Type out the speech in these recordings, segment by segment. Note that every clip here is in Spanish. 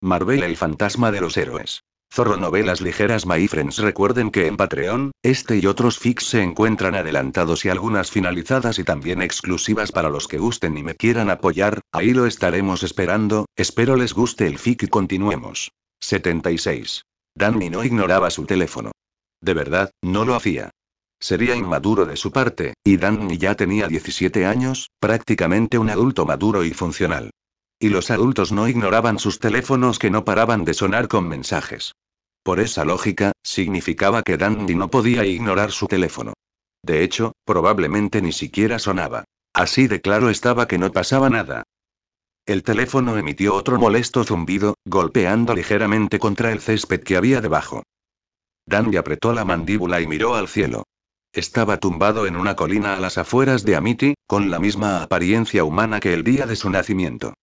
Marvel, el fantasma de los héroes. Zorro, novelas ligeras. My friends, recuerden que en Patreon, este y otros fics se encuentran adelantados y algunas finalizadas y también exclusivas para los que gusten y me quieran apoyar. Ahí lo estaremos esperando. Espero les guste el fic y continuemos. 76. Danny no ignoraba su teléfono. De verdad, no lo hacía. Sería inmaduro de su parte, y Danny ya tenía 17 años, prácticamente un adulto maduro y funcional. Y los adultos no ignoraban sus teléfonos, que no paraban de sonar con mensajes. Por esa lógica, significaba que Danny no podía ignorar su teléfono. De hecho, probablemente ni siquiera sonaba. Así de claro estaba que no pasaba nada. El teléfono emitió otro molesto zumbido, golpeando ligeramente contra el césped que había debajo. Danny apretó la mandíbula y miró al cielo. Estaba tumbado en una colina a las afueras de Amity, con la misma apariencia humana que el día de su nacimiento.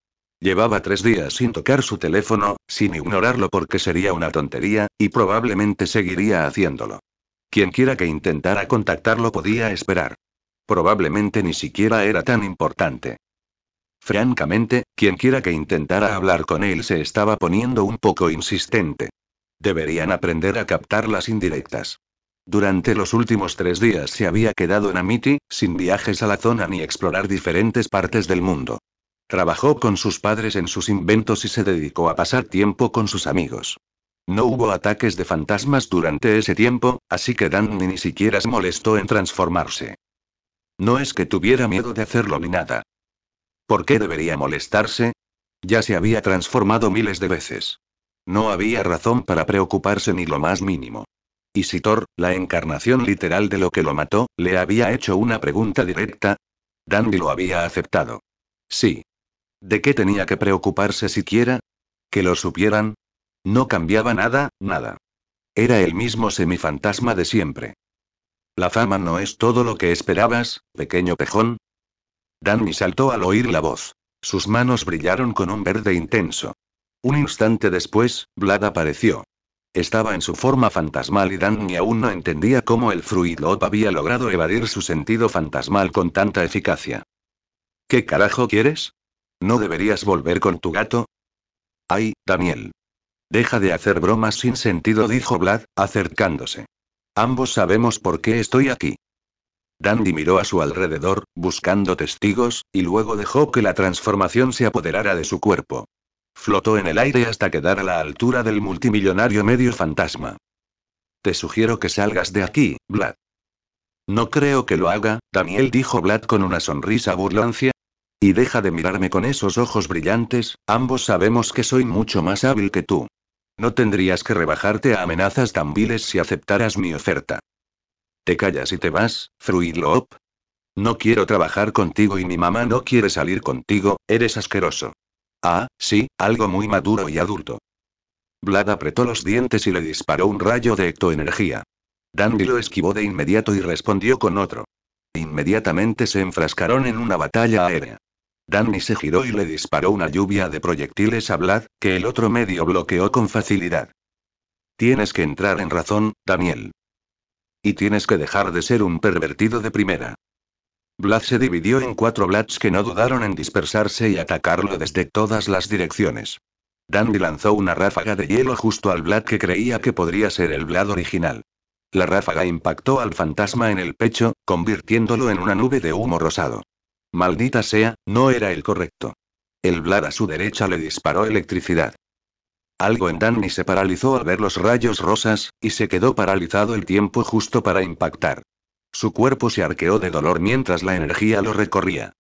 Llevaba 3 días sin tocar su teléfono, sin ignorarlo porque sería una tontería, y probablemente seguiría haciéndolo. Quienquiera que intentara contactarlo podía esperar. Probablemente ni siquiera era tan importante. Francamente, quienquiera que intentara hablar con él se estaba poniendo un poco insistente. Deberían aprender a captar las indirectas. Durante los últimos 3 días se había quedado en Amity, sin viajes a la zona ni explorar diferentes partes del mundo. Trabajó con sus padres en sus inventos y se dedicó a pasar tiempo con sus amigos. No hubo ataques de fantasmas durante ese tiempo, así que Danny ni siquiera se molestó en transformarse. No es que tuviera miedo de hacerlo ni nada. ¿Por qué debería molestarse? Ya se había transformado miles de veces. No había razón para preocuparse ni lo más mínimo. ¿Y si Thor, la encarnación literal de lo que lo mató, le había hecho una pregunta directa? Danny lo había aceptado. Sí. ¿De qué tenía que preocuparse siquiera? ¿Que lo supieran? No cambiaba nada, nada. Era el mismo semifantasma de siempre. ¿La fama no es todo lo que esperabas, pequeño pejón? Danny saltó al oír la voz. Sus manos brillaron con un verde intenso. Un instante después, Vlad apareció. Estaba en su forma fantasmal y Danny aún no entendía cómo el Fruitlop había logrado evadir su sentido fantasmal con tanta eficacia. ¿Qué carajo quieres? ¿No deberías volver con tu gato? Ay, Daniel. Deja de hacer bromas sin sentido, dijo Vlad, acercándose. Ambos sabemos por qué estoy aquí. Danny miró a su alrededor, buscando testigos, y luego dejó que la transformación se apoderara de su cuerpo. Flotó en el aire hasta quedar a la altura del multimillonario medio fantasma. Te sugiero que salgas de aquí, Vlad. No creo que lo haga, Daniel, dijo Vlad con una sonrisa burlancia. Y deja de mirarme con esos ojos brillantes, ambos sabemos que soy mucho más hábil que tú. No tendrías que rebajarte a amenazas tan viles si aceptaras mi oferta. ¿Te callas y te vas, Fruitlop? No quiero trabajar contigo y mi mamá no quiere salir contigo, eres asqueroso. Ah, sí, algo muy maduro y adulto. Vlad apretó los dientes y le disparó un rayo de ectoenergía. Danny lo esquivó de inmediato y respondió con otro. Inmediatamente se enfrascaron en una batalla aérea. Danny se giró y le disparó una lluvia de proyectiles a Vlad, que el otro medio bloqueó con facilidad. Tienes que entrar en razón, Daniel. Y tienes que dejar de ser un pervertido de primera. Vlad se dividió en 4 Vlads que no dudaron en dispersarse y atacarlo desde todas las direcciones. Danny lanzó una ráfaga de hielo justo al Vlad que creía que podría ser el Vlad original. La ráfaga impactó al fantasma en el pecho, convirtiéndolo en una nube de humo rosado. Maldita sea, no era el correcto. El Vlad a su derecha le disparó electricidad. Algo en Danny se paralizó al ver los rayos rosas, y se quedó paralizado el tiempo justo para impactar. Su cuerpo se arqueó de dolor mientras la energía lo recorría.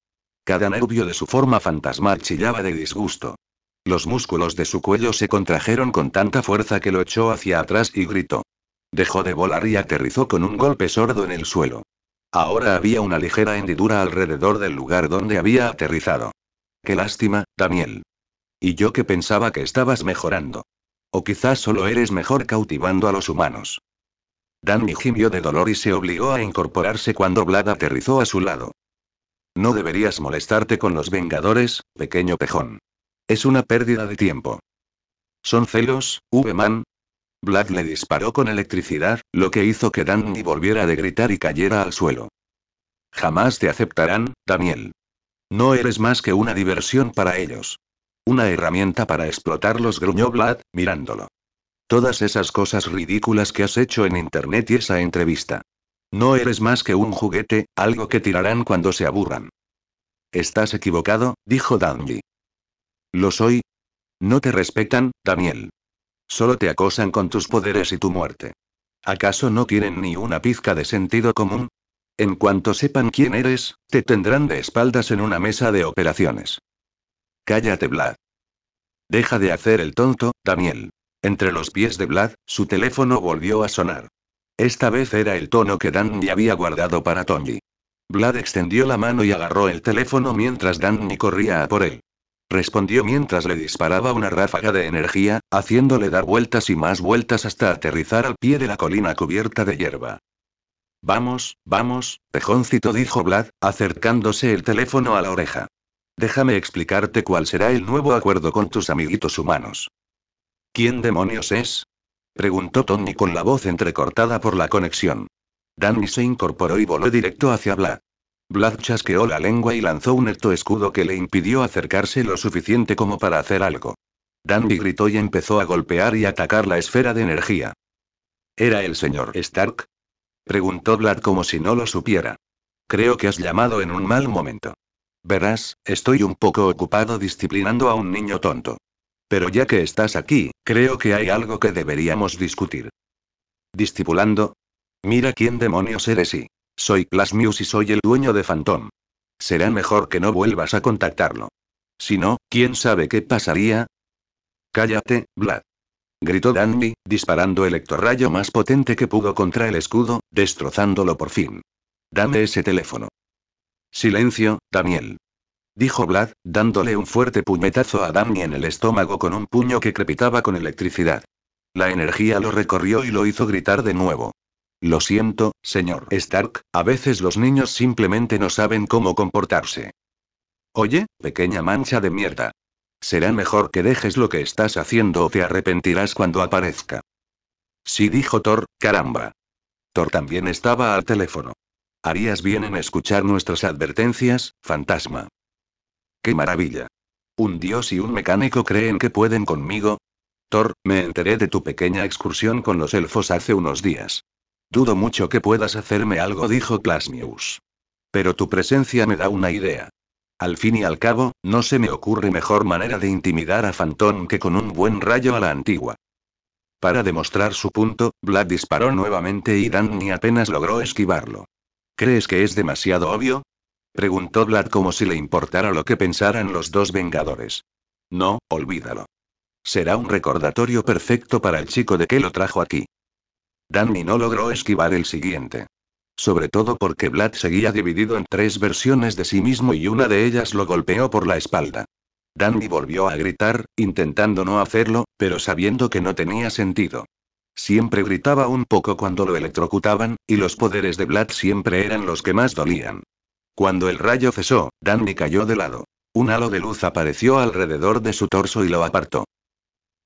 Cada nervio de su forma fantasmal chillaba de disgusto. Los músculos de su cuello se contrajeron con tanta fuerza que lo echó hacia atrás y gritó. Dejó de volar y aterrizó con un golpe sordo en el suelo. Ahora había una ligera hendidura alrededor del lugar donde había aterrizado. Qué lástima, Daniel. Y yo que pensaba que estabas mejorando. O quizás solo eres mejor cautivando a los humanos. Danny gimió de dolor y se obligó a incorporarse cuando Vlad aterrizó a su lado. No deberías molestarte con los Vengadores, pequeño pejón. Es una pérdida de tiempo. ¿Son celos, V-Man? Vlad le disparó con electricidad, lo que hizo que Danny volviera de gritar y cayera al suelo. Jamás te aceptarán, Daniel. No eres más que una diversión para ellos. Una herramienta para explotarlos, gruñó Vlad, mirándolo. Todas esas cosas ridículas que has hecho en internet y esa entrevista. No eres más que un juguete, algo que tirarán cuando se aburran. Estás equivocado, dijo Danny. ¿Lo soy? No te respetan, Daniel. Solo te acosan con tus poderes y tu muerte. ¿Acaso no tienen ni una pizca de sentido común? En cuanto sepan quién eres, te tendrán de espaldas en una mesa de operaciones. Cállate, Vlad. Deja de hacer el tonto, Daniel. Entre los pies de Vlad, su teléfono volvió a sonar. Esta vez era el tono que Danny había guardado para Tony. Vlad extendió la mano y agarró el teléfono mientras Danny corría a por él. Respondió mientras le disparaba una ráfaga de energía, haciéndole dar vueltas y más vueltas hasta aterrizar al pie de la colina cubierta de hierba. Vamos, pejoncito, dijo Vlad, acercándose el teléfono a la oreja. Déjame explicarte cuál será el nuevo acuerdo con tus amiguitos humanos. ¿Quién demonios es? Preguntó Tony con la voz entrecortada por la conexión. Danny se incorporó y voló directo hacia Vlad. Vlad chasqueó la lengua y lanzó un alto escudo que le impidió acercarse lo suficiente como para hacer algo. Danny gritó y empezó a golpear y atacar la esfera de energía. ¿Era el señor Stark? Preguntó Vlad como si no lo supiera. Creo que has llamado en un mal momento. Verás, estoy un poco ocupado disciplinando a un niño tonto. Pero ya que estás aquí, creo que hay algo que deberíamos discutir. ¿Discipulando? Mira quién demonios eres y... Soy Plasmius y soy el dueño de Phantom. Será mejor que no vuelvas a contactarlo. Si no, ¿quién sabe qué pasaría? Cállate, Vlad. Gritó Danny, disparando el electrorrayo más potente que pudo contra el escudo, destrozándolo por fin. Dame ese teléfono. Silencio, Daniel. Dijo Vlad, dándole un fuerte puñetazo a Danny en el estómago con un puño que crepitaba con electricidad. La energía lo recorrió y lo hizo gritar de nuevo. Lo siento, señor Stark, a veces los niños simplemente no saben cómo comportarse. Oye, pequeña mancha de mierda. Será mejor que dejes lo que estás haciendo o te arrepentirás cuando aparezca. Sí, dijo Thor, caramba. Thor también estaba al teléfono. Harías bien en escuchar nuestras advertencias, fantasma. ¡Qué maravilla! ¿Un dios y un mecánico creen que pueden conmigo? Thor, me enteré de tu pequeña excursión con los elfos hace unos días. Dudo mucho que puedas hacerme algo, dijo Plasmius. Pero tu presencia me da una idea. Al fin y al cabo, no se me ocurre mejor manera de intimidar a Phantom que con un buen rayo a la antigua. Para demostrar su punto, Vlad disparó nuevamente y Danny apenas logró esquivarlo. ¿Crees que es demasiado obvio? Preguntó Vlad como si le importara lo que pensaran los dos Vengadores. No, olvídalo. Será un recordatorio perfecto para el chico de que lo trajo aquí. Danny no logró esquivar el siguiente. Sobre todo porque Vlad seguía dividido en 3 versiones de sí mismo y una de ellas lo golpeó por la espalda. Danny volvió a gritar, intentando no hacerlo, pero sabiendo que no tenía sentido. Siempre gritaba un poco cuando lo electrocutaban, y los poderes de Vlad siempre eran los que más dolían. Cuando el rayo cesó, Danny cayó de lado. Un halo de luz apareció alrededor de su torso y lo apartó.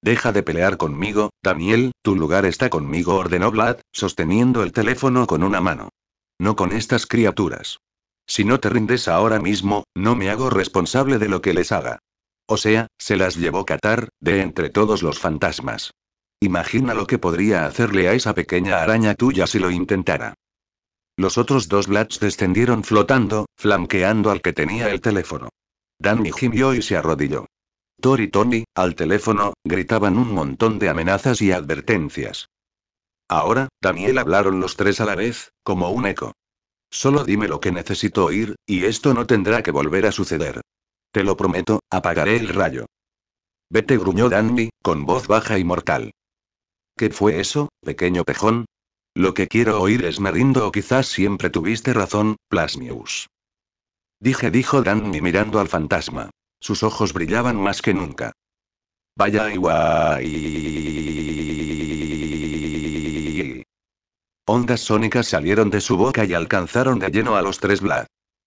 Deja de pelear conmigo, Daniel, tu lugar está conmigo, ordenó Vlad, sosteniendo el teléfono con una mano. No con estas criaturas. Si no te rindes ahora mismo, no me hago responsable de lo que les haga. O sea, se las llevó Qatar, de entre todos los fantasmas. Imagina lo que podría hacerle a esa pequeña araña tuya si lo intentara. Los otros 2 Vlads descendieron flotando, flanqueando al que tenía el teléfono. Danny gimió y se arrodilló. Thor y Tony, al teléfono, gritaban un montón de amenazas y advertencias. Ahora, Daniel, hablaron los 3 a la vez, como un eco. Solo dime lo que necesito oír, y esto no tendrá que volver a suceder. Te lo prometo, apagaré el rayo. Vete, gruñó Danny, con voz baja y mortal. ¿Qué fue eso, pequeño pejón? Lo que quiero oír es me rindo o quizás siempre tuviste razón, Plasmius. Dijo Danny mirando al fantasma. Sus ojos brillaban más que nunca. Vaya igual. Ondas sónicas salieron de su boca y alcanzaron de lleno a los 3 Vlad.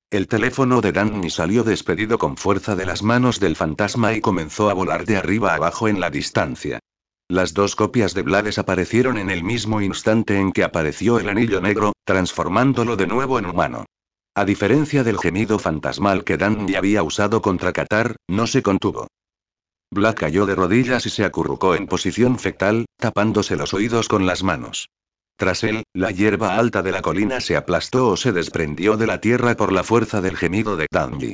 El teléfono de Danny salió despedido con fuerza de las manos del fantasma y comenzó a volar de arriba a abajo en la distancia. Las 2 copias de Vlad desaparecieron en el mismo instante en que apareció el anillo negro, transformándolo de nuevo en humano. A diferencia del gemido fantasmal que Danny había usado contra Qatar, no se contuvo. Black cayó de rodillas y se acurrucó en posición fetal, tapándose los oídos con las manos. Tras él, la hierba alta de la colina se aplastó o se desprendió de la tierra por la fuerza del gemido de Dandy.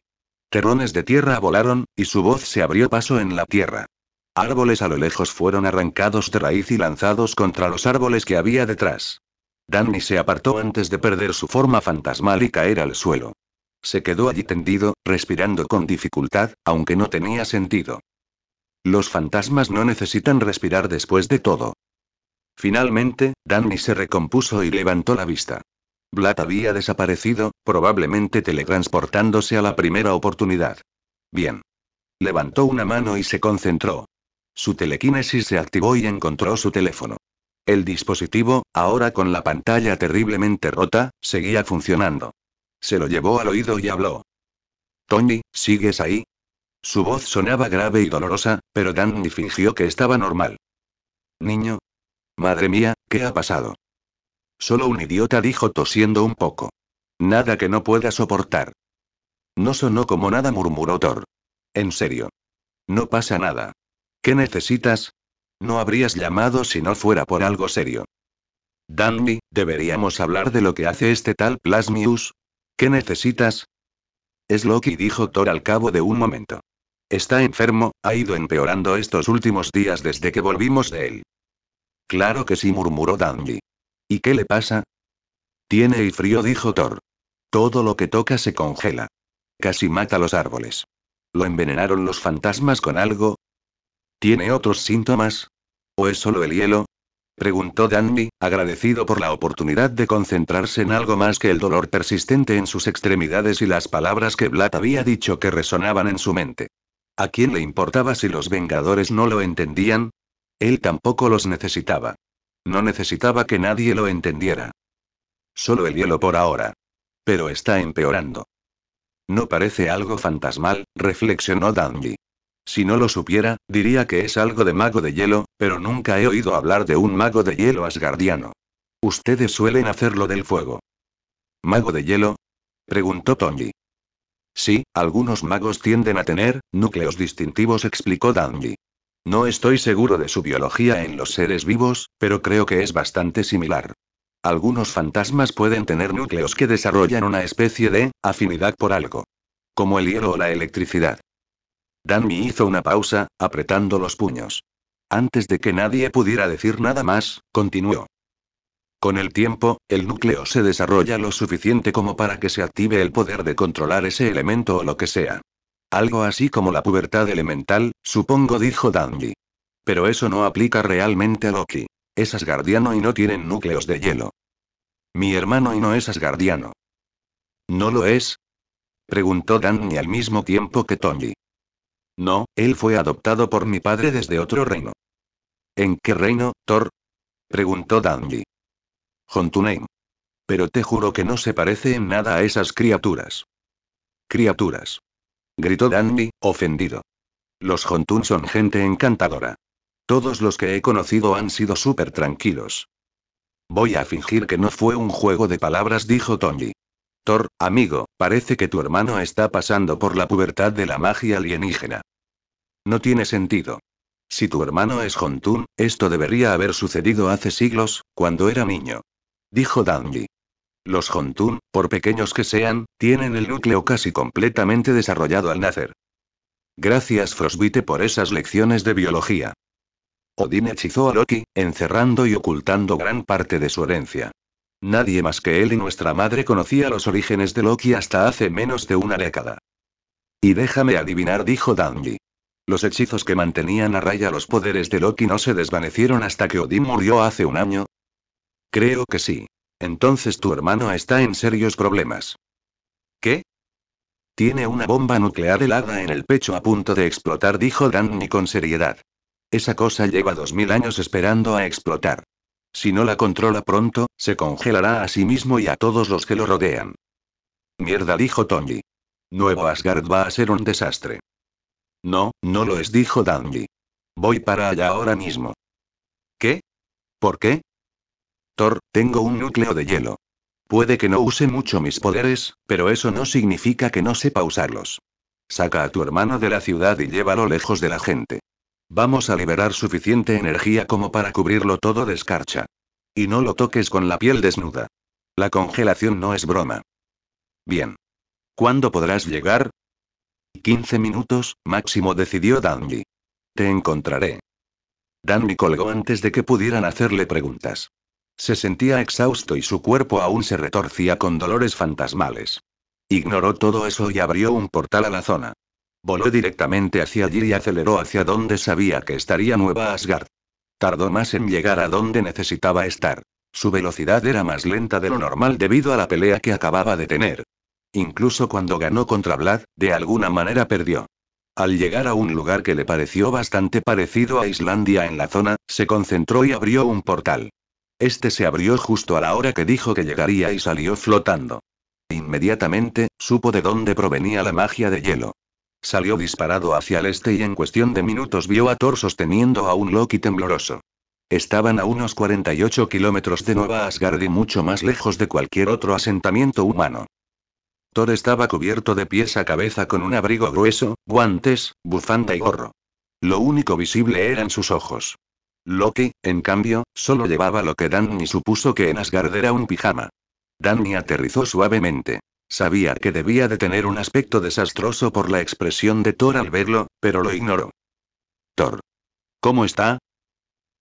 Terrones de tierra volaron, y su voz se abrió paso en la tierra. Árboles a lo lejos fueron arrancados de raíz y lanzados contra los árboles que había detrás. Danny se apartó antes de perder su forma fantasmal y caer al suelo. Se quedó allí tendido, respirando con dificultad, aunque no tenía sentido. Los fantasmas no necesitan respirar después de todo. Finalmente, Danny se recompuso y levantó la vista. Blatt había desaparecido, probablemente teletransportándose a la primera oportunidad. Bien. Levantó una mano y se concentró. Su telequinesis se activó y encontró su teléfono. El dispositivo, ahora con la pantalla terriblemente rota, seguía funcionando. Se lo llevó al oído y habló. Tony, ¿sigues ahí? Su voz sonaba grave y dolorosa, pero Danny fingió que estaba normal. Niño. Madre mía, ¿qué ha pasado? Solo un idiota, dijo tosiendo un poco. Nada que no pueda soportar. No sonó como nada, murmuró Thor. En serio. No pasa nada. ¿Qué necesitas? No habrías llamado si no fuera por algo serio. Danny, deberíamos hablar de lo que hace este tal Plasmius. ¿Qué necesitas? Es Loki, dijo Thor al cabo de un momento. Está enfermo, ha ido empeorando estos últimos días desde que volvimos de él. Claro que sí, murmuró Dandy. ¿Y qué le pasa? Tiene el frío, dijo Thor. Todo lo que toca se congela. Casi mata los árboles. ¿Lo envenenaron los fantasmas con algo? ¿Tiene otros síntomas? ¿O es solo el hielo? Preguntó Dandy, agradecido por la oportunidad de concentrarse en algo más que el dolor persistente en sus extremidades y las palabras que Blatt había dicho que resonaban en su mente. ¿A quién le importaba si los Vengadores no lo entendían? Él tampoco los necesitaba. No necesitaba que nadie lo entendiera. Solo el hielo por ahora. Pero está empeorando. No parece algo fantasmal, reflexionó Dandy. Si no lo supiera, diría que es algo de mago de hielo, pero nunca he oído hablar de un mago de hielo asgardiano. Ustedes suelen hacerlo del fuego. ¿Mago de hielo? Preguntó Tony. Sí, algunos magos tienden a tener núcleos distintivos, explicó Dandy. No estoy seguro de su biología en los seres vivos, pero creo que es bastante similar. Algunos fantasmas pueden tener núcleos que desarrollan una especie de afinidad por algo. Como el hielo o la electricidad. Danny hizo una pausa, apretando los puños. Antes de que nadie pudiera decir nada más, continuó. Con el tiempo, el núcleo se desarrolla lo suficiente como para que se active el poder de controlar ese elemento o lo que sea. Algo así como la pubertad elemental, supongo, dijo Dandy. Pero eso no aplica realmente a Loki. Es asgardiano y no tienen núcleos de hielo. Mi hermano y no es asgardiano. ¿No lo es? Preguntó Danny al mismo tiempo que Tony. No, él fue adoptado por mi padre desde otro reino. ¿En qué reino, Thor? Preguntó Dandy. Jotunheim. Pero te juro que no se parece en nada a esas criaturas. Criaturas. Gritó Dandy, ofendido. Los Jontun son gente encantadora. Todos los que he conocido han sido súper tranquilos. Voy a fingir que no fue un juego de palabras, dijo Tony. Thor, amigo, parece que tu hermano está pasando por la pubertad de la magia alienígena. No tiene sentido. Si tu hermano es Jontun, esto debería haber sucedido hace siglos, cuando era niño. Dijo Dandy. Los Jontun, por pequeños que sean, tienen el núcleo casi completamente desarrollado al nacer. Gracias, Frostbite, por esas lecciones de biología. Odín hechizó a Loki, encerrando y ocultando gran parte de su herencia. Nadie más que él y nuestra madre conocía los orígenes de Loki hasta hace menos de una década. Y déjame adivinar, dijo Dandy. Los hechizos que mantenían a raya los poderes de Loki no se desvanecieron hasta que Odín murió hace un año. Creo que sí. Entonces tu hermano está en serios problemas. ¿Qué? Tiene una bomba nuclear helada en el pecho a punto de explotar, dijo Danny con seriedad. Esa cosa lleva 2000 años esperando a explotar. Si no la controla pronto, se congelará a sí mismo y a todos los que lo rodean. Mierda, dijo Tony. Nuevo Asgard va a ser un desastre. No, no lo es, dijo Dandy. Voy para allá ahora mismo. ¿Qué? ¿Por qué? Thor, tengo un núcleo de hielo. Puede que no use mucho mis poderes, pero eso no significa que no sepa usarlos. Saca a tu hermano de la ciudad y llévalo lejos de la gente. Vamos a liberar suficiente energía como para cubrirlo todo de escarcha. Y no lo toques con la piel desnuda. La congelación no es broma. Bien. ¿Cuándo podrás llegar? 15 minutos, máximo, decidió Danny. Te encontraré. Danny colgó antes de que pudieran hacerle preguntas. Se sentía exhausto y su cuerpo aún se retorcía con dolores fantasmales. Ignoró todo eso y abrió un portal a la zona. Voló directamente hacia allí y aceleró hacia donde sabía que estaría Nueva Asgard. Tardó más en llegar a donde necesitaba estar. Su velocidad era más lenta de lo normal debido a la pelea que acababa de tener. Incluso cuando ganó contra Vlad, de alguna manera perdió. Al llegar a un lugar que le pareció bastante parecido a Islandia en la zona, se concentró y abrió un portal. Este se abrió justo a la hora que dijo que llegaría y salió flotando. Inmediatamente, supo de dónde provenía la magia de hielo. Salió disparado hacia el este y en cuestión de minutos vio a Thor sosteniendo a un Loki tembloroso. Estaban a unos 48 kilómetros de Nueva Asgard y mucho más lejos de cualquier otro asentamiento humano. Thor estaba cubierto de pies a cabeza con un abrigo grueso, guantes, bufanda y gorro. Lo único visible eran sus ojos. Loki, en cambio, solo llevaba lo que Danny supuso que en Asgard era un pijama. Danny aterrizó suavemente. Sabía que debía de tener un aspecto desastroso por la expresión de Thor al verlo, pero lo ignoró. Thor. ¿Cómo está?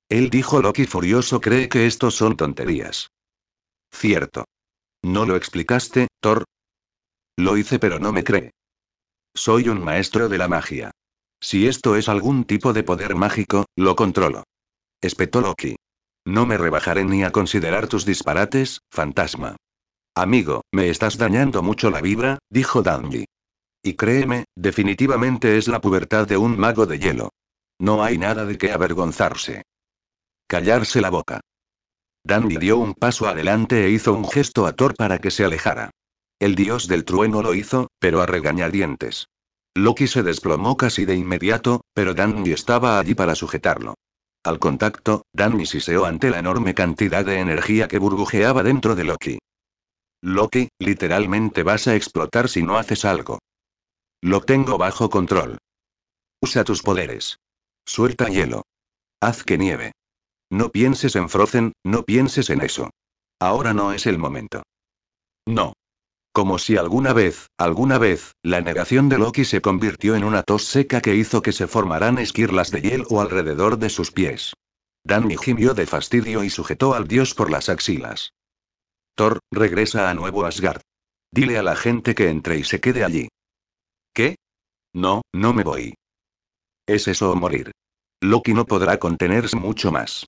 Él dijo. Loki furioso cree que estos son tonterías. Cierto. ¿No lo explicaste, Thor? Lo hice pero no me cree. Soy un maestro de la magia. Si esto es algún tipo de poder mágico, lo controlo. Espetó Loki. No me rebajaré ni a considerar tus disparates, fantasma. Amigo, me estás dañando mucho la vibra, dijo Danny. Y créeme, definitivamente es la pubertad de un mago de hielo. No hay nada de qué avergonzarse. Callarse la boca. Danny dio un paso adelante e hizo un gesto a Thor para que se alejara. El dios del trueno lo hizo, pero a regañadientes. Loki se desplomó casi de inmediato, pero Danny estaba allí para sujetarlo. Al contacto, Danny siseó ante la enorme cantidad de energía que burbujeaba dentro de Loki. Loki, literalmente vas a explotar si no haces algo. Lo tengo bajo control. Usa tus poderes. Suelta hielo. Haz que nieve. No pienses en Frozen, no pienses en eso. Ahora no es el momento. No. Como si alguna vez, la negación de Loki se convirtió en una tos seca que hizo que se formaran esquirlas de hielo alrededor de sus pies. Danny gimió de fastidio y sujetó al dios por las axilas. Thor, regresa a Nuevo Asgard. Dile a la gente que entre y se quede allí. ¿Qué? No, no me voy. Es eso o morir. Loki no podrá contenerse mucho más.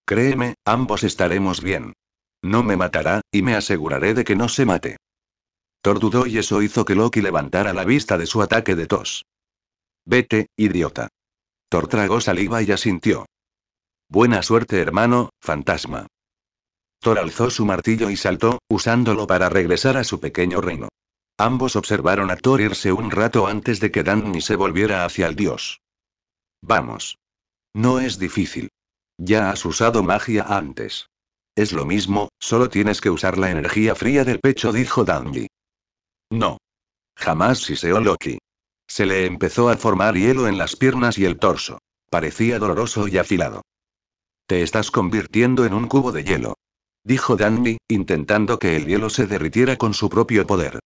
Créeme, ambos estaremos bien. No me matará, y me aseguraré de que no se mate. Thor dudó y eso hizo que Loki levantara la vista de su ataque de tos. Vete, idiota. Thor tragó saliva y asintió. Buena suerte, hermano, fantasma. Thor alzó su martillo y saltó, usándolo para regresar a su pequeño reino. Ambos observaron a Thor irse un rato antes de que Danny se volviera hacia el dios. Vamos. No es difícil. Ya has usado magia antes. Es lo mismo, solo tienes que usar la energía fría del pecho, dijo Danny. No. Jamás, siseó Loki. Se le empezó a formar hielo en las piernas y el torso. Parecía doloroso y afilado. Te estás convirtiendo en un cubo de hielo, dijo Danny, intentando que el hielo se derritiera con su propio poder.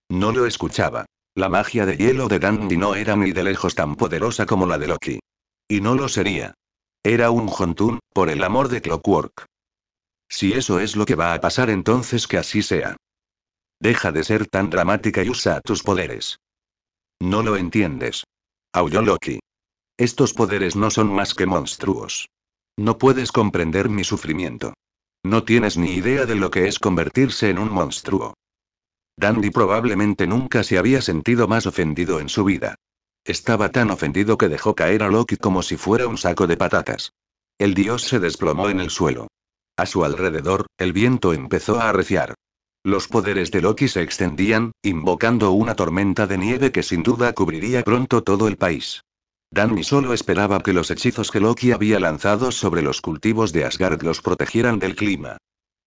No lo escuchaba. La magia de hielo de Danny no era ni de lejos tan poderosa como la de Loki. Y no lo sería. Era un Jontun, por el amor de Clockwork. Si eso es lo que va a pasar, entonces que así sea. Deja de ser tan dramática y usa tus poderes. No lo entiendes. Aulló Loki. Estos poderes no son más que monstruos. No puedes comprender mi sufrimiento. No tienes ni idea de lo que es convertirse en un monstruo. Danny probablemente nunca se había sentido más ofendido en su vida. Estaba tan ofendido que dejó caer a Loki como si fuera un saco de patatas. El dios se desplomó en el suelo. A su alrededor, el viento empezó a arreciar. Los poderes de Loki se extendían, invocando una tormenta de nieve que sin duda cubriría pronto todo el país. Danny solo esperaba que los hechizos que Loki había lanzado sobre los cultivos de Asgard los protegieran del clima.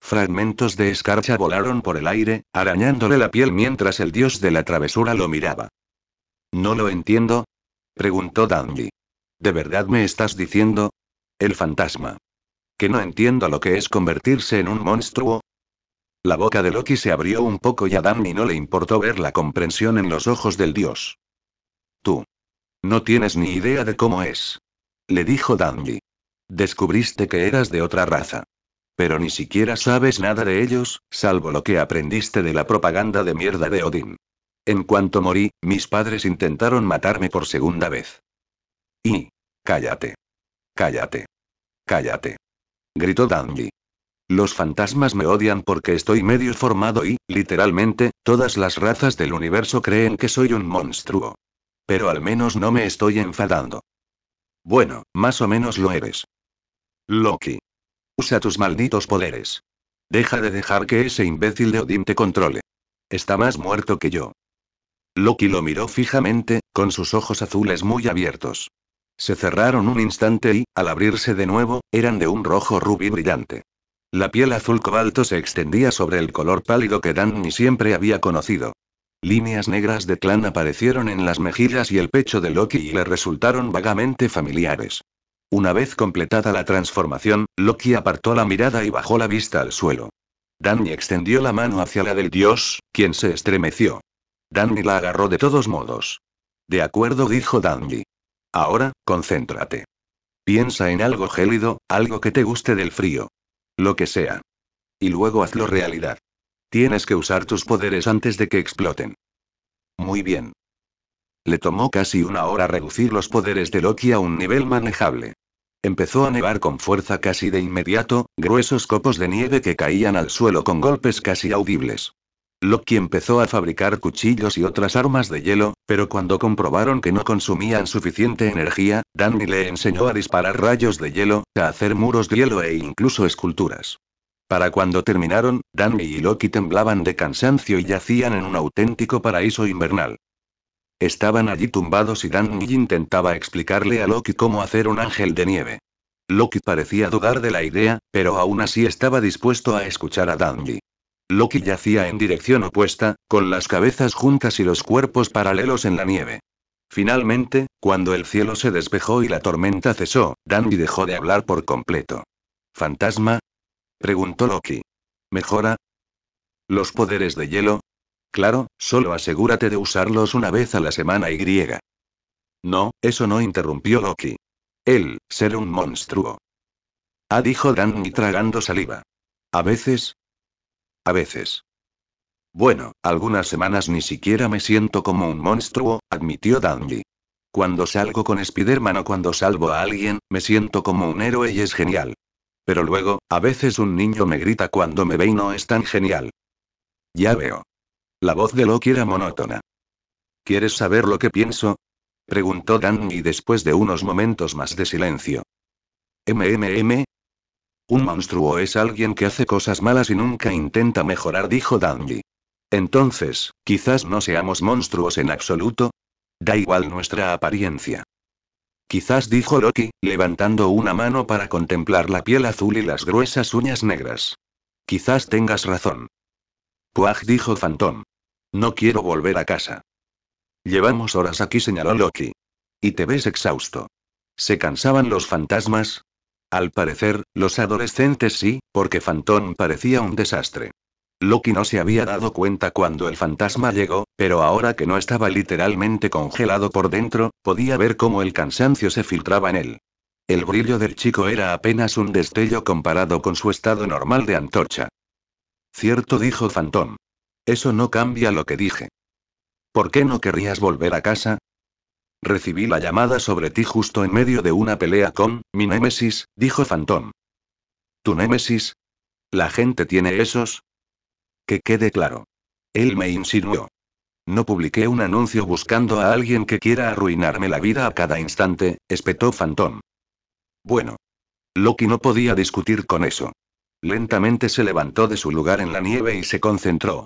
Fragmentos de escarcha volaron por el aire, arañándole la piel mientras el dios de la travesura lo miraba. No lo entiendo, preguntó Dandy. ¿De verdad me estás diciendo? El fantasma. ¿Que no entiendo lo que es convertirse en un monstruo? La boca de Loki se abrió un poco y a Danny no le importó ver la comprensión en los ojos del dios. Tú. No tienes ni idea de cómo es. Le dijo Dandy. Descubriste que eras de otra raza. Pero ni siquiera sabes nada de ellos, salvo lo que aprendiste de la propaganda de mierda de Odín. En cuanto morí, mis padres intentaron matarme por segunda vez. Y... cállate. Cállate. Cállate. Gritó Dandy. Los fantasmas me odian porque estoy medio formado y, literalmente, todas las razas del universo creen que soy un monstruo. Pero al menos no me estoy enfadando. Bueno, más o menos lo eres. Loki. Usa tus malditos poderes. Deja de dejar que ese imbécil de Odín te controle. Está más muerto que yo. Loki lo miró fijamente, con sus ojos azules muy abiertos. Se cerraron un instante y, al abrirse de nuevo, eran de un rojo rubí brillante. La piel azul cobalto se extendía sobre el color pálido que Danny siempre había conocido. Líneas negras de clan aparecieron en las mejillas y el pecho de Loki y le resultaron vagamente familiares. Una vez completada la transformación, Loki apartó la mirada y bajó la vista al suelo. Danny extendió la mano hacia la del dios, quien se estremeció. Danny la agarró de todos modos. De acuerdo, dijo Danny. Ahora, concéntrate. Piensa en algo gélido, algo que te guste del frío. Lo que sea. Y luego hazlo realidad. Tienes que usar tus poderes antes de que exploten. Muy bien. Le tomó casi una hora reducir los poderes de Loki a un nivel manejable. Empezó a nevar con fuerza casi de inmediato, gruesos copos de nieve que caían al suelo con golpes casi audibles. Loki empezó a fabricar cuchillos y otras armas de hielo, pero cuando comprobaron que no consumían suficiente energía, Danny le enseñó a disparar rayos de hielo, a hacer muros de hielo e incluso esculturas. Para cuando terminaron, Danny y Loki temblaban de cansancio y yacían en un auténtico paraíso invernal. Estaban allí tumbados y Danny intentaba explicarle a Loki cómo hacer un ángel de nieve. Loki parecía dudar de la idea, pero aún así estaba dispuesto a escuchar a Danny. Loki yacía en dirección opuesta, con las cabezas juntas y los cuerpos paralelos en la nieve. Finalmente, cuando el cielo se despejó y la tormenta cesó, Danny dejó de hablar por completo. ¿Fantasma? Preguntó Loki. ¿Mejora? ¿Los poderes de hielo? Claro, solo asegúrate de usarlos una vez a la semana y griega. No, eso no, interrumpió Loki. Él, ser un monstruo. Ah, dijo Danny tragando saliva. A veces. A veces. Bueno, algunas semanas ni siquiera me siento como un monstruo, admitió Dandy. Cuando salgo con Spider-Man o cuando salvo a alguien, me siento como un héroe y es genial. Pero luego, a veces un niño me grita cuando me ve y no es tan genial. Ya veo. La voz de Loki era monótona. ¿Quieres saber lo que pienso? Preguntó Danny después de unos momentos más de silencio. ¿MMM? Un monstruo es alguien que hace cosas malas y nunca intenta mejorar, dijo Dandy. Entonces, quizás no seamos monstruos en absoluto. Da igual nuestra apariencia. Quizás, dijo Loki, levantando una mano para contemplar la piel azul y las gruesas uñas negras. Quizás tengas razón. Puaj, dijo Phantom. No quiero volver a casa. Llevamos horas aquí, señaló Loki. Y te ves exhausto. ¿Se cansaban los fantasmas? Al parecer, los adolescentes sí, porque Phantom parecía un desastre. Loki no se había dado cuenta cuando el fantasma llegó, pero ahora que no estaba literalmente congelado por dentro, podía ver cómo el cansancio se filtraba en él. El brillo del chico era apenas un destello comparado con su estado normal de antorcha. Cierto, dijo Phantom. Eso no cambia lo que dije. ¿Por qué no querrías volver a casa? Recibí la llamada sobre ti justo en medio de una pelea con mi némesis, dijo Phantom. ¿Tu némesis? ¿La gente tiene esos? Que quede claro. Él me insinuó. No publiqué un anuncio buscando a alguien que quiera arruinarme la vida a cada instante, espetó Phantom. Bueno. Loki no podía discutir con eso. Lentamente se levantó de su lugar en la nieve y se concentró.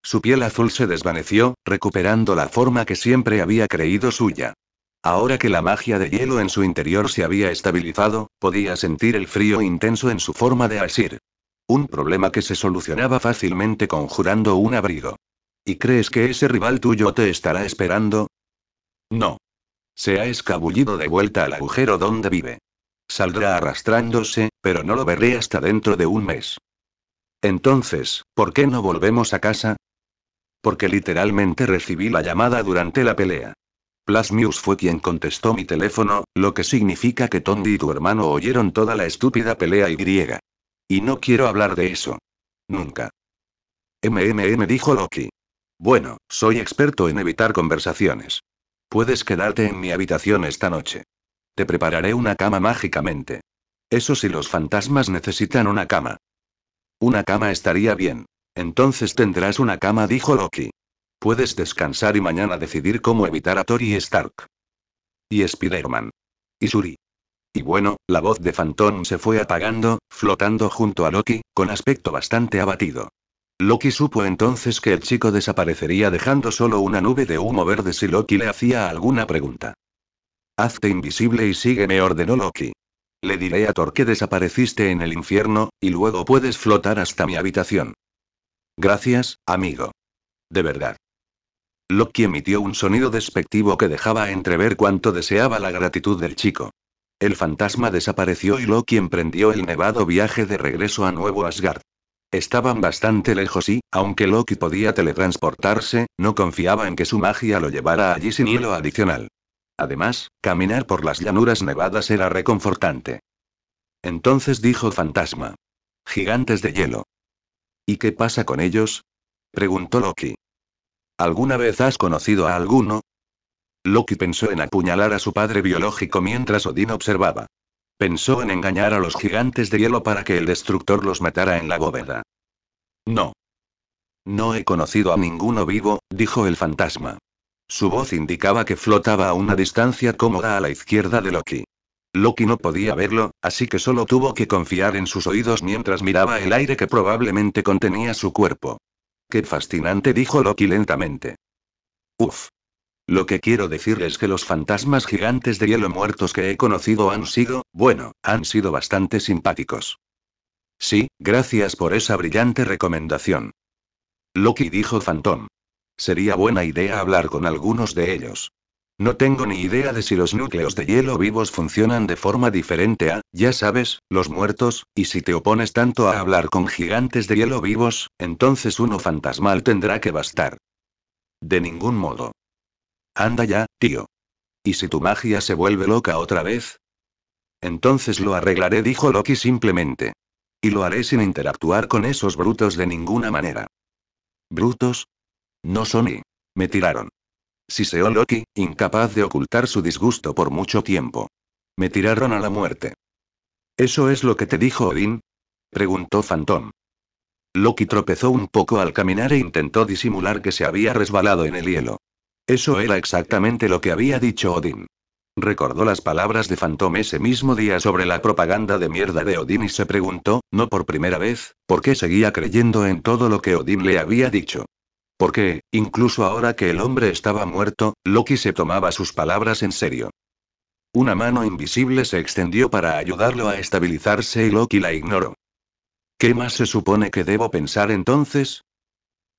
Su piel azul se desvaneció, recuperando la forma que siempre había creído suya. Ahora que la magia de hielo en su interior se había estabilizado, podía sentir el frío intenso en su forma de asir. Un problema que se solucionaba fácilmente conjurando un abrigo. ¿Y crees que ese rival tuyo te estará esperando? No. Se ha escabullido de vuelta al agujero donde vive. Saldrá arrastrándose, pero no lo veré hasta dentro de un mes. Entonces, ¿por qué no volvemos a casa? Porque literalmente recibí la llamada durante la pelea. Plasmius fue quien contestó mi teléfono, lo que significa que Tondi y tu hermano oyeron toda la estúpida pelea y griega. Y no quiero hablar de eso. Nunca. Dijo Loki. Bueno, soy experto en evitar conversaciones. Puedes quedarte en mi habitación esta noche. Te prepararé una cama mágicamente. Eso si los fantasmas necesitan una cama. Una cama estaría bien. Entonces tendrás una cama, dijo Loki. Puedes descansar y mañana decidir cómo evitar a Tony Stark. Y Spider-Man. Y Shuri. Y bueno, la voz de Phantom se fue apagando, flotando junto a Loki, con aspecto bastante abatido. Loki supo entonces que el chico desaparecería dejando solo una nube de humo verde si Loki le hacía alguna pregunta. Hazte invisible y sígueme, ordenó Loki. Le diré a Thor que desapareciste en el infierno, y luego puedes flotar hasta mi habitación. Gracias, amigo. De verdad. Loki emitió un sonido despectivo que dejaba entrever cuánto deseaba la gratitud del chico. El fantasma desapareció y Loki emprendió el nevado viaje de regreso a Nuevo Asgard. Estaban bastante lejos y, aunque Loki podía teletransportarse, no confiaba en que su magia lo llevara allí sin hielo adicional. Además, caminar por las llanuras nevadas era reconfortante. Entonces dijo Fantasma. Gigantes de hielo. ¿Y qué pasa con ellos? Preguntó Loki. ¿Alguna vez has conocido a alguno? Loki pensó en apuñalar a su padre biológico mientras Odín observaba. Pensó en engañar a los gigantes de hielo para que el destructor los matara en la bóveda. No. No he conocido a ninguno vivo, dijo el fantasma. Su voz indicaba que flotaba a una distancia cómoda a la izquierda de Loki. Loki no podía verlo, así que solo tuvo que confiar en sus oídos mientras miraba el aire que probablemente contenía su cuerpo. Qué fascinante, dijo Loki lentamente. Uf. Lo que quiero decir es que los fantasmas gigantes de hielo muertos que he conocido han sido, bueno, han sido bastante simpáticos. Sí, gracias por esa brillante recomendación. Loki, dijo Phantom. Sería buena idea hablar con algunos de ellos. No tengo ni idea de si los núcleos de hielo vivos funcionan de forma diferente a, ya sabes, los muertos, y si te opones tanto a hablar con gigantes de hielo vivos, entonces uno fantasmal tendrá que bastar. De ningún modo. Anda ya, tío. ¿Y si tu magia se vuelve loca otra vez? Entonces lo arreglaré, dijo Loki simplemente. Y lo haré sin interactuar con esos brutos de ninguna manera. ¿Brutos? No son y... me tiraron. Siseó Loki, incapaz de ocultar su disgusto por mucho tiempo. Me tiraron a la muerte. ¿Eso es lo que te dijo Odín? Preguntó Phantom. Loki tropezó un poco al caminar e intentó disimular que se había resbalado en el hielo. Eso era exactamente lo que había dicho Odín. Recordó las palabras de Phantom ese mismo día sobre la propaganda de mierda de Odín y se preguntó, no por primera vez, por qué seguía creyendo en todo lo que Odín le había dicho. Porque, incluso ahora que el hombre estaba muerto, Loki se tomaba sus palabras en serio. Una mano invisible se extendió para ayudarlo a estabilizarse y Loki la ignoró. ¿Qué más se supone que debo pensar entonces?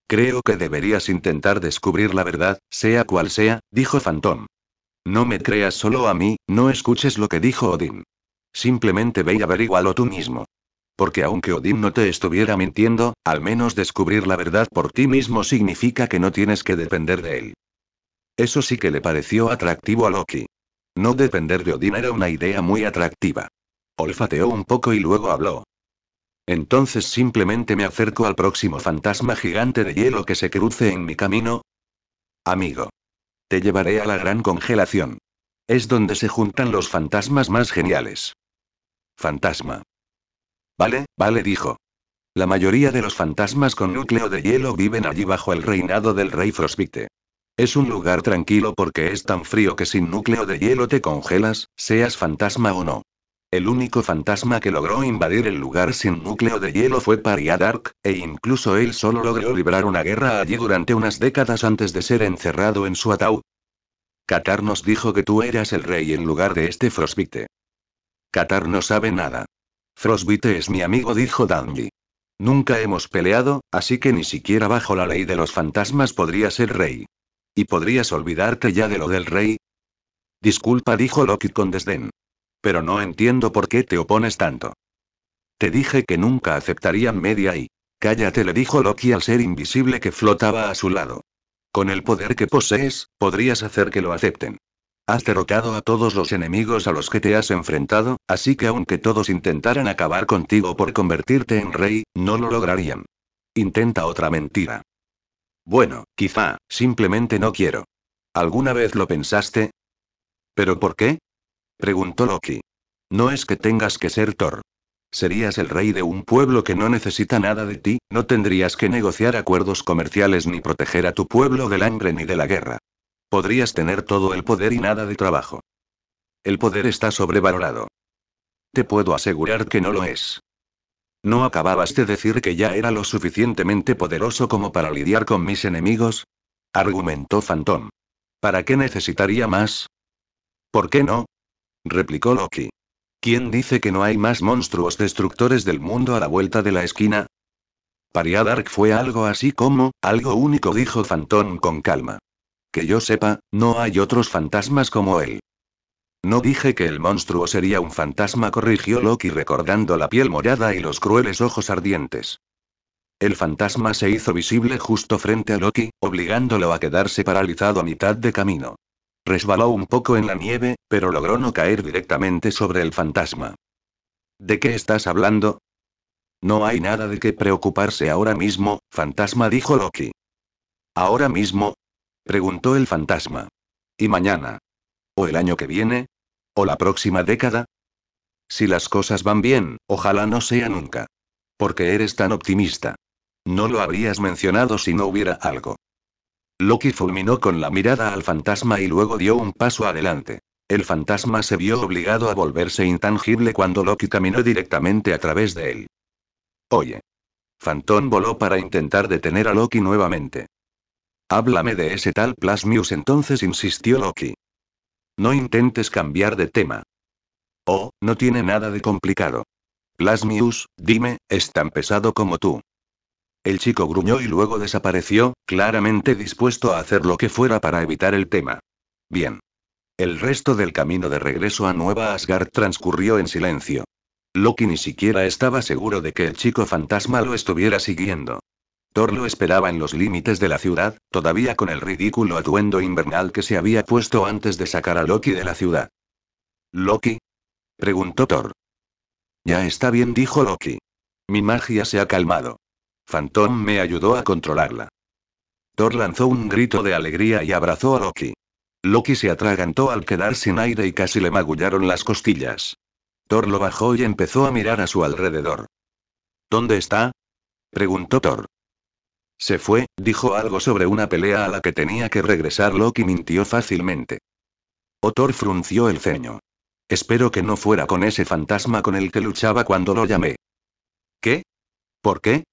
Creo que deberías intentar descubrir la verdad, sea cual sea, dijo Phantom. No me creas solo a mí, no escuches lo que dijo Odín. Simplemente ve y averígualo tú mismo. Porque aunque Odín no te estuviera mintiendo, al menos descubrir la verdad por ti mismo significa que no tienes que depender de él. Eso sí que le pareció atractivo a Loki. No depender de Odín era una idea muy atractiva. Olfateó un poco y luego habló. Entonces simplemente me acerco al próximo fantasma gigante de hielo que se cruce en mi camino. Amigo. Te llevaré a la gran congelación. Es donde se juntan los fantasmas más geniales. Fantasma. Vale, vale, dijo. La mayoría de los fantasmas con núcleo de hielo viven allí bajo el reinado del rey Frostbite. Es un lugar tranquilo porque es tan frío que sin núcleo de hielo te congelas, seas fantasma o no. El único fantasma que logró invadir el lugar sin núcleo de hielo fue Pariadark, e incluso él solo logró librar una guerra allí durante unas décadas antes de ser encerrado en su ataúd. Katar nos dijo que tú eras el rey en lugar de este Frostbite. Katar no sabe nada. Frostbite es mi amigo, dijo Danji. Nunca hemos peleado, así que ni siquiera bajo la ley de los fantasmas podría ser rey. ¿Y podrías olvidarte ya de lo del rey? Disculpa, dijo Loki con desdén. Pero no entiendo por qué te opones tanto. Te dije que nunca aceptarían media y... Cállate, le dijo Loki al ser invisible que flotaba a su lado. Con el poder que posees, podrías hacer que lo acepten. Has derrotado a todos los enemigos a los que te has enfrentado, así que aunque todos intentaran acabar contigo por convertirte en rey, no lo lograrían. Intenta otra mentira. Bueno, quizá, simplemente no quiero. ¿Alguna vez lo pensaste? ¿Pero por qué? Preguntó Loki. No es que tengas que ser Thor. Serías el rey de un pueblo que no necesita nada de ti, no tendrías que negociar acuerdos comerciales ni proteger a tu pueblo del hambre ni de la guerra. Podrías tener todo el poder y nada de trabajo. El poder está sobrevalorado. Te puedo asegurar que no lo es. ¿No acababas de decir que ya era lo suficientemente poderoso como para lidiar con mis enemigos? Argumentó Phantom. ¿Para qué necesitaría más? ¿Por qué no? Replicó Loki. ¿Quién dice que no hay más monstruos destructores del mundo a la vuelta de la esquina? Pariadark fue algo así como, algo único, dijo Phantom con calma. Que yo sepa, no hay otros fantasmas como él. No dije que el monstruo sería un fantasma, corrigió Loki recordando la piel morada y los crueles ojos ardientes. El fantasma se hizo visible justo frente a Loki, obligándolo a quedarse paralizado a mitad de camino. Resbaló un poco en la nieve, pero logró no caer directamente sobre el fantasma. ¿De qué estás hablando? No hay nada de qué preocuparse ahora mismo, fantasma, dijo Loki. ¿Ahora mismo? Preguntó el fantasma. ¿Y mañana? ¿O el año que viene? ¿O la próxima década? Si las cosas van bien, ojalá no sea nunca. ¿Por qué eres tan optimista? No lo habrías mencionado si no hubiera algo. Loki fulminó con la mirada al fantasma y luego dio un paso adelante. El fantasma se vio obligado a volverse intangible cuando Loki caminó directamente a través de él. Oye. Phantom voló para intentar detener a Loki nuevamente. Háblame de ese tal Plasmius, entonces, insistió Loki. No intentes cambiar de tema. Oh, no tiene nada de complicado. Plasmius, dime, ¿es tan pesado como tú? El chico gruñó y luego desapareció, claramente dispuesto a hacer lo que fuera para evitar el tema. Bien. El resto del camino de regreso a Nueva Asgard transcurrió en silencio. Loki ni siquiera estaba seguro de que el chico fantasma lo estuviera siguiendo. Thor lo esperaba en los límites de la ciudad, todavía con el ridículo atuendo invernal que se había puesto antes de sacar a Loki de la ciudad. ¿Loki? Preguntó Thor. Ya está bien, dijo Loki. Mi magia se ha calmado. Phantom me ayudó a controlarla. Thor lanzó un grito de alegría y abrazó a Loki. Loki se atragantó al quedar sin aire y casi le magullaron las costillas. Thor lo bajó y empezó a mirar a su alrededor. ¿Dónde está? Preguntó Thor. Se fue, dijo algo sobre una pelea a la que tenía que regresar. Loki mintió fácilmente. Thor frunció el ceño. Espero que no fuera con ese fantasma con el que luchaba cuando lo llamé. ¿Qué? ¿Por qué?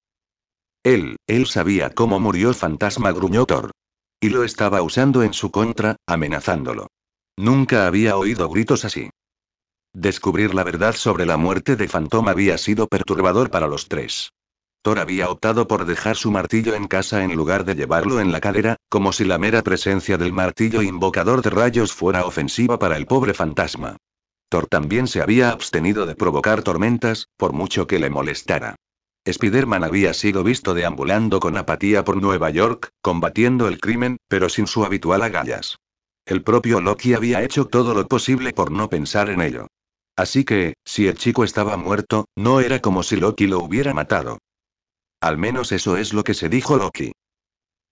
Él sabía cómo murió fantasma, gruñó Thor. Y lo estaba usando en su contra, amenazándolo. Nunca había oído gritos así. Descubrir la verdad sobre la muerte de Phantom había sido perturbador para los tres. Thor había optado por dejar su martillo en casa en lugar de llevarlo en la cadera, como si la mera presencia del martillo invocador de rayos fuera ofensiva para el pobre fantasma. Thor también se había abstenido de provocar tormentas, por mucho que le molestara. Spider-Man había sido visto deambulando con apatía por Nueva York, combatiendo el crimen, pero sin su habitual agallas. El propio Loki había hecho todo lo posible por no pensar en ello. Así que, si el chico estaba muerto, no era como si Loki lo hubiera matado. Al menos eso es lo que se dijo Loki.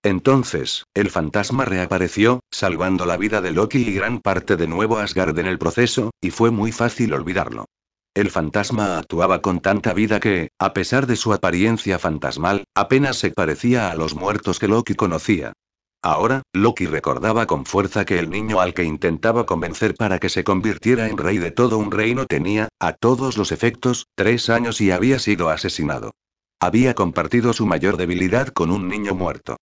Entonces, el fantasma reapareció, salvando la vida de Loki y gran parte de Nuevo Asgard en el proceso, y fue muy fácil olvidarlo. El fantasma actuaba con tanta vida que, a pesar de su apariencia fantasmal, apenas se parecía a los muertos que Loki conocía. Ahora, Loki recordaba con fuerza que el niño al que intentaba convencer para que se convirtiera en rey de todo un reino tenía, a todos los efectos, 3 años y había sido asesinado. Había compartido su mayor debilidad con un niño muerto.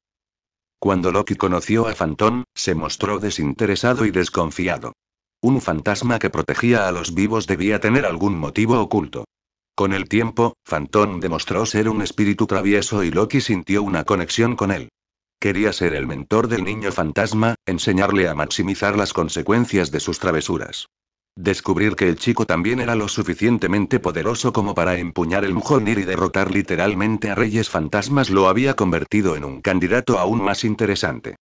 Cuando Loki conoció a Phantom, se mostró desinteresado y desconfiado. Un fantasma que protegía a los vivos debía tener algún motivo oculto. Con el tiempo, Phantom demostró ser un espíritu travieso y Loki sintió una conexión con él. Quería ser el mentor del niño fantasma, enseñarle a maximizar las consecuencias de sus travesuras. Descubrir que el chico también era lo suficientemente poderoso como para empuñar el Mjolnir y derrotar literalmente a reyes fantasmas lo había convertido en un candidato aún más interesante.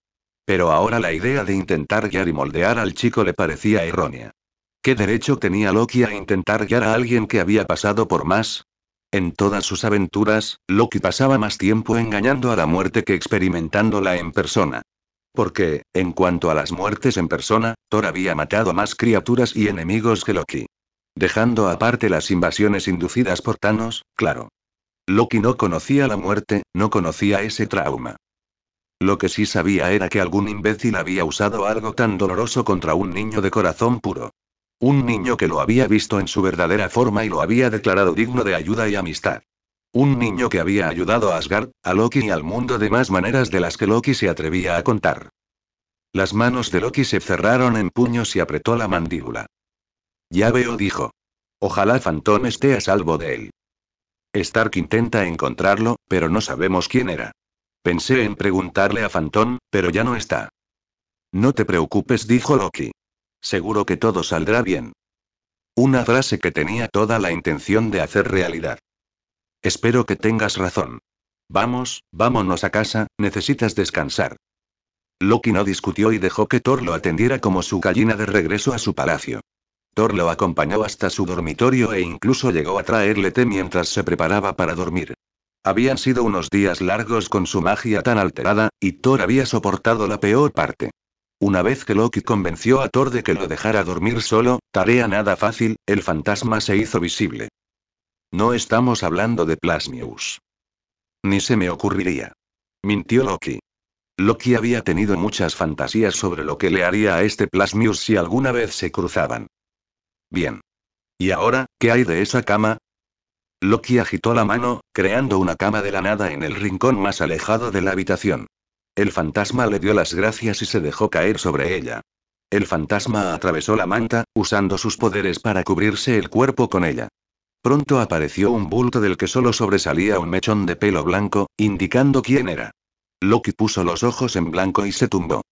Pero ahora la idea de intentar guiar y moldear al chico le parecía errónea. ¿Qué derecho tenía Loki a intentar guiar a alguien que había pasado por más? En todas sus aventuras, Loki pasaba más tiempo engañando a la muerte que experimentándola en persona. Porque, en cuanto a las muertes en persona, Thor había matado a más criaturas y enemigos que Loki. Dejando aparte las invasiones inducidas por Thanos, claro. Loki no conocía la muerte, no conocía ese trauma. Lo que sí sabía era que algún imbécil había usado algo tan doloroso contra un niño de corazón puro. Un niño que lo había visto en su verdadera forma y lo había declarado digno de ayuda y amistad. Un niño que había ayudado a Asgard, a Loki y al mundo de más maneras de las que Loki se atrevía a contar. Las manos de Loki se cerraron en puños y apretó la mandíbula. Ya veo, dijo. Ojalá Phantom esté a salvo de él. Stark intenta encontrarlo, pero no sabemos quién era. Pensé en preguntarle a Phantom, pero ya no está. No te preocupes, dijo Loki. Seguro que todo saldrá bien. Una frase que tenía toda la intención de hacer realidad. Espero que tengas razón. Vamos, vámonos a casa, necesitas descansar. Loki no discutió y dejó que Thor lo atendiera como su gallina de regreso a su palacio. Thor lo acompañó hasta su dormitorio e incluso llegó a traerle té mientras se preparaba para dormir. Habían sido unos días largos con su magia tan alterada, y Thor había soportado la peor parte. Una vez que Loki convenció a Thor de que lo dejara dormir solo, tarea nada fácil, el fantasma se hizo visible. No estamos hablando de Plasmius. Ni se me ocurriría. Mintió Loki. Loki había tenido muchas fantasías sobre lo que le haría a este Plasmius si alguna vez se cruzaban. Bien. ¿Y ahora, qué hay de esa cama? Loki agitó la mano, creando una cama de la nada en el rincón más alejado de la habitación. El fantasma le dio las gracias y se dejó caer sobre ella. El fantasma atravesó la manta, usando sus poderes para cubrirse el cuerpo con ella. Pronto apareció un bulto del que solo sobresalía un mechón de pelo blanco, indicando quién era. Loki puso los ojos en blanco y se tumbó.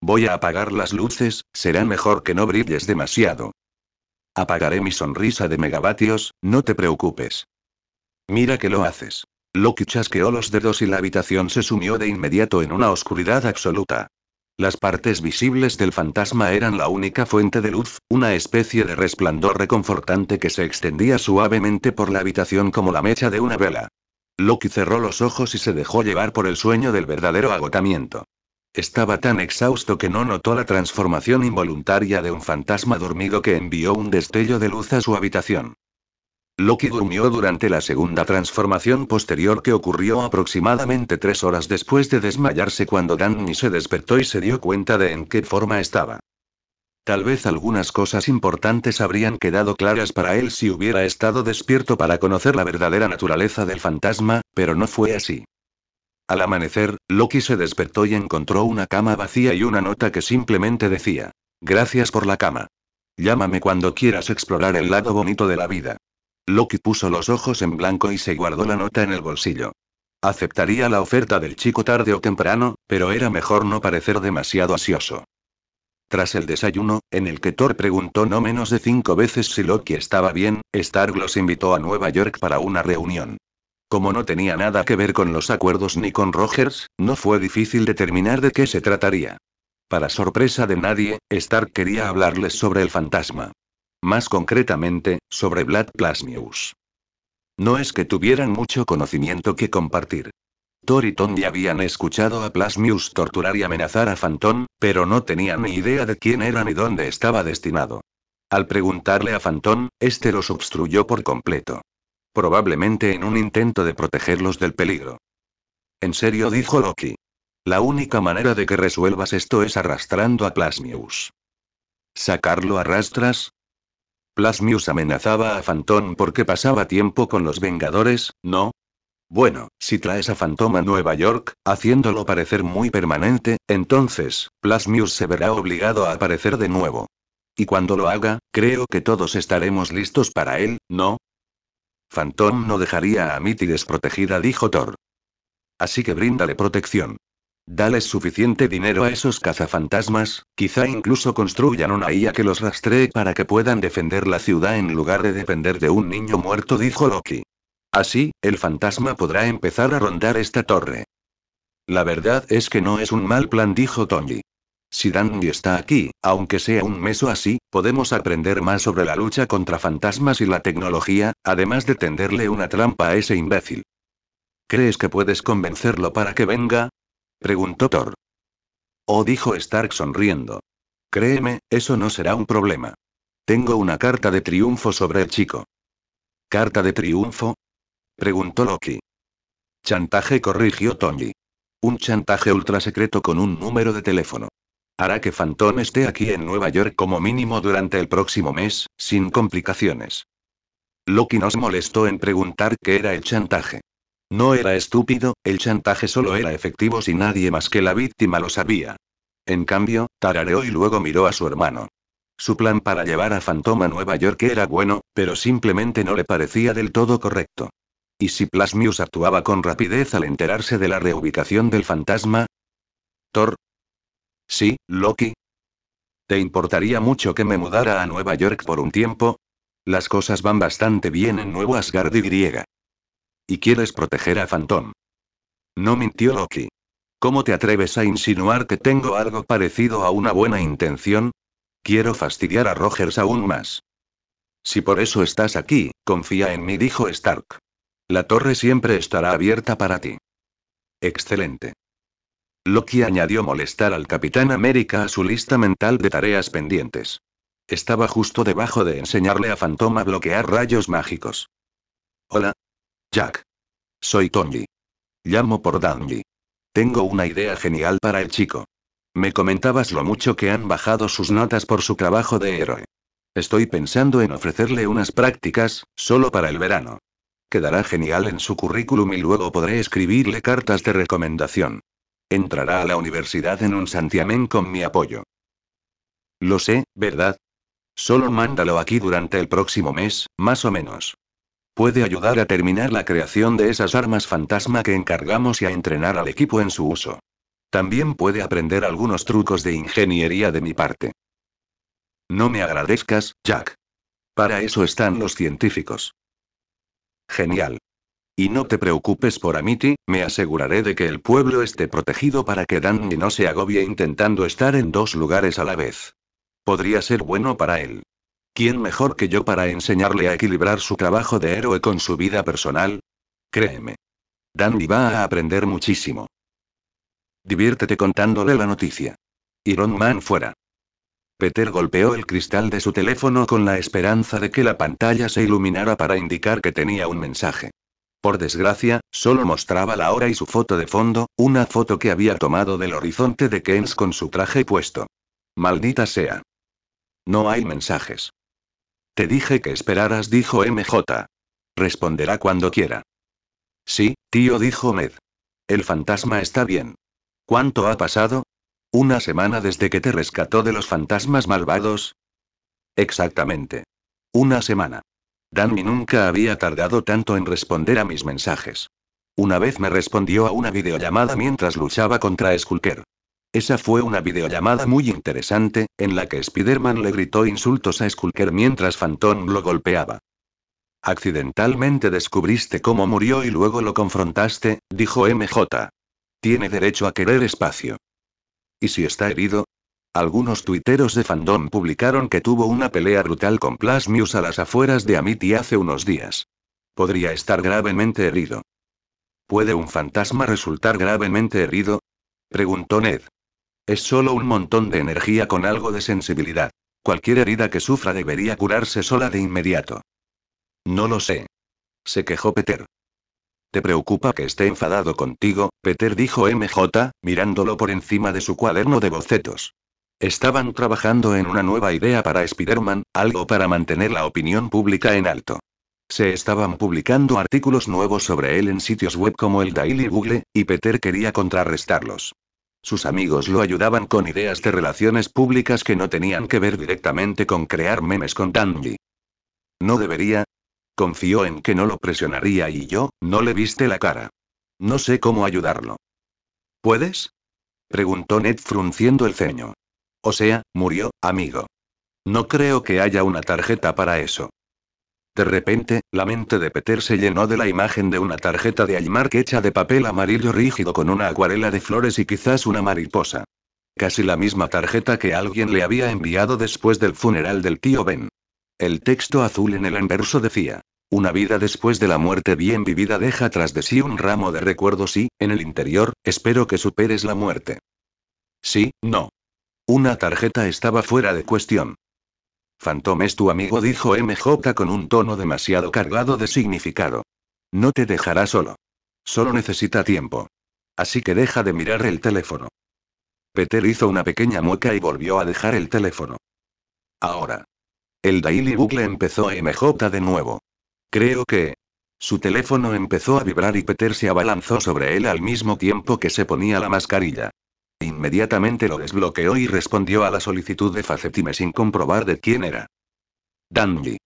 Voy a apagar las luces, será mejor que no brilles demasiado. Apagaré mi sonrisa de megavatios, no te preocupes. Mira que lo haces. Loki chasqueó los dedos y la habitación se sumió de inmediato en una oscuridad absoluta. Las partes visibles del fantasma eran la única fuente de luz, una especie de resplandor reconfortante que se extendía suavemente por la habitación como la mecha de una vela. Loki cerró los ojos y se dejó llevar por el sueño del verdadero agotamiento. Estaba tan exhausto que no notó la transformación involuntaria de un fantasma dormido que envió un destello de luz a su habitación. Loki durmió durante la segunda transformación posterior que ocurrió aproximadamente 3 horas después de desmayarse cuando Danny se despertó y se dio cuenta de en qué forma estaba. Tal vez algunas cosas importantes habrían quedado claras para él si hubiera estado despierto para conocer la verdadera naturaleza del fantasma, pero no fue así. Al amanecer, Loki se despertó y encontró una cama vacía y una nota que simplemente decía: Gracias por la cama. Llámame cuando quieras explorar el lado bonito de la vida. Loki puso los ojos en blanco y se guardó la nota en el bolsillo. Aceptaría la oferta del chico tarde o temprano, pero era mejor no parecer demasiado ansioso. Tras el desayuno, en el que Thor preguntó no menos de 5 veces si Loki estaba bien, Stark los invitó a Nueva York para una reunión. Como no tenía nada que ver con los acuerdos ni con Rogers, no fue difícil determinar de qué se trataría. Para sorpresa de nadie, Stark quería hablarles sobre el fantasma. Más concretamente, sobre Vlad Plasmius. No es que tuvieran mucho conocimiento que compartir. Thor y Tom ya habían escuchado a Plasmius torturar y amenazar a Phantom, pero no tenían ni idea de quién era ni dónde estaba destinado. Al preguntarle a Phantom, este los obstruyó por completo. Probablemente en un intento de protegerlos del peligro. En serio, dijo Loki. La única manera de que resuelvas esto es arrastrando a Plasmius. ¿Sacarlo a rastras? Plasmius amenazaba a Phantom porque pasaba tiempo con los Vengadores, ¿no? Bueno, si traes a Phantom a Nueva York, haciéndolo parecer muy permanente, entonces, Plasmius se verá obligado a aparecer de nuevo. Y cuando lo haga, creo que todos estaremos listos para él, ¿no? Phantom no dejaría a Mitty desprotegida, dijo Thor. Así que bríndale protección. Dales suficiente dinero a esos cazafantasmas, quizá incluso construyan una IA que los rastree para que puedan defender la ciudad en lugar de depender de un niño muerto, dijo Loki. Así, el fantasma podrá empezar a rondar esta torre. La verdad es que no es un mal plan, dijo Tony. Si Danny está aquí, aunque sea un mes o así, podemos aprender más sobre la lucha contra fantasmas y la tecnología, además de tenderle una trampa a ese imbécil. ¿Crees que puedes convencerlo para que venga? Preguntó Thor. Oh, dijo Stark sonriendo. Créeme, eso no será un problema. Tengo una carta de triunfo sobre el chico. ¿Carta de triunfo? Preguntó Loki. Chantaje, corrigió Tony. Un chantaje ultra secreto con un número de teléfono. Hará que Phantom esté aquí en Nueva York como mínimo durante el próximo mes, sin complicaciones. Loki nos molestó en preguntar qué era el chantaje. No era estúpido, el chantaje solo era efectivo si nadie más que la víctima lo sabía. En cambio, tarareó y luego miró a su hermano. Su plan para llevar a Phantom a Nueva York era bueno, pero simplemente no le parecía del todo correcto. ¿Y si Plasmius actuaba con rapidez al enterarse de la reubicación del fantasma? Thor. Sí, Loki. ¿Te importaría mucho que me mudara a Nueva York por un tiempo? Las cosas van bastante bien en Nuevo Asgard y. ¿Y quieres proteger a Phantom? No mintió Loki. ¿Cómo te atreves a insinuar que tengo algo parecido a una buena intención? Quiero fastidiar a Rogers aún más. Si por eso estás aquí, confía en mí, dijo Stark. La torre siempre estará abierta para ti. Excelente. Loki añadió molestar al Capitán América a su lista mental de tareas pendientes. Estaba justo debajo de enseñarle a Phantom a bloquear rayos mágicos. Hola. Jack. Soy Tony. Llamo por Danny. Tengo una idea genial para el chico. Me comentabas lo mucho que han bajado sus notas por su trabajo de héroe. Estoy pensando en ofrecerle unas prácticas, solo para el verano. Quedará genial en su currículum y luego podré escribirle cartas de recomendación. Entrará a la universidad en un santiamén con mi apoyo. Lo sé, ¿verdad? Solo mándalo aquí durante el próximo mes, más o menos. Puede ayudar a terminar la creación de esas armas fantasma que encargamos y a entrenar al equipo en su uso. También puede aprender algunos trucos de ingeniería de mi parte. No me agradezcas, Jack. Para eso están los científicos. Genial. Y no te preocupes por Amity, me aseguraré de que el pueblo esté protegido para que Danny no se agobie intentando estar en dos lugares a la vez. Podría ser bueno para él. ¿Quién mejor que yo para enseñarle a equilibrar su trabajo de héroe con su vida personal? Créeme. Danny va a aprender muchísimo. Diviértete contándole la noticia. Iron Man fuera. Peter golpeó el cristal de su teléfono con la esperanza de que la pantalla se iluminara para indicar que tenía un mensaje. Por desgracia, solo mostraba la hora y su foto de fondo, una foto que había tomado del horizonte de Keynes con su traje puesto. Maldita sea. No hay mensajes. Te dije que esperaras, dijo MJ. Responderá cuando quiera. Sí, tío, dijo Med. El fantasma está bien. ¿Cuánto ha pasado? ¿Una semana desde que te rescató de los fantasmas malvados? Exactamente. Una semana. Danny nunca había tardado tanto en responder a mis mensajes. Una vez me respondió a una videollamada mientras luchaba contra Skulker. Esa fue una videollamada muy interesante, en la que Spider-Man le gritó insultos a Skulker mientras Phantom lo golpeaba. Accidentalmente descubriste cómo murió y luego lo confrontaste, dijo MJ. Tiene derecho a querer espacio. ¿Y si está herido? Algunos tuiteros de fandom publicaron que tuvo una pelea brutal con Plasmius a las afueras de Amity hace unos días. Podría estar gravemente herido. ¿Puede un fantasma resultar gravemente herido? Preguntó Ned. Es solo un montón de energía con algo de sensibilidad. Cualquier herida que sufra debería curarse sola de inmediato. No lo sé. Se quejó Peter. ¿Te preocupa que esté enfadado contigo, Peter?, dijo MJ, mirándolo por encima de su cuaderno de bocetos. Estaban trabajando en una nueva idea para Spider-Man, algo para mantener la opinión pública en alto. Se estaban publicando artículos nuevos sobre él en sitios web como el Daily Bugle, y Peter quería contrarrestarlos. Sus amigos lo ayudaban con ideas de relaciones públicas que no tenían que ver directamente con crear memes con Danny. ¿No debería? Confió en que no lo presionaría y no le viste la cara. No sé cómo ayudarlo. ¿Puedes? Preguntó Ned frunciendo el ceño. O sea, murió, amigo. No creo que haya una tarjeta para eso. De repente, la mente de Peter se llenó de la imagen de una tarjeta de Hallmark hecha de papel amarillo rígido con una acuarela de flores y quizás una mariposa. Casi la misma tarjeta que alguien le había enviado después del funeral del tío Ben. El texto azul en el anverso decía: una vida después de la muerte bien vivida deja tras de sí un ramo de recuerdos y, en el interior, espero que superes la muerte. Sí, no. Una tarjeta estaba fuera de cuestión. Phantom es tu amigo, dijo MJ con un tono demasiado cargado de significado. No te dejará solo. Solo necesita tiempo. Así que deja de mirar el teléfono. Peter hizo una pequeña mueca y volvió a dejar el teléfono. Ahora. El Daily Bugle empezó MJ de nuevo. Creo que... Su teléfono empezó a vibrar y Peter se abalanzó sobre él al mismo tiempo que se ponía la mascarilla. Inmediatamente lo desbloqueó y respondió a la solicitud de Facetime sin comprobar de quién era. Dandy.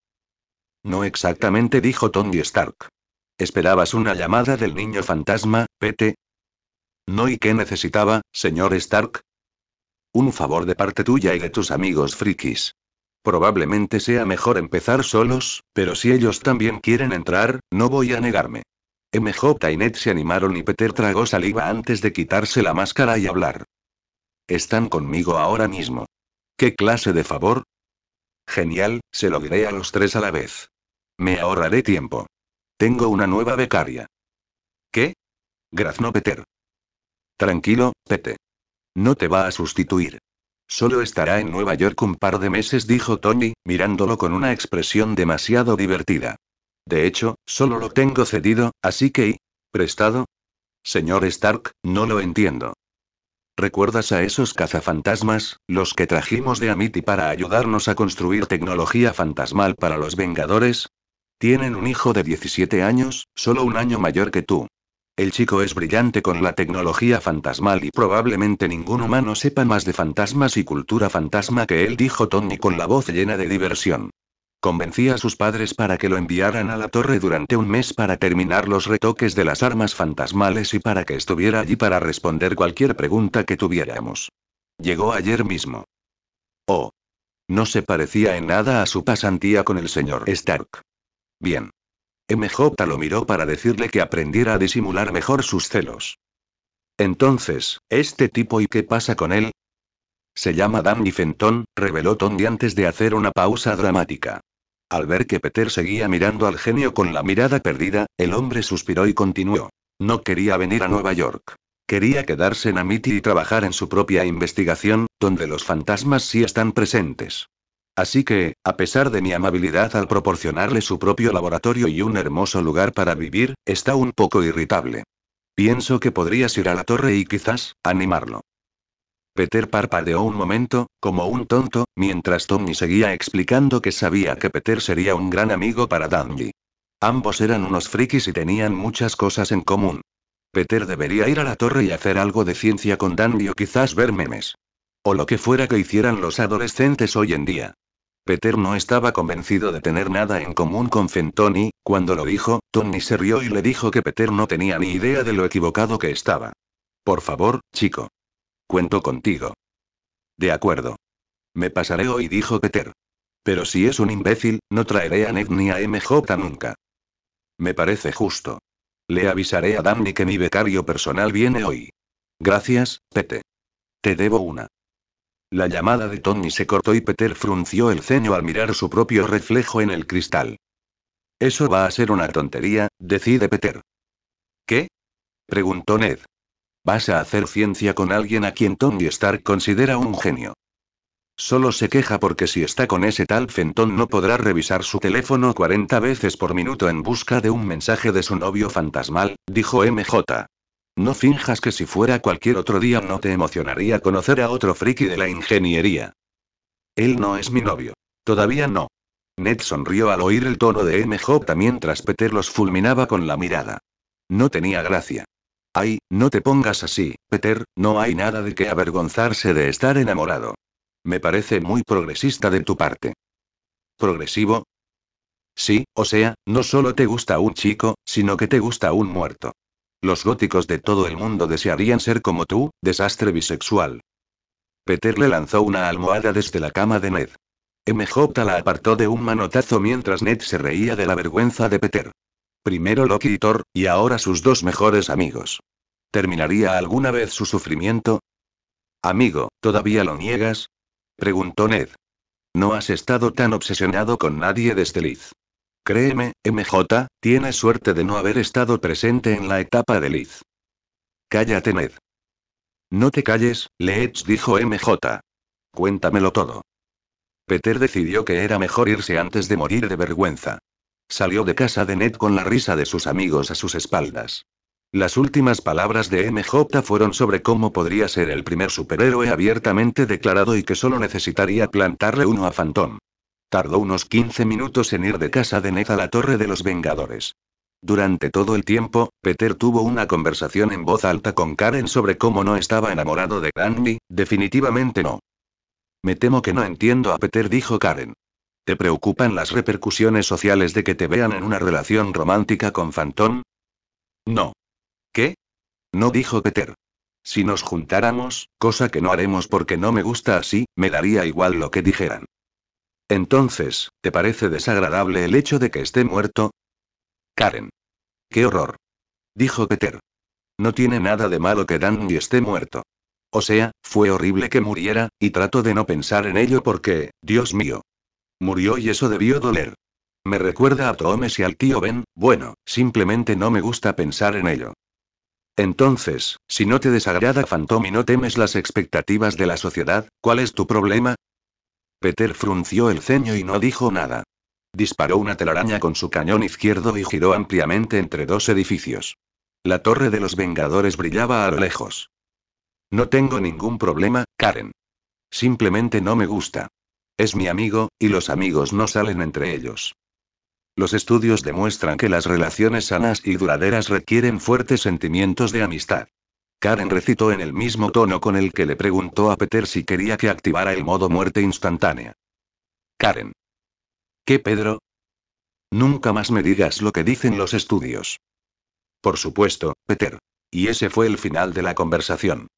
No exactamente, dijo Tony Stark. ¿Esperabas una llamada del niño fantasma, Pete? No, ¿y qué necesitaba, señor Stark? Un favor de parte tuya y de tus amigos frikis. Probablemente sea mejor empezar solos, pero si ellos también quieren entrar, no voy a negarme. MJ y Ned se animaron y Peter tragó saliva antes de quitarse la máscara y hablar. Están conmigo ahora mismo. ¿Qué clase de favor? Genial, se lo diré a los tres a la vez. Me ahorraré tiempo. Tengo una nueva becaria. ¿Qué? Graznó Peter. Tranquilo, Pete. No te va a sustituir. Solo estará en Nueva York un par de meses, dijo Tony, mirándolo con una expresión demasiado divertida. De hecho, solo lo tengo cedido, así que... ¿Prestado? Señor Stark, no lo entiendo. ¿Recuerdas a esos cazafantasmas, los que trajimos de Amity para ayudarnos a construir tecnología fantasmal para los Vengadores? Tienen un hijo de 17 años, solo un año mayor que tú. El chico es brillante con la tecnología fantasmal y probablemente ningún humano sepa más de fantasmas y cultura fantasma que él, dijo Tony con la voz llena de diversión. Convencí a sus padres para que lo enviaran a la torre durante un mes para terminar los retoques de las armas fantasmales y para que estuviera allí para responder cualquier pregunta que tuviéramos. Llegó ayer mismo. Oh. No se parecía en nada a su pasantía con el señor Stark. Bien. MJ lo miró para decirle que aprendiera a disimular mejor sus celos. Entonces, ¿este tipo y qué pasa con él? Se llama Danny Fenton, reveló Tony antes de hacer una pausa dramática. Al ver que Peter seguía mirando al genio con la mirada perdida, el hombre suspiró y continuó. No quería venir a Nueva York. Quería quedarse en Amity y trabajar en su propia investigación, donde los fantasmas sí están presentes. Así que, a pesar de mi amabilidad al proporcionarle su propio laboratorio y un hermoso lugar para vivir, está un poco irritable. Pienso que podrías ir a la torre y quizás, animarlo. Peter parpadeó un momento, como un tonto, mientras Tony seguía explicando que sabía que Peter sería un gran amigo para Dandy. Ambos eran unos frikis y tenían muchas cosas en común. Peter debería ir a la torre y hacer algo de ciencia con Dandy o quizás ver memes. O lo que fuera que hicieran los adolescentes hoy en día. Peter no estaba convencido de tener nada en común con Fenton y, cuando lo dijo, Tony se rió y le dijo que Peter no tenía ni idea de lo equivocado que estaba. Por favor, chico. Cuento contigo. De acuerdo. Me pasaré hoy, dijo Peter. Pero si es un imbécil, no traeré a Ned ni a MJ nunca. Me parece justo. Le avisaré a Danny que mi becario personal viene hoy. Gracias, Pete. Te debo una. La llamada de Tony se cortó y Peter frunció el ceño al mirar su propio reflejo en el cristal. Eso va a ser una tontería, decide Peter. ¿Qué? Preguntó Ned. Vas a hacer ciencia con alguien a quien Tony Stark considera un genio. Solo se queja porque si está con ese tal Fenton no podrá revisar su teléfono 40 veces por minuto en busca de un mensaje de su novio fantasmal, dijo MJ. No finjas que si fuera cualquier otro día no te emocionaría conocer a otro friki de la ingeniería. Él no es mi novio. Todavía no. Ned sonrió al oír el tono de MJ mientras Peter los fulminaba con la mirada. No tenía gracia. Ay, no te pongas así, Peter, no hay nada de qué avergonzarse de estar enamorado. Me parece muy progresista de tu parte. ¿Progresivo? Sí, o sea, no solo te gusta un chico, sino que te gusta un muerto. Los góticos de todo el mundo desearían ser como tú, desastre bisexual. Peter le lanzó una almohada desde la cama de Ned. MJ la apartó de un manotazo mientras Ned se reía de la vergüenza de Peter. Primero Loki y Thor, y ahora sus dos mejores amigos. ¿Terminaría alguna vez su sufrimiento? Amigo, ¿todavía lo niegas? Preguntó Ned. No has estado tan obsesionado con nadie desde Liz. Créeme, MJ, tienes suerte de no haber estado presente en la etapa de Liz. Cállate, Ned. No te calles, Leech, dijo MJ. Cuéntamelo todo. Peter decidió que era mejor irse antes de morir de vergüenza. Salió de casa de Ned con la risa de sus amigos a sus espaldas. Las últimas palabras de MJ fueron sobre cómo podría ser el primer superhéroe abiertamente declarado y que solo necesitaría plantarle uno a Phantom. Tardó unos 15 minutos en ir de casa de Ned a la Torre de los Vengadores. Durante todo el tiempo, Peter tuvo una conversación en voz alta con Karen sobre cómo no estaba enamorado de Danny, definitivamente no. Me temo que no entiendo a Peter, dijo Karen. ¿Te preocupan las repercusiones sociales de que te vean en una relación romántica con Phantom? No. ¿Qué? No, dijo Peter. Si nos juntáramos, cosa que no haremos porque no me gusta así, me daría igual lo que dijeran. Entonces, ¿te parece desagradable el hecho de que esté muerto? Karen. ¡Qué horror! Dijo Peter. No tiene nada de malo que Danny esté muerto. O sea, fue horrible que muriera, y trato de no pensar en ello porque, Dios mío. Murió y eso debió doler. Me recuerda a Thomas y al tío Ben, bueno, simplemente no me gusta pensar en ello. Entonces, si no te desagrada Phantom y no temes las expectativas de la sociedad, ¿cuál es tu problema? Peter frunció el ceño y no dijo nada. Disparó una telaraña con su cañón izquierdo y giró ampliamente entre dos edificios. La Torre de los Vengadores brillaba a lo lejos. No tengo ningún problema, Karen. Simplemente no me gusta. Es mi amigo, y los amigos no salen entre ellos. Los estudios demuestran que las relaciones sanas y duraderas requieren fuertes sentimientos de amistad. Karen recitó en el mismo tono con el que le preguntó a Peter si quería que activara el modo muerte instantánea. Karen. ¿Qué, Pedro? Nunca más me digas lo que dicen los estudios. Por supuesto, Peter. Y ese fue el final de la conversación.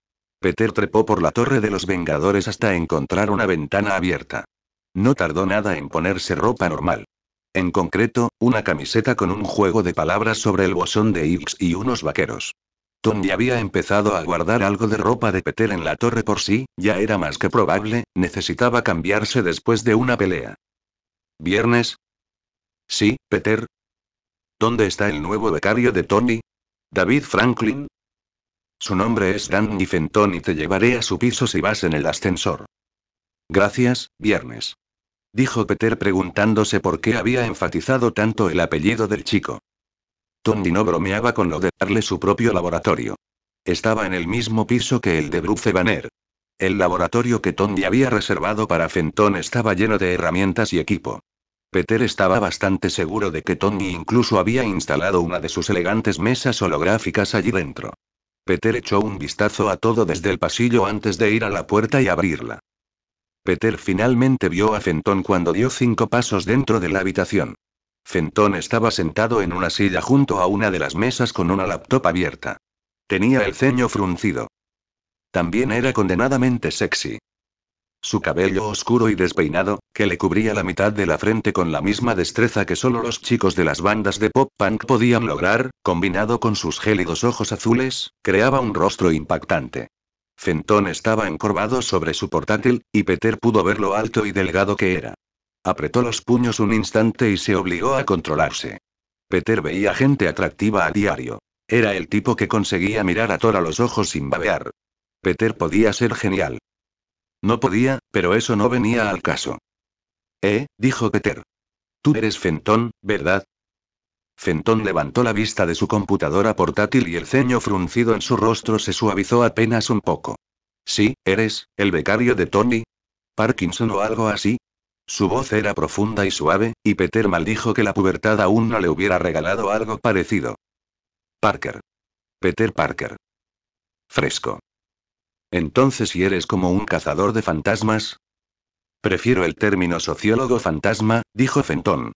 Peter trepó por la Torre de los Vengadores hasta encontrar una ventana abierta. No tardó nada en ponerse ropa normal. En concreto, una camiseta con un juego de palabras sobre el bosón de Higgs y unos vaqueros. Tony había empezado a guardar algo de ropa de Peter en la torre por sí, ya era más que probable, necesitaba cambiarse después de una pelea. ¿Viernes? Sí, Peter. ¿Dónde está el nuevo becario de Tony? ¿David Franklin? Su nombre es Danny Fenton y te llevaré a su piso si vas en el ascensor. Gracias, Viernes. Dijo Peter preguntándose por qué había enfatizado tanto el apellido del chico. Tony no bromeaba con lo de darle su propio laboratorio. Estaba en el mismo piso que el de Bruce Banner. El laboratorio que Tony había reservado para Fenton estaba lleno de herramientas y equipo. Peter estaba bastante seguro de que Tony incluso había instalado una de sus elegantes mesas holográficas allí dentro. Peter echó un vistazo a todo desde el pasillo antes de ir a la puerta y abrirla. Peter finalmente vio a Fenton cuando dio 5 pasos dentro de la habitación. Fenton estaba sentado en una silla junto a una de las mesas con una laptop abierta. Tenía el ceño fruncido. También era condenadamente sexy. Su cabello oscuro y despeinado, que le cubría la mitad de la frente con la misma destreza que solo los chicos de las bandas de pop punk podían lograr, combinado con sus gélidos ojos azules, creaba un rostro impactante. Fenton estaba encorvado sobre su portátil, y Peter pudo ver lo alto y delgado que era. Apretó los puños un instante y se obligó a controlarse. Peter veía gente atractiva a diario. Era el tipo que conseguía mirar a Thor a los ojos sin babear. Peter podía ser genial. No podía, pero eso no venía al caso. Dijo Peter. Tú eres Fenton, ¿verdad? Fenton levantó la vista de su computadora portátil y el ceño fruncido en su rostro se suavizó apenas un poco. Sí, ¿eres el becario de Tony? ¿Parkinson o algo así? Su voz era profunda y suave, y Peter maldijo que la pubertad aún no le hubiera regalado algo parecido. Parker. Peter Parker. Fresco. Entonces, ¿y eres como un cazador de fantasmas? Prefiero el término sociólogo fantasma, dijo Fenton.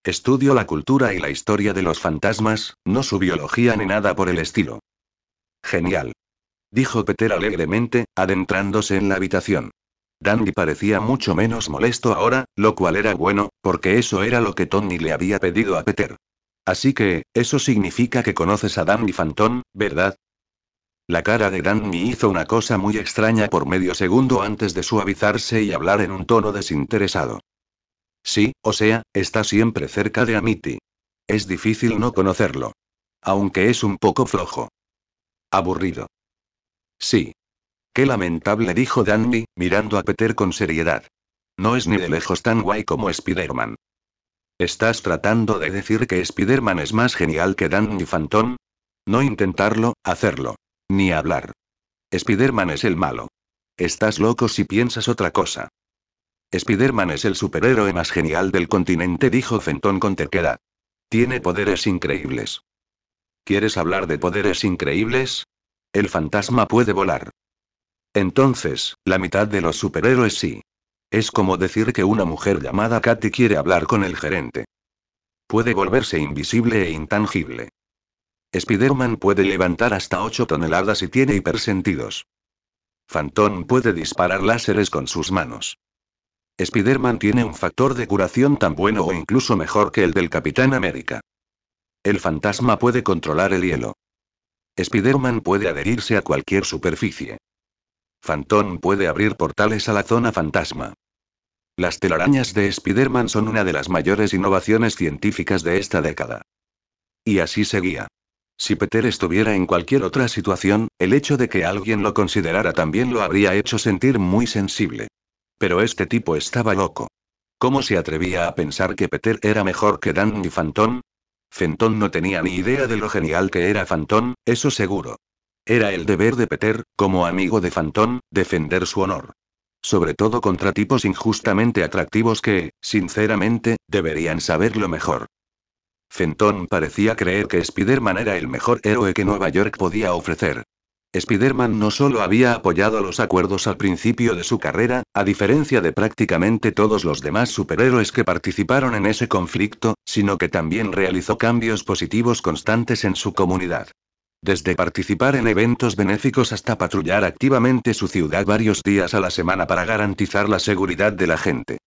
Estudio la cultura y la historia de los fantasmas, no su biología ni nada por el estilo. Genial. Dijo Peter alegremente, adentrándose en la habitación. Danny parecía mucho menos molesto ahora, lo cual era bueno, porque eso era lo que Tony le había pedido a Peter. Así que, eso significa que conoces a Danny Phantom, ¿verdad? La cara de Danny hizo una cosa muy extraña por medio segundo antes de suavizarse y hablar en un tono desinteresado. Sí, o sea, está siempre cerca de Amity. Es difícil no conocerlo. Aunque es un poco flojo. Aburrido. Sí. Qué lamentable, dijo Danny, mirando a Peter con seriedad. No es ni de lejos tan guay como Spider-Man. ¿Estás tratando de decir que Spider-Man es más genial que Danny Phantom? No intentarlo, hacerlo. Ni hablar. Spider-Man es el malo. Estás loco si piensas otra cosa. Spider-Man es el superhéroe más genial del continente, dijo Fenton con terquedad. Tiene poderes increíbles. ¿Quieres hablar de poderes increíbles? El fantasma puede volar. Entonces, la mitad de los superhéroes sí. Es como decir que una mujer llamada Katy quiere hablar con el gerente. Puede volverse invisible e intangible. Spider-Man puede levantar hasta 8 toneladas y tiene hipersentidos. Phantom puede disparar láseres con sus manos. Spider-Man tiene un factor de curación tan bueno o incluso mejor que el del Capitán América. El fantasma puede controlar el hielo. Spider-Man puede adherirse a cualquier superficie. Phantom puede abrir portales a la zona fantasma. Las telarañas de Spider-Man son una de las mayores innovaciones científicas de esta década. Y así seguía. Si Peter estuviera en cualquier otra situación, el hecho de que alguien lo considerara también lo habría hecho sentir muy sensible. Pero este tipo estaba loco. ¿Cómo se atrevía a pensar que Peter era mejor que Danny Phantom? Fenton no tenía ni idea de lo genial que era Phantom, eso seguro. Era el deber de Peter, como amigo de Phantom, defender su honor. Sobre todo contra tipos injustamente atractivos que, sinceramente, deberían saberlo mejor. Fenton parecía creer que Spider-Man era el mejor héroe que Nueva York podía ofrecer. Spider-Man no solo había apoyado los acuerdos al principio de su carrera, a diferencia de prácticamente todos los demás superhéroes que participaron en ese conflicto, sino que también realizó cambios positivos constantes en su comunidad. Desde participar en eventos benéficos hasta patrullar activamente su ciudad varios días a la semana para garantizar la seguridad de la gente.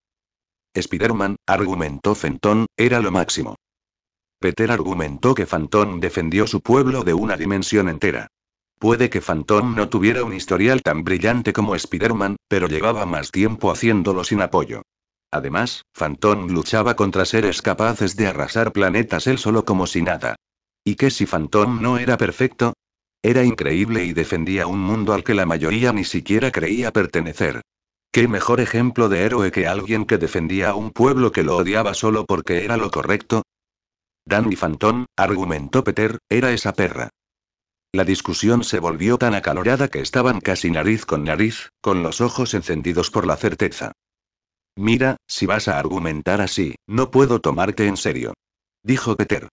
Spider-Man, argumentó Fenton, era lo máximo. Peter argumentó que Phantom defendió su pueblo de una dimensión entera. Puede que Phantom no tuviera un historial tan brillante como Spider-Man, pero llevaba más tiempo haciéndolo sin apoyo. Además, Phantom luchaba contra seres capaces de arrasar planetas él solo como si nada. ¿Y qué si Phantom no era perfecto? Era increíble y defendía un mundo al que la mayoría ni siquiera creía pertenecer. ¿Qué mejor ejemplo de héroe que alguien que defendía a un pueblo que lo odiaba solo porque era lo correcto? Danny Phantom, argumentó Peter, era esa perra. La discusión se volvió tan acalorada que estaban casi nariz, con los ojos encendidos por la certeza. Mira, si vas a argumentar así, no puedo tomarte en serio. Dijo Peter.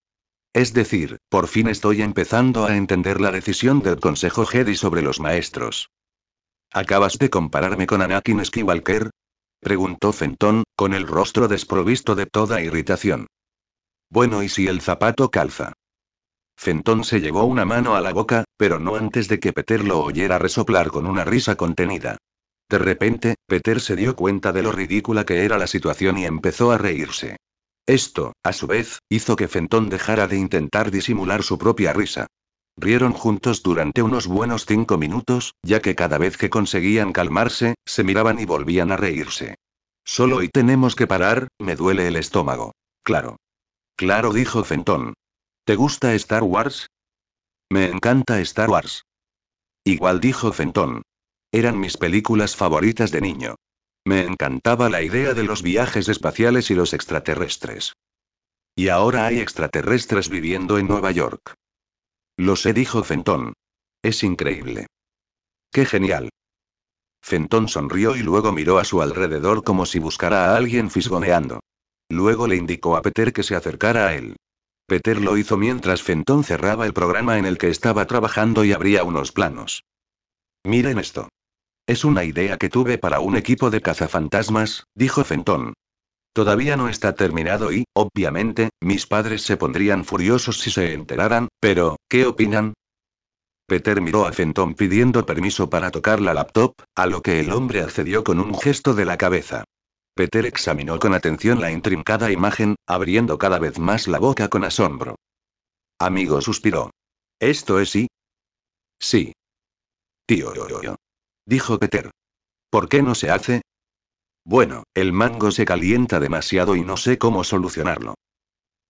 Es decir, por fin estoy empezando a entender la decisión del Consejo Jedi sobre los maestros. ¿Acabas de compararme con Anakin Skywalker? Preguntó Fenton, con el rostro desprovisto de toda irritación. Bueno, ¿y si el zapato calza? Fenton se llevó una mano a la boca, pero no antes de que Peter lo oyera resoplar con una risa contenida. De repente, Peter se dio cuenta de lo ridícula que era la situación y empezó a reírse. Esto, a su vez, hizo que Fenton dejara de intentar disimular su propia risa. Rieron juntos durante unos buenos 5 minutos, ya que cada vez que conseguían calmarse, se miraban y volvían a reírse. Solo hoy tenemos que parar, me duele el estómago. Claro. Claro, dijo Fenton. ¿Te gusta Star Wars? Me encanta Star Wars. Igual, dijo Fenton. Eran mis películas favoritas de niño. Me encantaba la idea de los viajes espaciales y los extraterrestres. Y ahora hay extraterrestres viviendo en Nueva York. Lo sé, dijo Fenton. Es increíble. ¡Qué genial! Fenton sonrió y luego miró a su alrededor como si buscara a alguien fisgoneando. Luego le indicó a Peter que se acercara a él. Peter lo hizo mientras Fenton cerraba el programa en el que estaba trabajando y abría unos planos. Miren esto. Es una idea que tuve para un equipo de cazafantasmas, dijo Fenton. Todavía no está terminado y, obviamente, mis padres se pondrían furiosos si se enteraran, pero, ¿qué opinan? Peter miró a Fenton pidiendo permiso para tocar la laptop, a lo que el hombre accedió con un gesto de la cabeza. Peter examinó con atención la intrincada imagen, abriendo cada vez más la boca con asombro. Amigo suspiró. ¿Esto es sí? Sí. Tío, dijo Peter. ¿Por qué no se hace? Bueno, el mango se calienta demasiado y no sé cómo solucionarlo.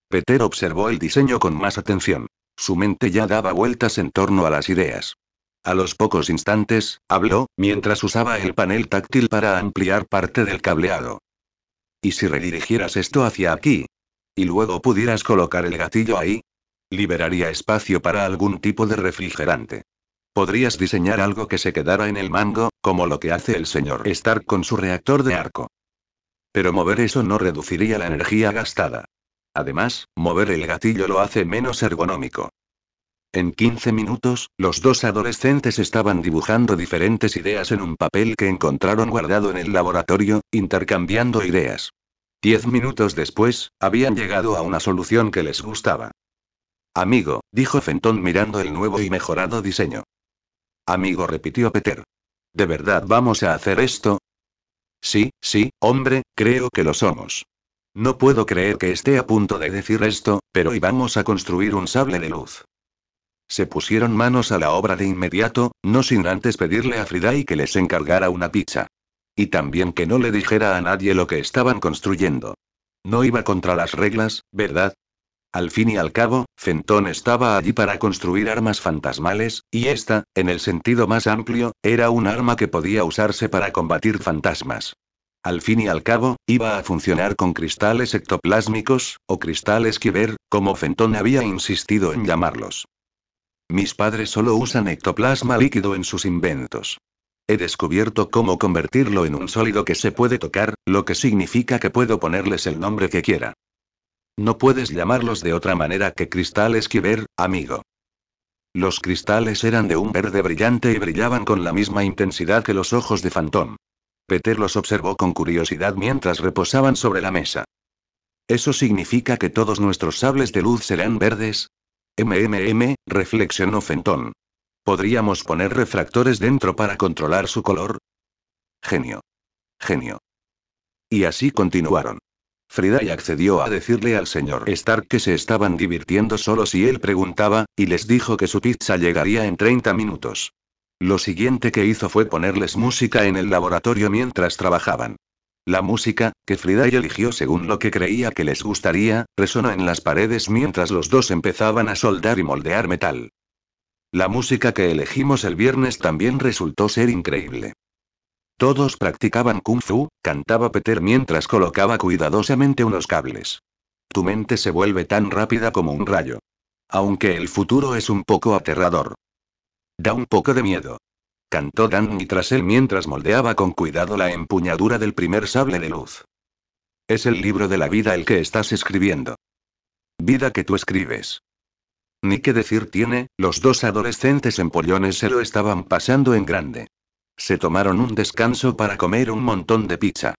Peter observó el diseño con más atención. Su mente ya daba vueltas en torno a las ideas. A los pocos instantes, habló, mientras usaba el panel táctil para ampliar parte del cableado. ¿Y si redirigieras esto hacia aquí? Y luego pudieras colocar el gatillo ahí. Liberaría espacio para algún tipo de refrigerante. Podrías diseñar algo que se quedara en el mango, como lo que hace el señor Stark con su reactor de arco. Pero mover eso no reduciría la energía gastada. Además, mover el gatillo lo hace menos ergonómico. En 15 minutos, los dos adolescentes estaban dibujando diferentes ideas en un papel que encontraron guardado en el laboratorio, intercambiando ideas. 10 minutos después, habían llegado a una solución que les gustaba. Amigo, dijo Fenton mirando el nuevo y mejorado diseño. Amigo, repitió Peter. ¿De verdad vamos a hacer esto? Sí, hombre, creo que lo somos. No puedo creer que esté a punto de decir esto, pero íbamos a construir un sable de luz. Se pusieron manos a la obra de inmediato, no sin antes pedirle a Friday que les encargara una pizza. Y también que no le dijera a nadie lo que estaban construyendo. No iba contra las reglas, ¿verdad? Al fin y al cabo, Fenton estaba allí para construir armas fantasmales, y esta, en el sentido más amplio, era un arma que podía usarse para combatir fantasmas. Al fin y al cabo, iba a funcionar con cristales ectoplásmicos, o cristales Kyber, como Fenton había insistido en llamarlos. Mis padres solo usan ectoplasma líquido en sus inventos. He descubierto cómo convertirlo en un sólido que se puede tocar, lo que significa que puedo ponerles el nombre que quiera. No puedes llamarlos de otra manera que cristales Kyber, amigo. Los cristales eran de un verde brillante y brillaban con la misma intensidad que los ojos de Fenton. Peter los observó con curiosidad mientras reposaban sobre la mesa. ¿Eso significa que todos nuestros sables de luz serán verdes? Reflexionó Fenton. ¿Podríamos poner refractores dentro para controlar su color? Genio. Y así continuaron. Friday accedió a decirle al señor Stark que se estaban divirtiendo solo si él preguntaba, y les dijo que su pizza llegaría en 30 minutos. Lo siguiente que hizo fue ponerles música en el laboratorio mientras trabajaban. La música, que Friday eligió según lo que creía que les gustaría, resonó en las paredes mientras los dos empezaban a soldar y moldear metal. La música que elegimos el viernes también resultó ser increíble. Todos practicaban kung fu, cantaba Peter mientras colocaba cuidadosamente unos cables. Tu mente se vuelve tan rápida como un rayo. Aunque el futuro es un poco aterrador. Da un poco de miedo. Cantó Danny tras él mientras moldeaba con cuidado la empuñadura del primer sable de luz. Es el libro de la vida el que estás escribiendo. Vida que tú escribes. Ni qué decir tiene, los dos adolescentes empollones se lo estaban pasando en grande. Se tomaron un descanso para comer un montón de pizza.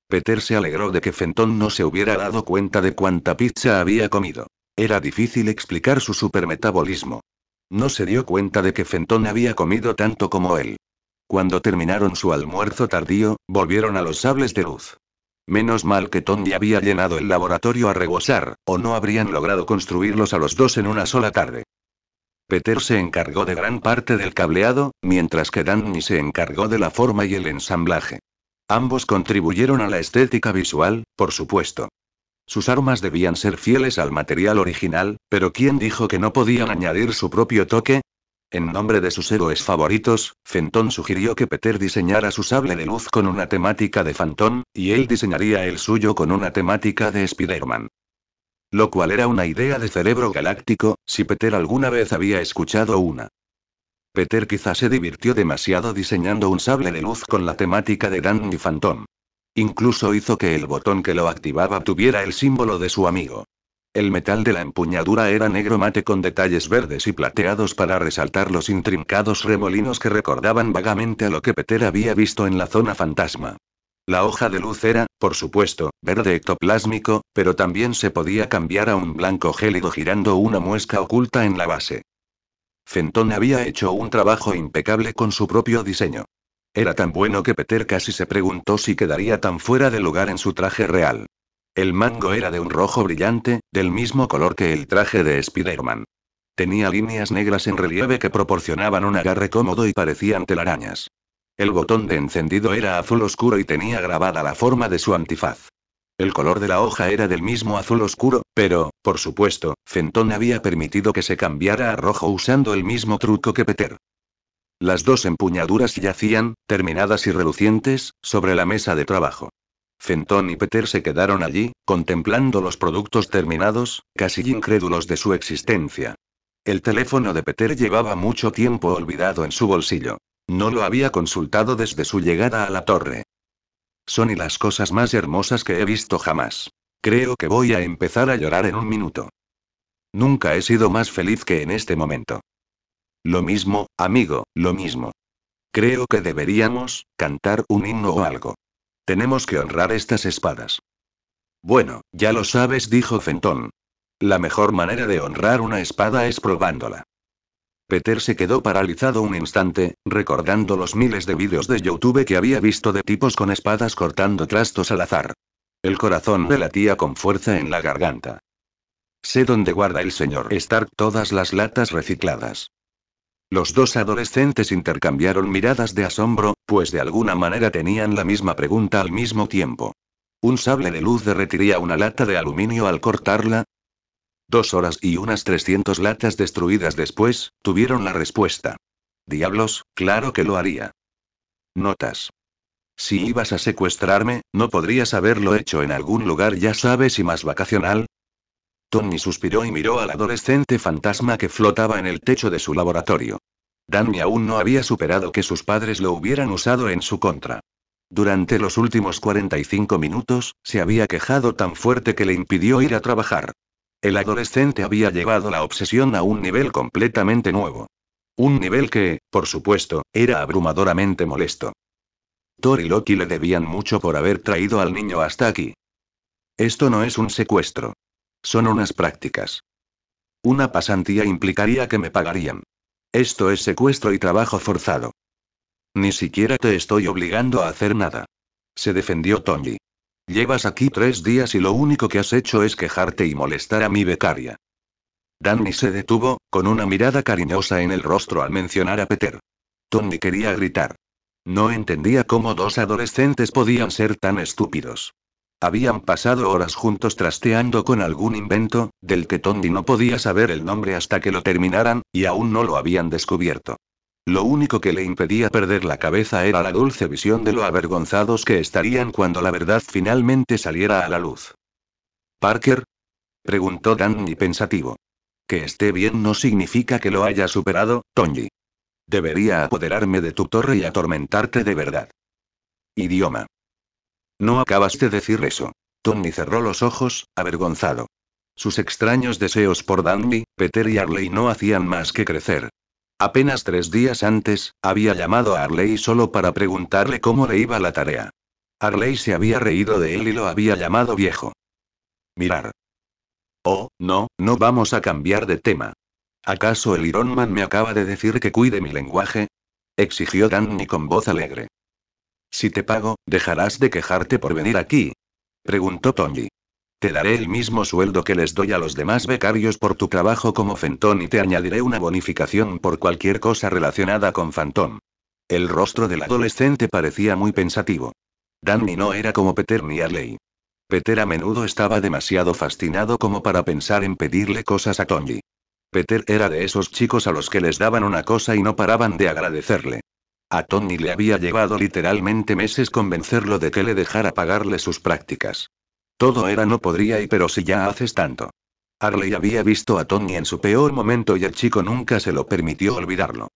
Peter se alegró de que Fenton no se hubiera dado cuenta de cuánta pizza había comido. Era difícil explicar su supermetabolismo. No se dio cuenta de que Fenton había comido tanto como él. Cuando terminaron su almuerzo tardío, volvieron a los sables de luz. Menos mal que Tom ya había llenado el laboratorio a rebosar, o no habrían logrado construirlos a los dos en una sola tarde. Peter se encargó de gran parte del cableado, mientras que Danny se encargó de la forma y el ensamblaje. Ambos contribuyeron a la estética visual, por supuesto. Sus armas debían ser fieles al material original, pero ¿quién dijo que no podían añadir su propio toque? En nombre de sus héroes favoritos, Fenton sugirió que Peter diseñara su sable de luz con una temática de Phantom, y él diseñaría el suyo con una temática de Spider-Man. Lo cual era una idea de cerebro galáctico, si Peter alguna vez había escuchado una. Peter quizá se divirtió demasiado diseñando un sable de luz con la temática de Danny Phantom. Incluso hizo que el botón que lo activaba tuviera el símbolo de su amigo. El metal de la empuñadura era negro mate con detalles verdes y plateados para resaltar los intrincados remolinos que recordaban vagamente a lo que Peter había visto en la zona fantasma. La hoja de luz era, por supuesto, verde ectoplásmico, pero también se podía cambiar a un blanco gélido girando una muesca oculta en la base. Fenton había hecho un trabajo impecable con su propio diseño. Era tan bueno que Peter casi se preguntó si quedaría tan fuera de lugar en su traje real. El mango era de un rojo brillante, del mismo color que el traje de Spider-Man. Tenía líneas negras en relieve que proporcionaban un agarre cómodo y parecían telarañas. El botón de encendido era azul oscuro y tenía grabada la forma de su antifaz. El color de la hoja era del mismo azul oscuro, pero, por supuesto, Fenton había permitido que se cambiara a rojo usando el mismo truco que Peter. Las dos empuñaduras yacían, terminadas y relucientes, sobre la mesa de trabajo. Fenton y Peter se quedaron allí, contemplando los productos terminados, casi incrédulos de su existencia. El teléfono de Peter llevaba mucho tiempo olvidado en su bolsillo. No lo había consultado desde su llegada a la torre. Son las cosas más hermosas que he visto jamás. Creo que voy a empezar a llorar en un minuto. Nunca he sido más feliz que en este momento. Lo mismo, amigo, lo mismo. Creo que deberíamos cantar un himno o algo. Tenemos que honrar estas espadas. Bueno, ya lo sabes, dijo Fenton. La mejor manera de honrar una espada es probándola. Peter se quedó paralizado un instante, recordando los miles de vídeos de YouTube que había visto de tipos con espadas cortando trastos al azar. El corazón le latía con fuerza en la garganta. Sé dónde guarda el señor Stark todas las latas recicladas. Los dos adolescentes intercambiaron miradas de asombro, pues de alguna manera tenían la misma pregunta al mismo tiempo. ¿Un sable de luz derretiría una lata de aluminio al cortarla? 2 horas y unas 300 latas destruidas después, tuvieron la respuesta. Diablos, claro que lo haría. Notas. Si ibas a secuestrarme, ¿no podrías haberlo hecho en algún lugar, ya sabes, y más vacacional? Tony suspiró y miró al adolescente fantasma que flotaba en el techo de su laboratorio. Danny aún no había superado que sus padres lo hubieran usado en su contra. Durante los últimos 45 minutos, se había quejado tan fuerte que le impidió ir a trabajar. El adolescente había llevado la obsesión a un nivel completamente nuevo. Un nivel que, por supuesto, era abrumadoramente molesto. Thor y Loki le debían mucho por haber traído al niño hasta aquí. Esto no es un secuestro. Son unas prácticas. Una pasantía implicaría que me pagarían. Esto es secuestro y trabajo forzado. Ni siquiera te estoy obligando a hacer nada. Se defendió Tony. Llevas aquí 3 días y lo único que has hecho es quejarte y molestar a mi becaria. Danny se detuvo, con una mirada cariñosa en el rostro al mencionar a Peter. Tony quería gritar. No entendía cómo dos adolescentes podían ser tan estúpidos. Habían pasado horas juntos trasteando con algún invento, del que Tony no podía saber el nombre hasta que lo terminaran, y aún no lo habían descubierto. Lo único que le impedía perder la cabeza era la dulce visión de lo avergonzados que estarían cuando la verdad finalmente saliera a la luz. ¿Parker? Preguntó Danny pensativo. Que esté bien no significa que lo haya superado, Tony. Debería apoderarme de tu torre y atormentarte de verdad. Idioma. No acabas de decir eso. Tony cerró los ojos, avergonzado. Sus extraños deseos por Danny, Peter y Arley no hacían más que crecer. Apenas 3 días antes, había llamado a Arley solo para preguntarle cómo le iba la tarea. Arley se había reído de él y lo había llamado viejo. Mirar. Oh, no, no vamos a cambiar de tema. ¿Acaso el Iron Man me acaba de decir que cuide mi lenguaje? Exigió Danny con voz alegre. Si te pago, ¿dejarás de quejarte por venir aquí? Preguntó Tony. Te daré el mismo sueldo que les doy a los demás becarios por tu trabajo como Fenton y te añadiré una bonificación por cualquier cosa relacionada con Phantom. El rostro del adolescente parecía muy pensativo. Danny no era como Peter ni Arley. Peter a menudo estaba demasiado fascinado como para pensar en pedirle cosas a Tony. Peter era de esos chicos a los que les daban una cosa y no paraban de agradecerle. A Tony le había llevado literalmente meses convencerlo de que le dejara pagarle sus prácticas. Todo era no podría y pero si ya haces tanto. Arley había visto a Tony en su peor momento y el chico nunca se lo permitió olvidarlo.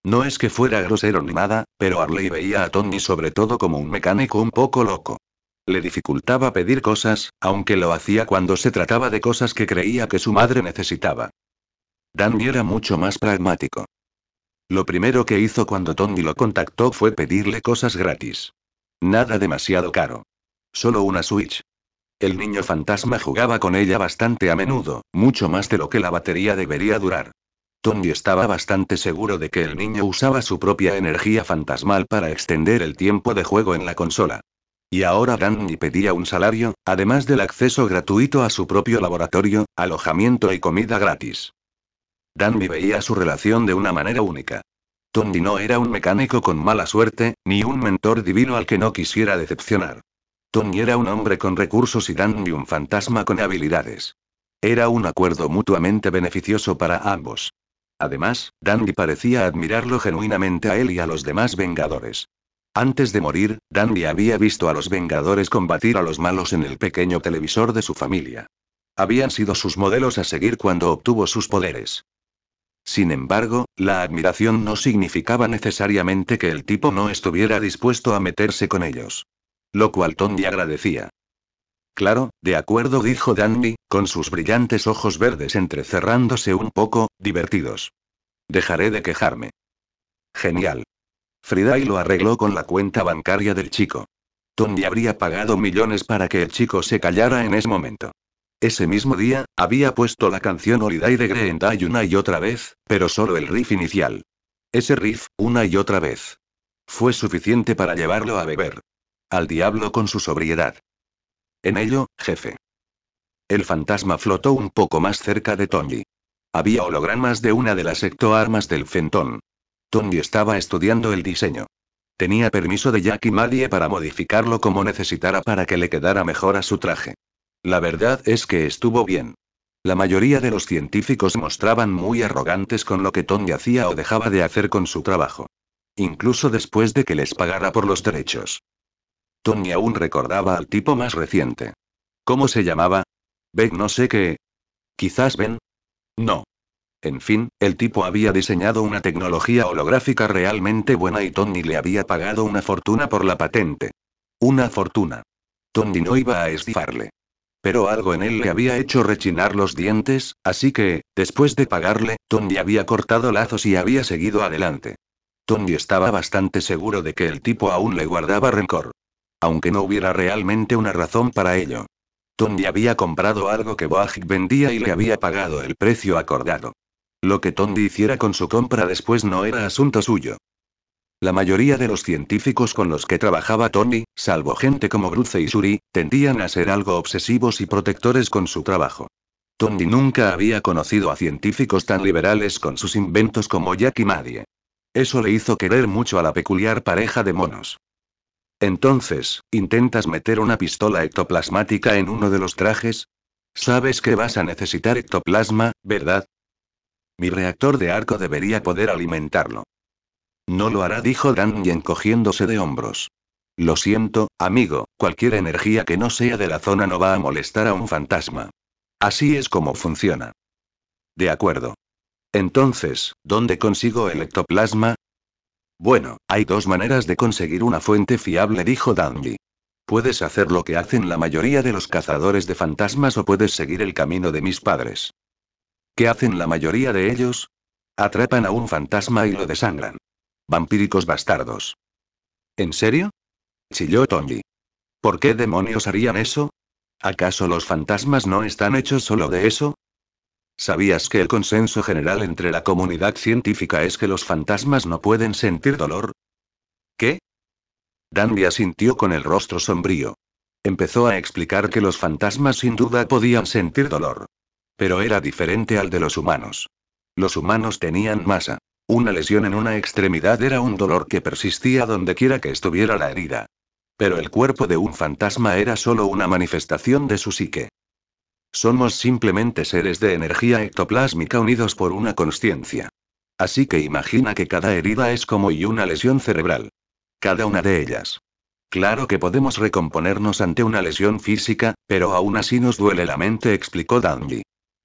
No es que fuera grosero ni nada, pero Arley veía a Tony sobre todo como un mecánico un poco loco. Le dificultaba pedir cosas, aunque lo hacía cuando se trataba de cosas que creía que su madre necesitaba. Danny era mucho más pragmático. Lo primero que hizo cuando Tony lo contactó fue pedirle cosas gratis. Nada demasiado caro. Solo una Switch. El niño fantasma jugaba con ella bastante a menudo, mucho más de lo que la batería debería durar. Tony estaba bastante seguro de que el niño usaba su propia energía fantasmal para extender el tiempo de juego en la consola. Y ahora Danny pedía un salario, además del acceso gratuito a su propio laboratorio, alojamiento y comida gratis. Danny veía su relación de una manera única. Tony no era un mecánico con mala suerte, ni un mentor divino al que no quisiera decepcionar. Tony era un hombre con recursos y Danny un fantasma con habilidades. Era un acuerdo mutuamente beneficioso para ambos. Además, Danny parecía admirarlo genuinamente a él y a los demás Vengadores. Antes de morir, Danny había visto a los Vengadores combatir a los malos en el pequeño televisor de su familia. Habían sido sus modelos a seguir cuando obtuvo sus poderes. Sin embargo, la admiración no significaba necesariamente que el tipo no estuviera dispuesto a meterse con ellos. Lo cual Tony agradecía. Claro, de acuerdo, dijo Danny, con sus brillantes ojos verdes entrecerrándose un poco, divertidos. Dejaré de quejarme. Genial. Friday lo arregló con la cuenta bancaria del chico. Tony habría pagado millones para que el chico se callara en ese momento. Ese mismo día, había puesto la canción Holiday de Green Day una y otra vez, pero solo el riff inicial. Ese riff, una y otra vez. Fue suficiente para llevarlo a beber. Al diablo con su sobriedad. En ello, jefe. El fantasma flotó un poco más cerca de Tony. Había hologramas de una de las ectoarmas del Fentón. Tony estaba estudiando el diseño. Tenía permiso de Jack y Maddie para modificarlo como necesitara para que le quedara mejor a su traje. La verdad es que estuvo bien. La mayoría de los científicos mostraban muy arrogantes con lo que Tony hacía o dejaba de hacer con su trabajo. Incluso después de que les pagara por los derechos. Tony aún recordaba al tipo más reciente. ¿Cómo se llamaba? Ben no sé qué. ¿Quizás Ben? No. En fin, el tipo había diseñado una tecnología holográfica realmente buena y Tony le había pagado una fortuna por la patente. Una fortuna. Tony no iba a estifarle. Pero algo en él le había hecho rechinar los dientes, así que, después de pagarle, Tony había cortado lazos y había seguido adelante. Tony estaba bastante seguro de que el tipo aún le guardaba rencor. Aunque no hubiera realmente una razón para ello. Tony había comprado algo que Boag vendía y le había pagado el precio acordado. Lo que Tony hiciera con su compra después no era asunto suyo. La mayoría de los científicos con los que trabajaba Tony, salvo gente como Bruce y Shuri, tendían a ser algo obsesivos y protectores con su trabajo. Tony nunca había conocido a científicos tan liberales con sus inventos como Jack y Maddie. Eso le hizo querer mucho a la peculiar pareja de monos. Entonces, ¿intentas meter una pistola ectoplasmática en uno de los trajes? Sabes que vas a necesitar ectoplasma, ¿verdad? Mi reactor de arco debería poder alimentarlo. No lo hará, dijo Danny encogiéndose de hombros. Lo siento, amigo, cualquier energía que no sea de la zona no va a molestar a un fantasma. Así es como funciona. De acuerdo. Entonces, ¿dónde consigo el ectoplasma? Bueno, hay dos maneras de conseguir una fuente fiable, dijo Danny. Puedes hacer lo que hacen la mayoría de los cazadores de fantasmas o puedes seguir el camino de mis padres. ¿Qué hacen la mayoría de ellos? Atrapan a un fantasma y lo desangran. Vampíricos bastardos. ¿En serio? Chilló Tony. ¿Por qué demonios harían eso? ¿Acaso los fantasmas no están hechos solo de eso? ¿Sabías que el consenso general entre la comunidad científica es que los fantasmas no pueden sentir dolor? ¿Qué? Dandy asintió con el rostro sombrío. Empezó a explicar que los fantasmas sin duda podían sentir dolor. Pero era diferente al de los humanos. Los humanos tenían masa. Una lesión en una extremidad era un dolor que persistía donde quiera que estuviera la herida. Pero el cuerpo de un fantasma era solo una manifestación de su psique. Somos simplemente seres de energía ectoplásmica unidos por una consciencia. Así que imagina que cada herida es como una lesión cerebral. Cada una de ellas. Claro que podemos recomponernos ante una lesión física, pero aún así nos duele la mente, explicó Dandy.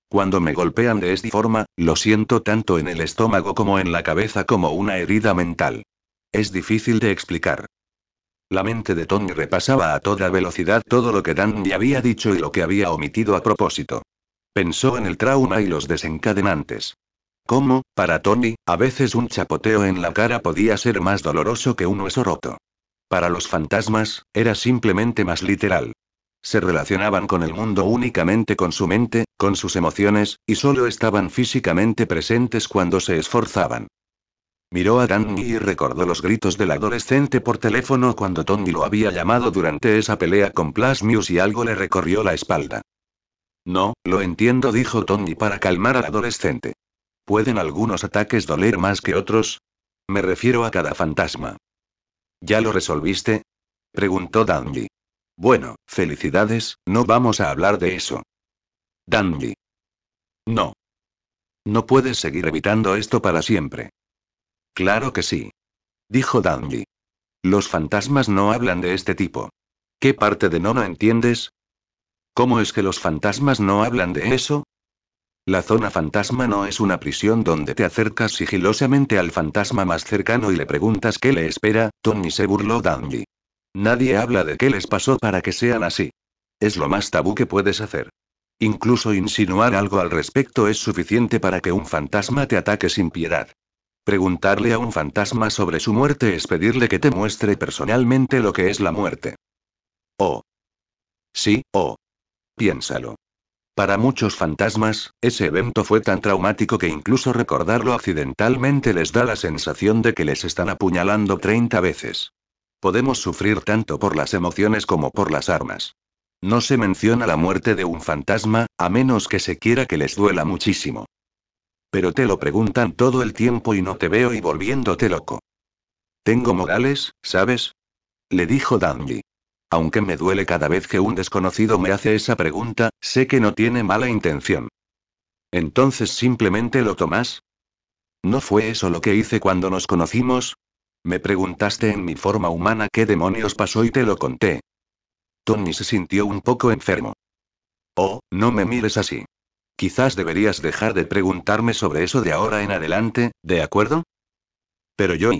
Cuando me golpean de esta forma, lo siento tanto en el estómago como en la cabeza como una herida mental. Es difícil de explicar. La mente de Tony repasaba a toda velocidad todo lo que Dandy había dicho y lo que había omitido a propósito. Pensó en el trauma y los desencadenantes. Cómo, para Tony, a veces un chapoteo en la cara podía ser más doloroso que un hueso roto. Para los fantasmas, era simplemente más literal. Se relacionaban con el mundo únicamente con su mente, con sus emociones, y solo estaban físicamente presentes cuando se esforzaban. Miró a Danny y recordó los gritos del adolescente por teléfono cuando Tony lo había llamado durante esa pelea con Plasmius y algo le recorrió la espalda. No, lo entiendo, dijo Tony para calmar al adolescente. ¿Pueden algunos ataques doler más que otros? Me refiero a cada fantasma. ¿Ya lo resolviste? Preguntó Danny. Bueno, felicidades, no vamos a hablar de eso. Danny. No. No puedes seguir evitando esto para siempre. Claro que sí. Dijo Danny. Los fantasmas no hablan de este tipo. ¿Qué parte de no entiendes? ¿Cómo es que los fantasmas no hablan de eso? La zona fantasma no es una prisión donde te acercas sigilosamente al fantasma más cercano y le preguntas qué le espera, Tony, se burló Danny. Nadie habla de qué les pasó para que sean así. Es lo más tabú que puedes hacer. Incluso insinuar algo al respecto es suficiente para que un fantasma te ataque sin piedad. Preguntarle a un fantasma sobre su muerte es pedirle que te muestre personalmente lo que es la muerte. Oh. Sí, oh. Piénsalo. Para muchos fantasmas, ese evento fue tan traumático que incluso recordarlo accidentalmente les da la sensación de que les están apuñalando 30 veces. Podemos sufrir tanto por las emociones como por las armas. No se menciona la muerte de un fantasma, a menos que se quiera que les duela muchísimo. Pero te lo preguntan todo el tiempo y no te veo y volviéndote loco. Tengo modales, ¿sabes? Le dijo Danny. Aunque me duele cada vez que un desconocido me hace esa pregunta, sé que no tiene mala intención. Entonces simplemente lo tomas. ¿No fue eso lo que hice cuando nos conocimos? Me preguntaste en mi forma humana qué demonios pasó y te lo conté. Tony se sintió un poco enfermo. Oh, no me mires así. Quizás deberías dejar de preguntarme sobre eso de ahora en adelante, ¿de acuerdo? Pero yo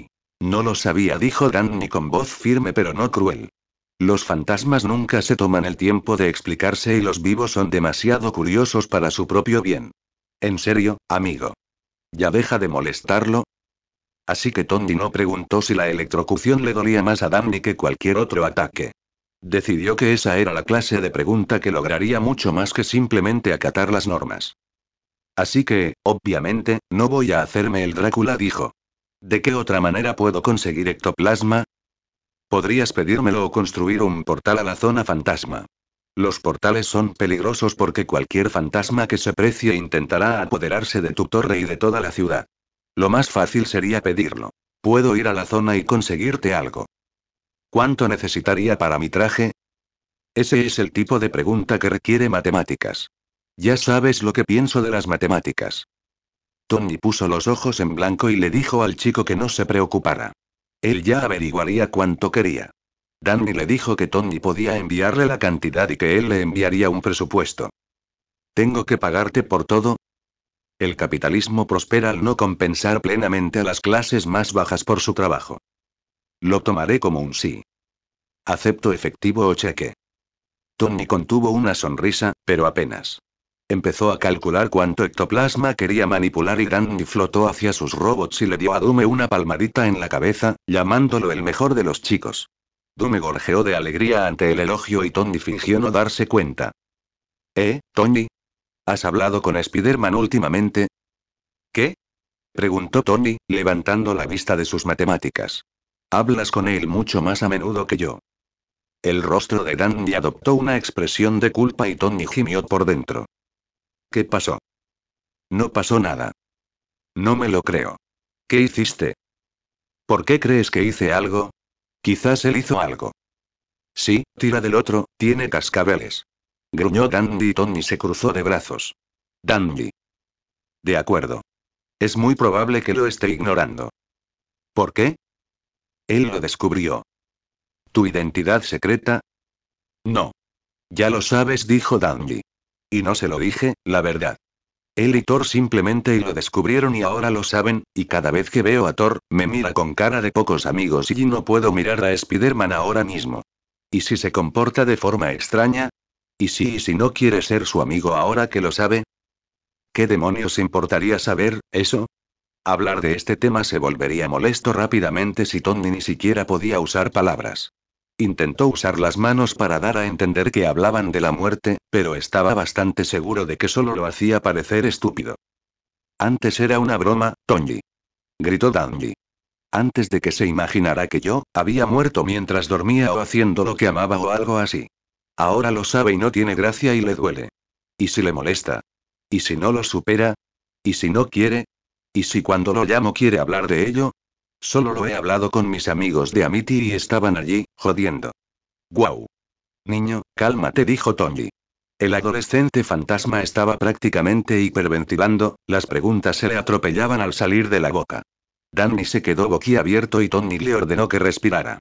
no lo sabía, dijo Danny con voz firme pero no cruel. Los fantasmas nunca se toman el tiempo de explicarse y los vivos son demasiado curiosos para su propio bien. En serio, amigo. ¿Ya deja de molestarlo? Así que Tony no preguntó si la electrocución le dolía más a Danny que cualquier otro ataque. Decidió que esa era la clase de pregunta que lograría mucho más que simplemente acatar las normas. Así que, obviamente, no voy a hacerme el Drácula, dijo. ¿De qué otra manera puedo conseguir ectoplasma? Podrías pedírmelo o construir un portal a la zona fantasma. Los portales son peligrosos porque cualquier fantasma que se precie intentará apoderarse de tu torre y de toda la ciudad. Lo más fácil sería pedirlo. Puedo ir a la zona y conseguirte algo. ¿Cuánto necesitaría para mi traje? Ese es el tipo de pregunta que requiere matemáticas. Ya sabes lo que pienso de las matemáticas. Tony puso los ojos en blanco y le dijo al chico que no se preocupara. Él ya averiguaría cuánto quería. Danny le dijo que Tony podía enviarle la cantidad y que él le enviaría un presupuesto. ¿Tengo que pagarte por todo? El capitalismo prospera al no compensar plenamente a las clases más bajas por su trabajo. Lo tomaré como un sí. ¿Acepto efectivo o cheque? Tony contuvo una sonrisa, pero apenas. Empezó a calcular cuánto ectoplasma quería manipular y Danny flotó hacia sus robots y le dio a Dume una palmadita en la cabeza, llamándolo el mejor de los chicos. Dume gorjeó de alegría ante el elogio y Tony fingió no darse cuenta. Tony? ¿Has hablado con Spider-Man últimamente? ¿Qué? Preguntó Tony, levantando la vista de sus matemáticas. Hablas con él mucho más a menudo que yo. El rostro de Danny adoptó una expresión de culpa y Tony gimió por dentro. ¿Qué pasó? No pasó nada. No me lo creo. ¿Qué hiciste? ¿Por qué crees que hice algo? Quizás él hizo algo. Sí, tira del otro, tiene cascabeles. Gruñó Dandy y Tony se cruzó de brazos. Dandy. De acuerdo. Es muy probable que lo esté ignorando. ¿Por qué? Él lo descubrió. ¿Tu identidad secreta? No. Ya lo sabes, dijo Dandy. Y no se lo dije, la verdad. Él y Thor simplemente lo descubrieron y ahora lo saben, y cada vez que veo a Thor, me mira con cara de pocos amigos y no puedo mirar a Spider-Man ahora mismo. ¿Y si se comporta de forma extraña? ¿Y si no quiere ser su amigo ahora que lo sabe? ¿Qué demonios importaría saber eso? Hablar de este tema se volvería molesto rápidamente si Tony ni siquiera podía usar palabras. Intentó usar las manos para dar a entender que hablaban de la muerte, pero estaba bastante seguro de que solo lo hacía parecer estúpido. Antes era una broma, Tony. Gritó Danny. Antes de que se imaginara que yo había muerto mientras dormía o haciendo lo que amaba o algo así. Ahora lo sabe y no tiene gracia y le duele. ¿Y si le molesta? ¿Y si no lo supera? ¿Y si no quiere? ¿Y si cuando lo llamo quiere hablar de ello? Solo lo he hablado con mis amigos de Amity y estaban allí, jodiendo. Guau. Niño, cálmate, dijo Tony. El adolescente fantasma estaba prácticamente hiperventilando, las preguntas se le atropellaban al salir de la boca. Danny se quedó boquiabierto y Tony le ordenó que respirara.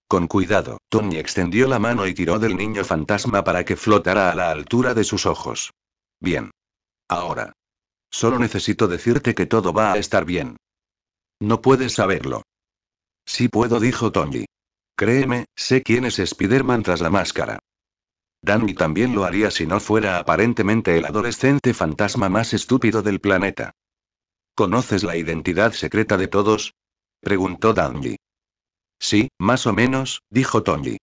Con cuidado, Tony extendió la mano y tiró del niño fantasma para que flotara a la altura de sus ojos. Bien. Ahora. Solo necesito decirte que todo va a estar bien. No puedes saberlo. Sí puedo, dijo Tony. Créeme, sé quién es Spider-Man tras la máscara. Danny también lo haría si no fuera aparentemente el adolescente fantasma más estúpido del planeta. ¿Conoces la identidad secreta de todos? Preguntó Danny. Sí, más o menos, dijo Tony.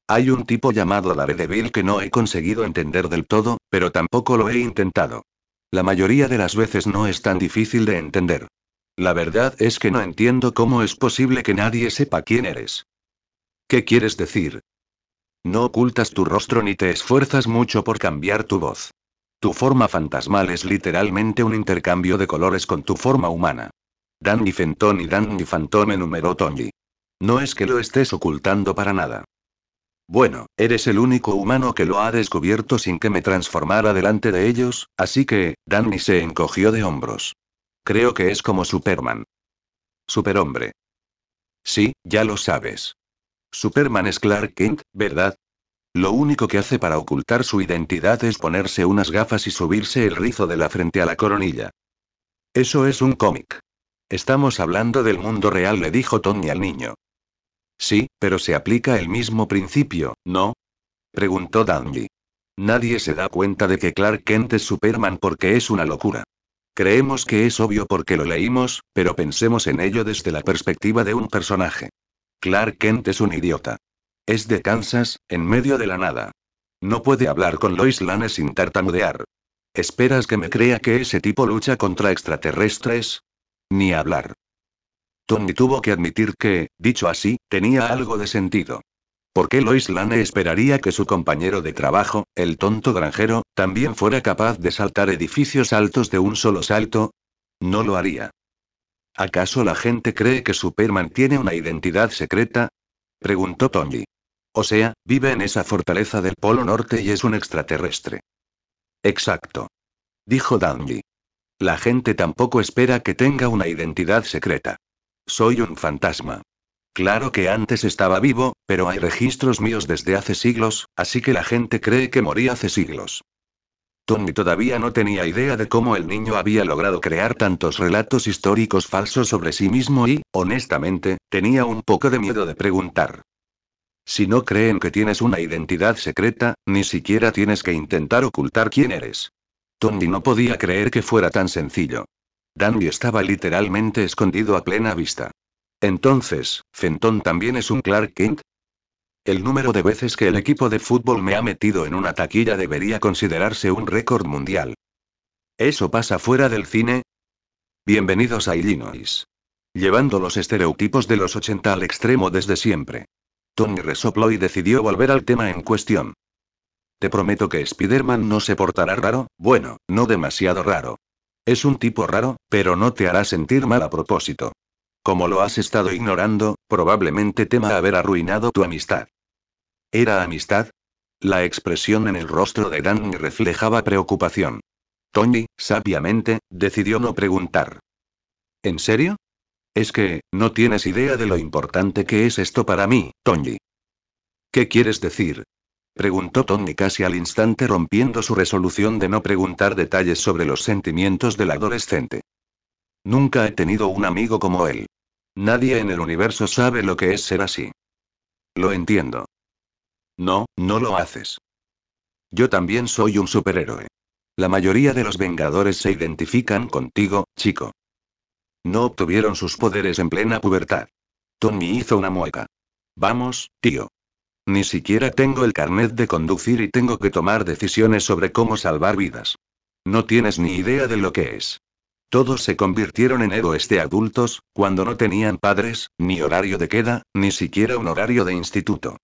Hay un tipo llamado Daredevil que no he conseguido entender del todo, pero tampoco lo he intentado. La mayoría de las veces no es tan difícil de entender. La verdad es que no entiendo cómo es posible que nadie sepa quién eres. ¿Qué quieres decir? No ocultas tu rostro ni te esfuerzas mucho por cambiar tu voz. Tu forma fantasmal es literalmente un intercambio de colores con tu forma humana. Danny Fenton y Danny Phantom, enumeró Tony. No es que lo estés ocultando para nada. Bueno, eres el único humano que lo ha descubierto sin que me transformara delante de ellos, así que, Danny se encogió de hombros. Creo que es como Superman. Superhombre. Sí, ya lo sabes. Superman es Clark Kent, ¿verdad? Lo único que hace para ocultar su identidad es ponerse unas gafas y subirse el rizo de la frente a la coronilla. Eso es un cómic. Estamos hablando del mundo real, le dijo Tony al niño. Sí, pero se aplica el mismo principio, ¿no? Preguntó Danny. Nadie se da cuenta de que Clark Kent es Superman porque es una locura. Creemos que es obvio porque lo leímos, pero pensemos en ello desde la perspectiva de un personaje. Clark Kent es un idiota. Es de Kansas, en medio de la nada. No puede hablar con Lois Lane sin tartamudear. ¿Esperas que me crea que ese tipo lucha contra extraterrestres? Ni hablar. Tony tuvo que admitir que, dicho así, tenía algo de sentido. ¿Por qué Lois Lane esperaría que su compañero de trabajo, el tonto granjero, también fuera capaz de saltar edificios altos de un solo salto? No lo haría. ¿Acaso la gente cree que Superman tiene una identidad secreta? Preguntó Tony. O sea, vive en esa fortaleza del Polo Norte y es un extraterrestre. Exacto. Dijo Danny. La gente tampoco espera que tenga una identidad secreta. Soy un fantasma. Claro que antes estaba vivo, pero hay registros míos desde hace siglos, así que la gente cree que morí hace siglos. Tony todavía no tenía idea de cómo el niño había logrado crear tantos relatos históricos falsos sobre sí mismo y, honestamente, tenía un poco de miedo de preguntar. Si no creen que tienes una identidad secreta, ni siquiera tienes que intentar ocultar quién eres. Tony no podía creer que fuera tan sencillo. Danny estaba literalmente escondido a plena vista. Entonces, ¿Fenton también es un Clark Kent? El número de veces que el equipo de fútbol me ha metido en una taquilla debería considerarse un récord mundial. ¿Eso pasa fuera del cine? Bienvenidos a Illinois. Llevando los estereotipos de los 80 al extremo desde siempre. Tony resopló y decidió volver al tema en cuestión. Te prometo que Spider-Man no se portará raro, bueno, no demasiado raro. Es un tipo raro, pero no te hará sentir mal a propósito. Como lo has estado ignorando, probablemente tema haber arruinado tu amistad. ¿Era amistad? La expresión en el rostro de Danny reflejaba preocupación. Tony, sabiamente, decidió no preguntar. ¿En serio? Es que, no tienes idea de lo importante que es esto para mí, Tony. ¿Qué quieres decir? Preguntó Tony casi al instante, rompiendo su resolución de no preguntar detalles sobre los sentimientos del adolescente. Nunca he tenido un amigo como él. Nadie en el universo sabe lo que es ser así. Lo entiendo. No, no lo haces. Yo también soy un superhéroe. La mayoría de los Vengadores se identifican contigo, chico. No obtuvieron sus poderes en plena pubertad. Tony hizo una mueca. Vamos, tío. Ni siquiera tengo el carnet de conducir y tengo que tomar decisiones sobre cómo salvar vidas. No tienes ni idea de lo que es. Todos se convirtieron en héroes de adultos, cuando no tenían padres, ni horario de queda, ni siquiera un horario de instituto.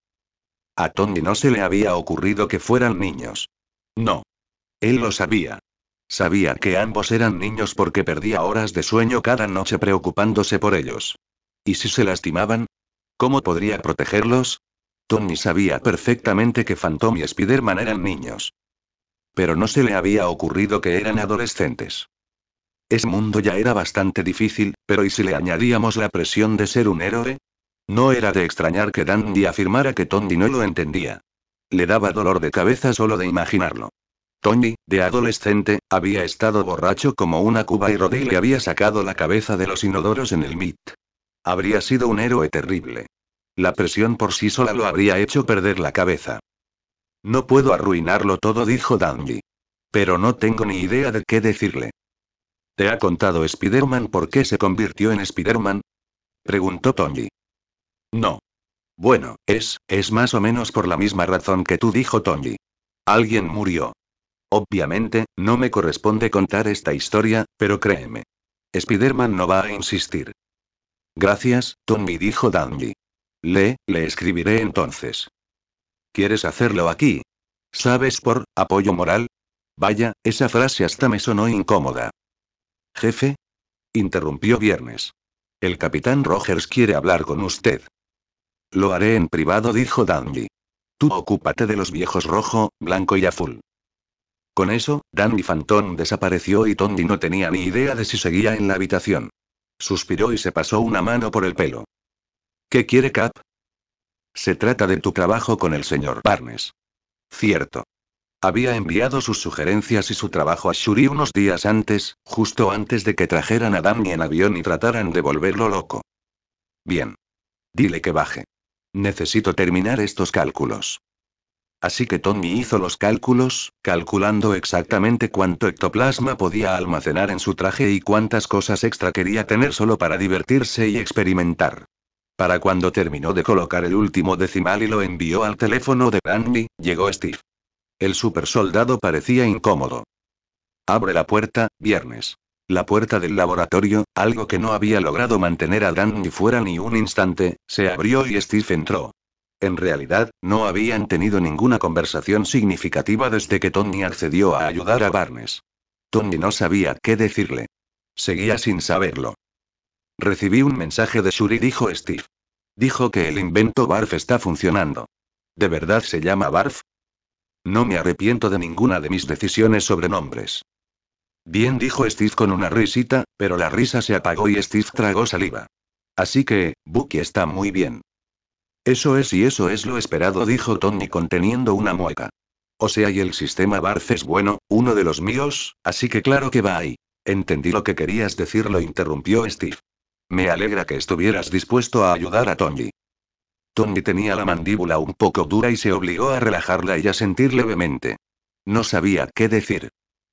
A Tony no se le había ocurrido que fueran niños. No. Él lo sabía. Sabía que ambos eran niños porque perdía horas de sueño cada noche preocupándose por ellos. ¿Y si se lastimaban? ¿Cómo podría protegerlos? Tony sabía perfectamente que Phantom y Spider-Man eran niños. Pero no se le había ocurrido que eran adolescentes. Ese mundo ya era bastante difícil, pero ¿y si le añadíamos la presión de ser un héroe? No era de extrañar que Dandy afirmara que Tony no lo entendía. Le daba dolor de cabeza solo de imaginarlo. Tony, de adolescente, había estado borracho como una cuba y Roddy le había sacado la cabeza de los inodoros en el MIT. Habría sido un héroe terrible. La presión por sí sola lo habría hecho perder la cabeza. No puedo arruinarlo todo, dijo Dandy. Pero no tengo ni idea de qué decirle. ¿Te ha contado Spider-Man por qué se convirtió en Spider-Man? Preguntó Tony. No. Bueno, es más o menos por la misma razón que tú, dijo Tony. Alguien murió. Obviamente, no me corresponde contar esta historia, pero créeme. Spider-Man no va a insistir. Gracias, Tony, dijo Dandy. Le escribiré entonces. ¿Quieres hacerlo aquí? ¿Sabes por apoyo moral? Vaya, esa frase hasta me sonó incómoda. Jefe, interrumpió Viernes. El capitán Rogers quiere hablar con usted. Lo haré en privado, dijo Dandy. Tú ocúpate de los viejos rojo, blanco y azul. Con eso, Dandy Phantom desapareció y Tony no tenía ni idea de si seguía en la habitación. Suspiró y se pasó una mano por el pelo. ¿Qué quiere, Cap? Se trata de tu trabajo con el señor Barnes. Cierto. Había enviado sus sugerencias y su trabajo a Shuri unos días antes, justo antes de que trajeran a Danny en avión y trataran de volverlo loco. Bien. Dile que baje. Necesito terminar estos cálculos. Así que Tony hizo los cálculos, calculando exactamente cuánto ectoplasma podía almacenar en su traje y cuántas cosas extra quería tener solo para divertirse y experimentar. Para cuando terminó de colocar el último decimal y lo envió al teléfono de Danny, llegó Steve. El supersoldado parecía incómodo. Abre la puerta, Viernes. La puerta del laboratorio, algo que no había logrado mantener a Danny fuera ni un instante, se abrió y Steve entró. En realidad, no habían tenido ninguna conversación significativa desde que Tony accedió a ayudar a Barnes. Tony no sabía qué decirle. Seguía sin saberlo. Recibí un mensaje de Shuri, dijo Steve. Dijo que el invento Barf está funcionando. ¿De verdad se llama Barf? No me arrepiento de ninguna de mis decisiones sobre nombres. Bien, dijo Steve con una risita, pero la risa se apagó y Steve tragó saliva. Así que, Bucky está muy bien. Eso es y eso es lo esperado, dijo Tony conteniendo una mueca. O sea, y el sistema Barf es bueno, uno de los míos, así que claro que va ahí. Entendí lo que querías decir, lo interrumpió Steve. Me alegra que estuvieras dispuesto a ayudar a Tony. Tony tenía la mandíbula un poco dura y se obligó a relajarla y a sentir levemente. No sabía qué decir.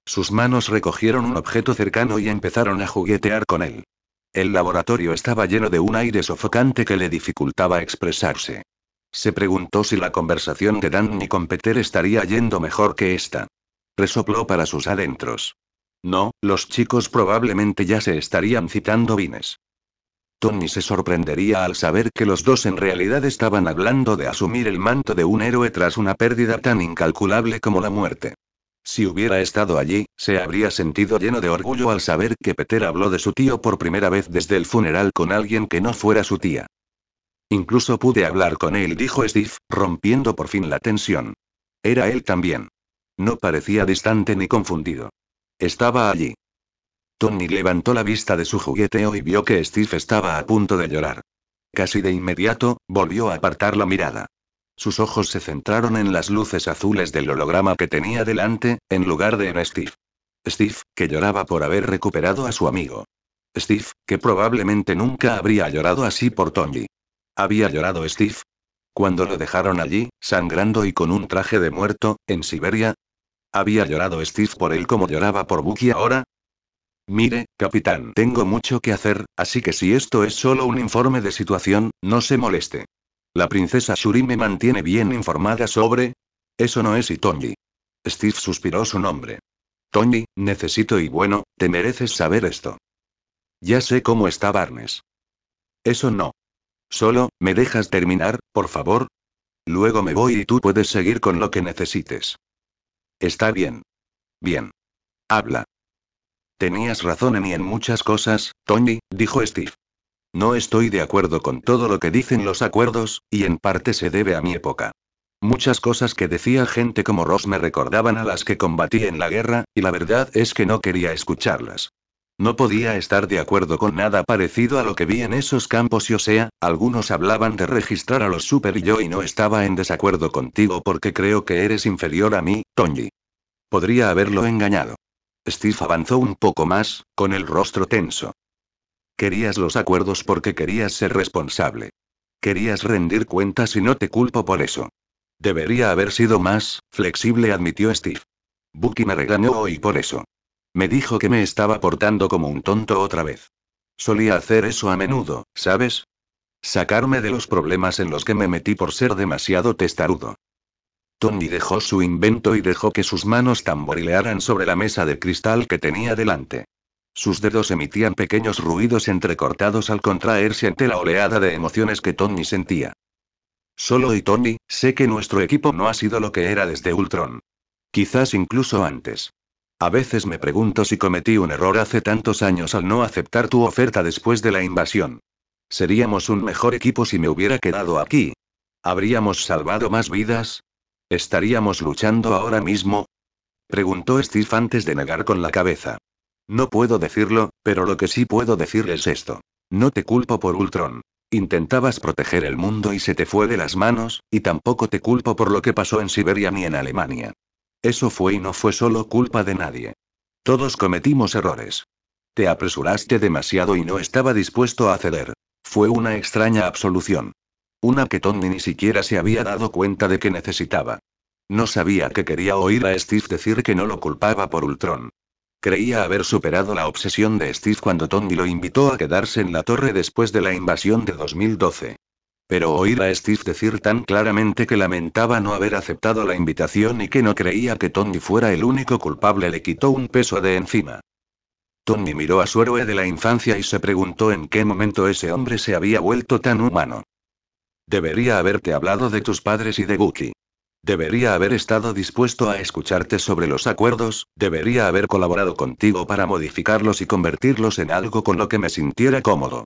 Sus manos recogieron un objeto cercano y empezaron a juguetear con él. El laboratorio estaba lleno de un aire sofocante que le dificultaba expresarse. Se preguntó si la conversación de Danny con Peter estaría yendo mejor que esta. Resopló para sus adentros. No, los chicos probablemente ya se estarían citando vines. Tony se sorprendería al saber que los dos en realidad estaban hablando de asumir el manto de un héroe tras una pérdida tan incalculable como la muerte. Si hubiera estado allí, se habría sentido lleno de orgullo al saber que Peter habló de su tío por primera vez desde el funeral con alguien que no fuera su tía. Incluso pude hablar con él, dijo Steve, rompiendo por fin la tensión. Era él también. No parecía distante ni confundido. Estaba allí. Tony levantó la vista de su jugueteo y vio que Steve estaba a punto de llorar. Casi de inmediato, volvió a apartar la mirada. Sus ojos se centraron en las luces azules del holograma que tenía delante, en lugar de en Steve. Steve, que lloraba por haber recuperado a su amigo. Steve, que probablemente nunca habría llorado así por Tony. ¿Había llorado Steve? Cuando lo dejaron allí, sangrando y con un traje de muerto, en Siberia. ¿Había llorado Steve por él como lloraba por Bucky ahora? Mire, capitán, tengo mucho que hacer, así que si esto es solo un informe de situación, no se moleste. La princesa Shuri me mantiene bien informada sobre... Eso no es Itonji. Steve suspiró su nombre. Tony, necesito y bueno, te mereces saber esto. Ya sé cómo está Barnes. Eso no. Solo, ¿me dejas terminar, por favor? Luego me voy y tú puedes seguir con lo que necesites. Está bien. Bien. Habla. Tenías razón en y en muchas cosas, Tony, dijo Steve. No estoy de acuerdo con todo lo que dicen los acuerdos, y en parte se debe a mi época. Muchas cosas que decía gente como Ross me recordaban a las que combatí en la guerra, y la verdad es que no quería escucharlas. No podía estar de acuerdo con nada parecido a lo que vi en esos campos y o sea, algunos hablaban de registrar a los super y yo y no estaba en desacuerdo contigo porque creo que eres inferior a mí, Tony. Podría haberlo engañado. Steve avanzó un poco más, con el rostro tenso. Querías los acuerdos porque querías ser responsable. Querías rendir cuentas y no te culpo por eso. Debería haber sido más flexible, admitió Steve. Bucky me regañó hoy por eso. Me dijo que me estaba portando como un tonto otra vez. Solía hacer eso a menudo, ¿sabes? Sacarme de los problemas en los que me metí por ser demasiado testarudo. Tony dejó su invento y dejó que sus manos tamborilearan sobre la mesa de cristal que tenía delante. Sus dedos emitían pequeños ruidos entrecortados al contraerse ante la oleada de emociones que Tony sentía. Solo y Tony, sé que nuestro equipo no ha sido lo que era desde Ultron. Quizás incluso antes. A veces me pregunto si cometí un error hace tantos años al no aceptar tu oferta después de la invasión. Seríamos un mejor equipo si me hubiera quedado aquí. ¿Habríamos salvado más vidas? ¿Estaríamos luchando ahora mismo? Preguntó Steve antes de negar con la cabeza. No puedo decirlo, pero lo que sí puedo decir es esto. No te culpo por Ultron. Intentabas proteger el mundo y se te fue de las manos, y tampoco te culpo por lo que pasó en Siberia ni en Alemania. Eso fue y no fue solo culpa de nadie. Todos cometimos errores. Te apresuraste demasiado y no estaba dispuesto a ceder. Fue una extraña absolución. Una que Tony ni siquiera se había dado cuenta de que necesitaba. No sabía que quería oír a Steve decir que no lo culpaba por Ultron. Creía haber superado la obsesión de Steve cuando Tony lo invitó a quedarse en la torre después de la invasión de 2012. Pero oír a Steve decir tan claramente que lamentaba no haber aceptado la invitación y que no creía que Tony fuera el único culpable le quitó un peso de encima. Tony miró a su héroe de la infancia y se preguntó en qué momento ese hombre se había vuelto tan humano. Debería haberte hablado de tus padres y de Bucky. Debería haber estado dispuesto a escucharte sobre los acuerdos, debería haber colaborado contigo para modificarlos y convertirlos en algo con lo que me sintiera cómodo.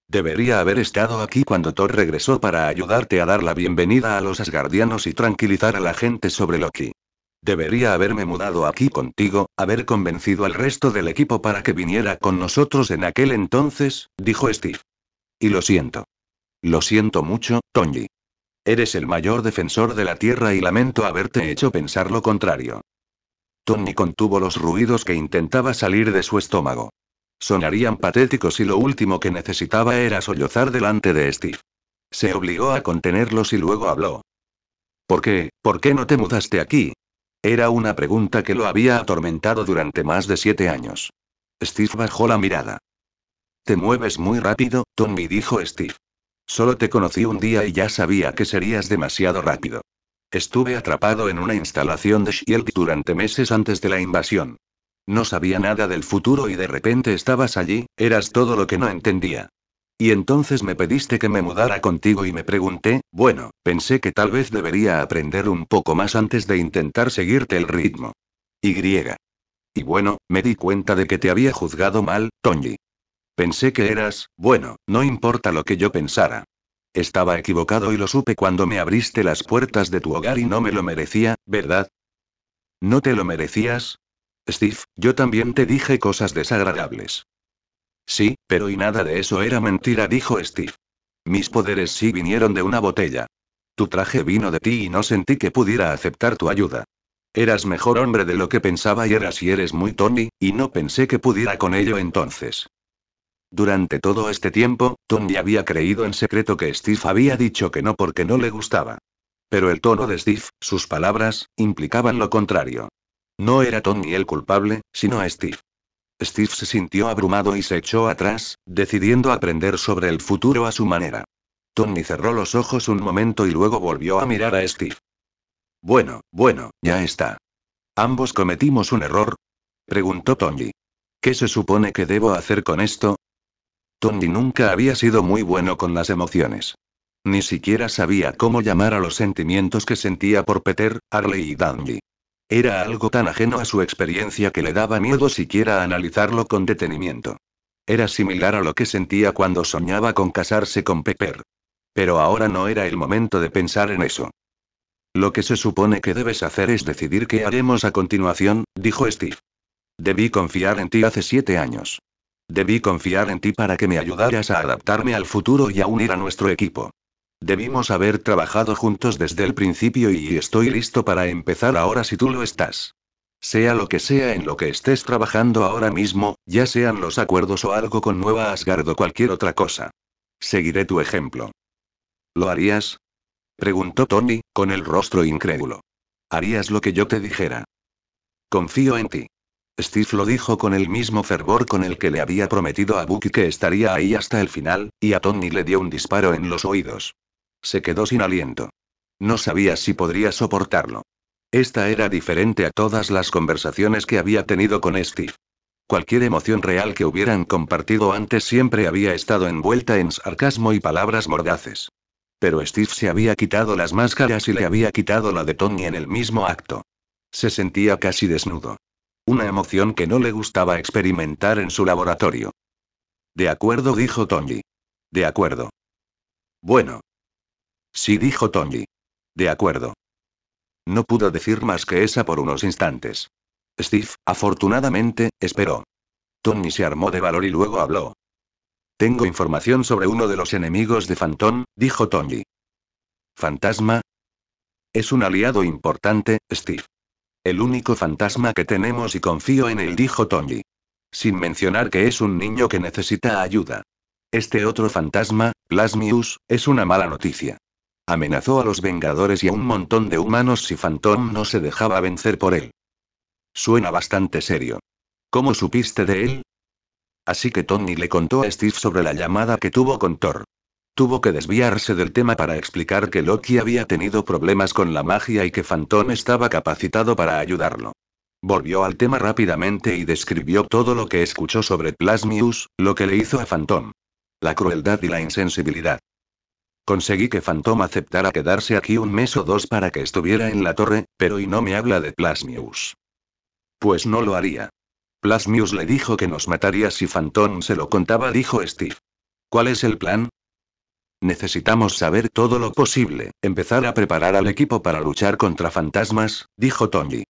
Debería haber estado aquí cuando Thor regresó para ayudarte a dar la bienvenida a los Asgardianos y tranquilizar a la gente sobre Loki. Debería haberme mudado aquí contigo, haber convencido al resto del equipo para que viniera con nosotros en aquel entonces, dijo Steve. Y lo siento. Lo siento mucho, Tony. Eres el mayor defensor de la Tierra y lamento haberte hecho pensar lo contrario. Tony contuvo los ruidos que intentaba salir de su estómago. Sonarían patéticos y lo último que necesitaba era sollozar delante de Steve. Se obligó a contenerlos y luego habló. ¿Por qué no te mudaste aquí? Era una pregunta que lo había atormentado durante más de 7 años. Steve bajó la mirada. Te mueves muy rápido, Tony, dijo Steve. Solo te conocí un día y ya sabía que serías demasiado rápido. Estuve atrapado en una instalación de S.H.I.E.L.D. durante meses antes de la invasión. No sabía nada del futuro y de repente estabas allí, eras todo lo que no entendía. Y entonces me pediste que me mudara contigo y me pregunté, bueno, pensé que tal vez debería aprender un poco más antes de intentar seguirte el ritmo. Y. Y bueno, me di cuenta de que te había juzgado mal, Tony. Pensé que eras, bueno, no importa lo que yo pensara. Estaba equivocado y lo supe cuando me abriste las puertas de tu hogar y no me lo merecía, ¿verdad? ¿No te lo merecías? Steve, yo también te dije cosas desagradables. Sí, pero y nada de eso era mentira, dijo Steve. Mis poderes sí vinieron de una botella. Tu traje vino de ti y no sentí que pudiera aceptar tu ayuda. Eras mejor hombre de lo que pensaba y eres muy Tony, y no pensé que pudiera con ello entonces. Durante todo este tiempo, Tony había creído en secreto que Steve había dicho que no porque no le gustaba. Pero el tono de Steve, sus palabras, implicaban lo contrario. No era Tony el culpable, sino Steve. Steve se sintió abrumado y se echó atrás, decidiendo aprender sobre el futuro a su manera. Tony cerró los ojos un momento y luego volvió a mirar a Steve. Bueno, ya está. ¿Ambos cometimos un error? Preguntó Tony. ¿Qué se supone que debo hacer con esto? Tony nunca había sido muy bueno con las emociones. Ni siquiera sabía cómo llamar a los sentimientos que sentía por Peter, Harley y Danny. Era algo tan ajeno a su experiencia que le daba miedo siquiera analizarlo con detenimiento. Era similar a lo que sentía cuando soñaba con casarse con Pepper. Pero ahora no era el momento de pensar en eso. Lo que se supone que debes hacer es decidir qué haremos a continuación, dijo Steve. Debí confiar en ti hace 7 años. Debí confiar en ti para que me ayudaras a adaptarme al futuro y a unir a nuestro equipo. Debimos haber trabajado juntos desde el principio y estoy listo para empezar ahora si tú lo estás. Sea lo que sea en lo que estés trabajando ahora mismo, ya sean los acuerdos o algo con Nueva Asgard o cualquier otra cosa. Seguiré tu ejemplo. ¿Lo harías? Preguntó Tony, con el rostro incrédulo. ¿Harías lo que yo te dijera? Confío en ti. Steve lo dijo con el mismo fervor con el que le había prometido a Bucky que estaría ahí hasta el final, y a Tony le dio un disparo en los oídos. Se quedó sin aliento. No sabía si podría soportarlo. Esta era diferente a todas las conversaciones que había tenido con Steve. Cualquier emoción real que hubieran compartido antes siempre había estado envuelta en sarcasmo y palabras mordaces. Pero Steve se había quitado las máscaras y le había quitado la de Tony en el mismo acto. Se sentía casi desnudo. Una emoción que no le gustaba experimentar en su laboratorio. De acuerdo, dijo Tony. De acuerdo. Bueno. Sí, dijo Tony. De acuerdo. No pudo decir más que esa por unos instantes. Steve, afortunadamente, esperó. Tony se armó de valor y luego habló. Tengo información sobre uno de los enemigos de Phantom, dijo Tony. ¿Fantasma? Es un aliado importante, Steve. El único fantasma que tenemos y confío en él, dijo Tony. Sin mencionar que es un niño que necesita ayuda. Este otro fantasma, Plasmius, es una mala noticia. Amenazó a los Vengadores y a un montón de humanos si Phantom no se dejaba vencer por él. Suena bastante serio. ¿Cómo supiste de él? Así que Tony le contó a Steve sobre la llamada que tuvo con Thor. Tuvo que desviarse del tema para explicar que Loki había tenido problemas con la magia y que Phantom estaba capacitado para ayudarlo. Volvió al tema rápidamente y describió todo lo que escuchó sobre Plasmius, lo que le hizo a Phantom. La crueldad y la insensibilidad. Conseguí que Phantom aceptara quedarse aquí un mes o dos para que estuviera en la torre, pero y no me habla de Plasmius. Pues no lo haría. Plasmius le dijo que nos mataría si Phantom se lo contaba, dijo Steve. ¿Cuál es el plan? Necesitamos saber todo lo posible, empezar a preparar al equipo para luchar contra fantasmas, dijo Tony.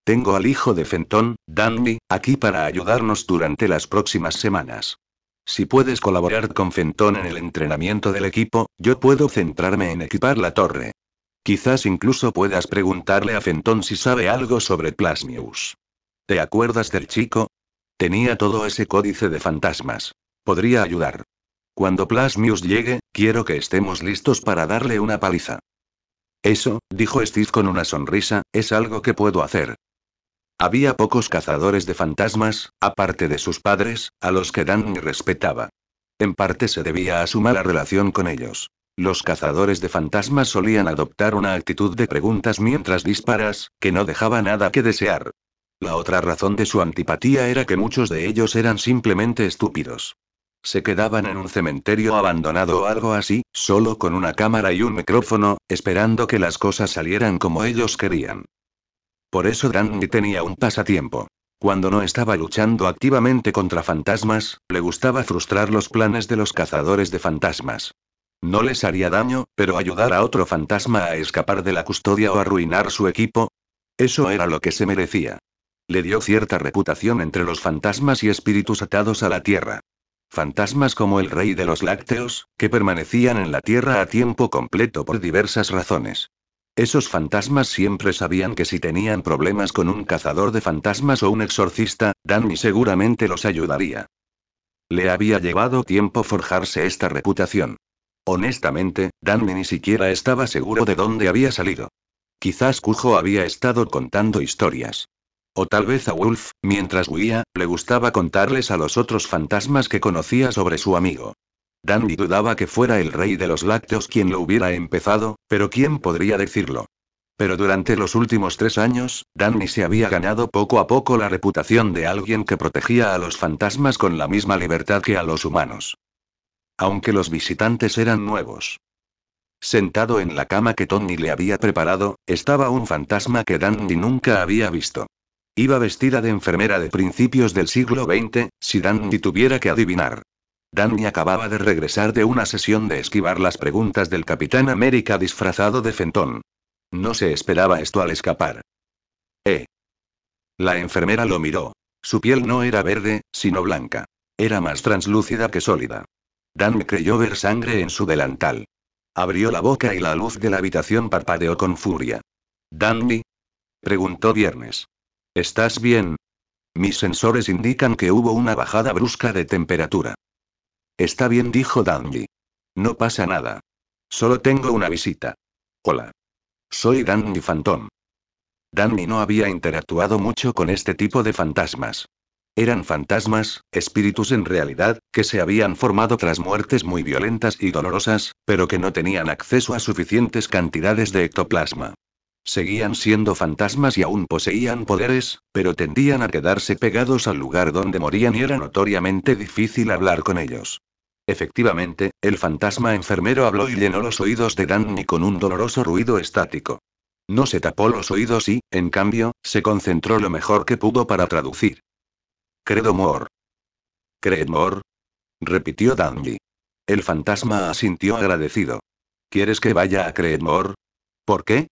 Tengo al hijo de Fenton, Danny, aquí para ayudarnos durante las próximas semanas. Si puedes colaborar con Fenton en el entrenamiento del equipo, yo puedo centrarme en equipar la torre. Quizás incluso puedas preguntarle a Fenton si sabe algo sobre Plasmius. ¿Te acuerdas del chico? Tenía todo ese códice de fantasmas. Podría ayudar. Cuando Plasmius llegue, quiero que estemos listos para darle una paliza. Eso, dijo Steve con una sonrisa, es algo que puedo hacer. Había pocos cazadores de fantasmas, aparte de sus padres, a los que Danny respetaba. En parte se debía a su mala relación con ellos. Los cazadores de fantasmas solían adoptar una actitud de preguntas mientras disparas, que no dejaba nada que desear. La otra razón de su antipatía era que muchos de ellos eran simplemente estúpidos. Se quedaban en un cementerio abandonado o algo así, solo con una cámara y un micrófono, esperando que las cosas salieran como ellos querían. Por eso Danny tenía un pasatiempo. Cuando no estaba luchando activamente contra fantasmas, le gustaba frustrar los planes de los cazadores de fantasmas. No les haría daño, pero ayudar a otro fantasma a escapar de la custodia o arruinar su equipo. Eso era lo que se merecía. Le dio cierta reputación entre los fantasmas y espíritus atados a la tierra. Fantasmas como el rey de los lácteos, que permanecían en la tierra a tiempo completo por diversas razones. Esos fantasmas siempre sabían que si tenían problemas con un cazador de fantasmas o un exorcista, Danny seguramente los ayudaría. Le había llevado tiempo forjarse esta reputación. Honestamente, Danny ni siquiera estaba seguro de dónde había salido. Quizás Cujo había estado contando historias. O tal vez a Wolf, mientras huía, le gustaba contarles a los otros fantasmas que conocía sobre su amigo. Danny dudaba que fuera el rey de los lácteos quien lo hubiera empezado, pero ¿quién podría decirlo? Pero durante los últimos 3 años, Danny se había ganado poco a poco la reputación de alguien que protegía a los fantasmas con la misma libertad que a los humanos. Aunque los visitantes eran nuevos. Sentado en la cama que Tony le había preparado, estaba un fantasma que Danny nunca había visto. Iba vestida de enfermera de principios del siglo XX, si Danny tuviera que adivinar. Danny acababa de regresar de una sesión de esquivar las preguntas del Capitán América disfrazado de Fentón. No se esperaba esto al escapar. ¡Eh! La enfermera lo miró. Su piel no era verde, sino blanca. Era más translúcida que sólida. Danny creyó ver sangre en su delantal. Abrió la boca y la luz de la habitación parpadeó con furia. «¿Danny?», preguntó Viernes. «¿Estás bien?» Mis sensores indican que hubo una bajada brusca de temperatura. «Está bien», dijo Danny. «No pasa nada. Solo tengo una visita. Hola. Soy Danny Phantom». Danny no había interactuado mucho con este tipo de fantasmas. Eran fantasmas, espíritus en realidad, que se habían formado tras muertes muy violentas y dolorosas, pero que no tenían acceso a suficientes cantidades de ectoplasma. Seguían siendo fantasmas y aún poseían poderes, pero tendían a quedarse pegados al lugar donde morían y era notoriamente difícil hablar con ellos. Efectivamente, el fantasma enfermero habló y llenó los oídos de Danny con un doloroso ruido estático. No se tapó los oídos y, en cambio, se concentró lo mejor que pudo para traducir. «Creedmoor». «¿Creedmoor?», repitió Danny. El fantasma asintió agradecido. «¿Quieres que vaya a Creedmoor? ¿Por qué?».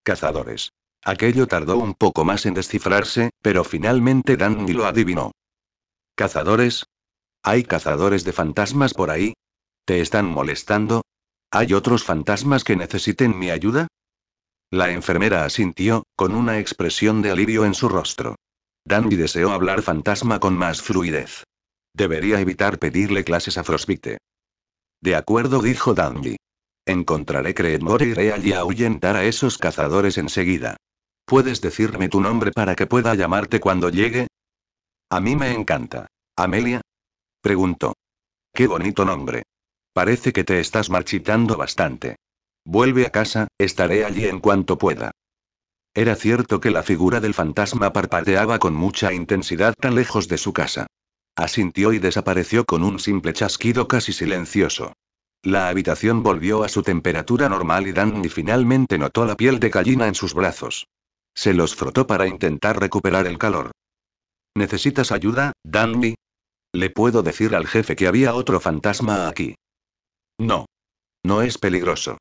«Cazadores». Aquello tardó un poco más en descifrarse, pero finalmente Danny lo adivinó. «¿Cazadores? ¿Hay cazadores de fantasmas por ahí? ¿Te están molestando? ¿Hay otros fantasmas que necesiten mi ayuda?». La enfermera asintió, con una expresión de alivio en su rostro. Danny deseó hablar fantasma con más fluidez. Debería evitar pedirle clases a Frostbite. «De acuerdo», dijo Danny. «Encontraré Creedmoor e iré allí a ahuyentar a esos cazadores enseguida. ¿Puedes decirme tu nombre para que pueda llamarte cuando llegue?». «A mí me encanta». «¿Amelia?», preguntó. «Qué bonito nombre. Parece que te estás marchitando bastante. Vuelve a casa, estaré allí en cuanto pueda». Era cierto que la figura del fantasma parpadeaba con mucha intensidad tan lejos de su casa. Asintió y desapareció con un simple chasquido casi silencioso. La habitación volvió a su temperatura normal y Danny finalmente notó la piel de gallina en sus brazos. Se los frotó para intentar recuperar el calor. «¿Necesitas ayuda, Danny? ¿Le puedo decir al jefe que había otro fantasma aquí?». «No. No es peligroso.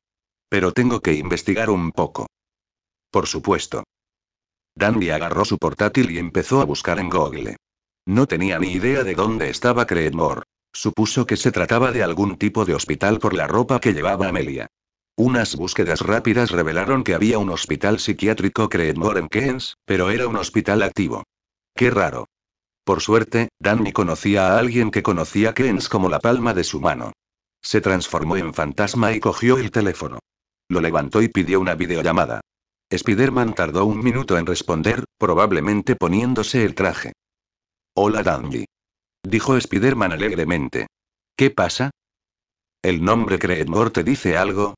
Pero tengo que investigar un poco». «Por supuesto». Danny agarró su portátil y empezó a buscar en Google. No tenía ni idea de dónde estaba Creedmoor. Supuso que se trataba de algún tipo de hospital por la ropa que llevaba Amelia. Unas búsquedas rápidas revelaron que había un hospital psiquiátrico Creedmoor en Keynes, pero era un hospital activo. Qué raro. Por suerte, Danny conocía a alguien que conocía Keynes como la palma de su mano. Se transformó en fantasma y cogió el teléfono. Lo levantó y pidió una videollamada. Spiderman tardó un minuto en responder, probablemente poniéndose el traje. «Hola Danny», dijo Spiderman alegremente. «¿Qué pasa? ¿El nombre Creedmoor te dice algo?».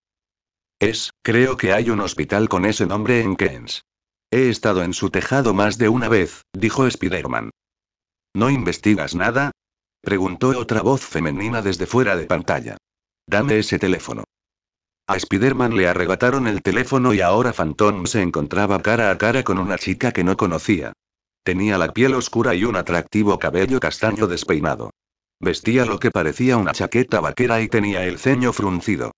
Creo que hay un hospital con ese nombre en Keynes. He estado en su tejado más de una vez», dijo Spiderman. «¿No investigas nada?», preguntó otra voz femenina desde fuera de pantalla. «Dame ese teléfono». A Spiderman le arrebataron el teléfono y ahora Phantom se encontraba cara a cara con una chica que no conocía. Tenía la piel oscura y un atractivo cabello castaño despeinado. Vestía lo que parecía una chaqueta vaquera y tenía el ceño fruncido.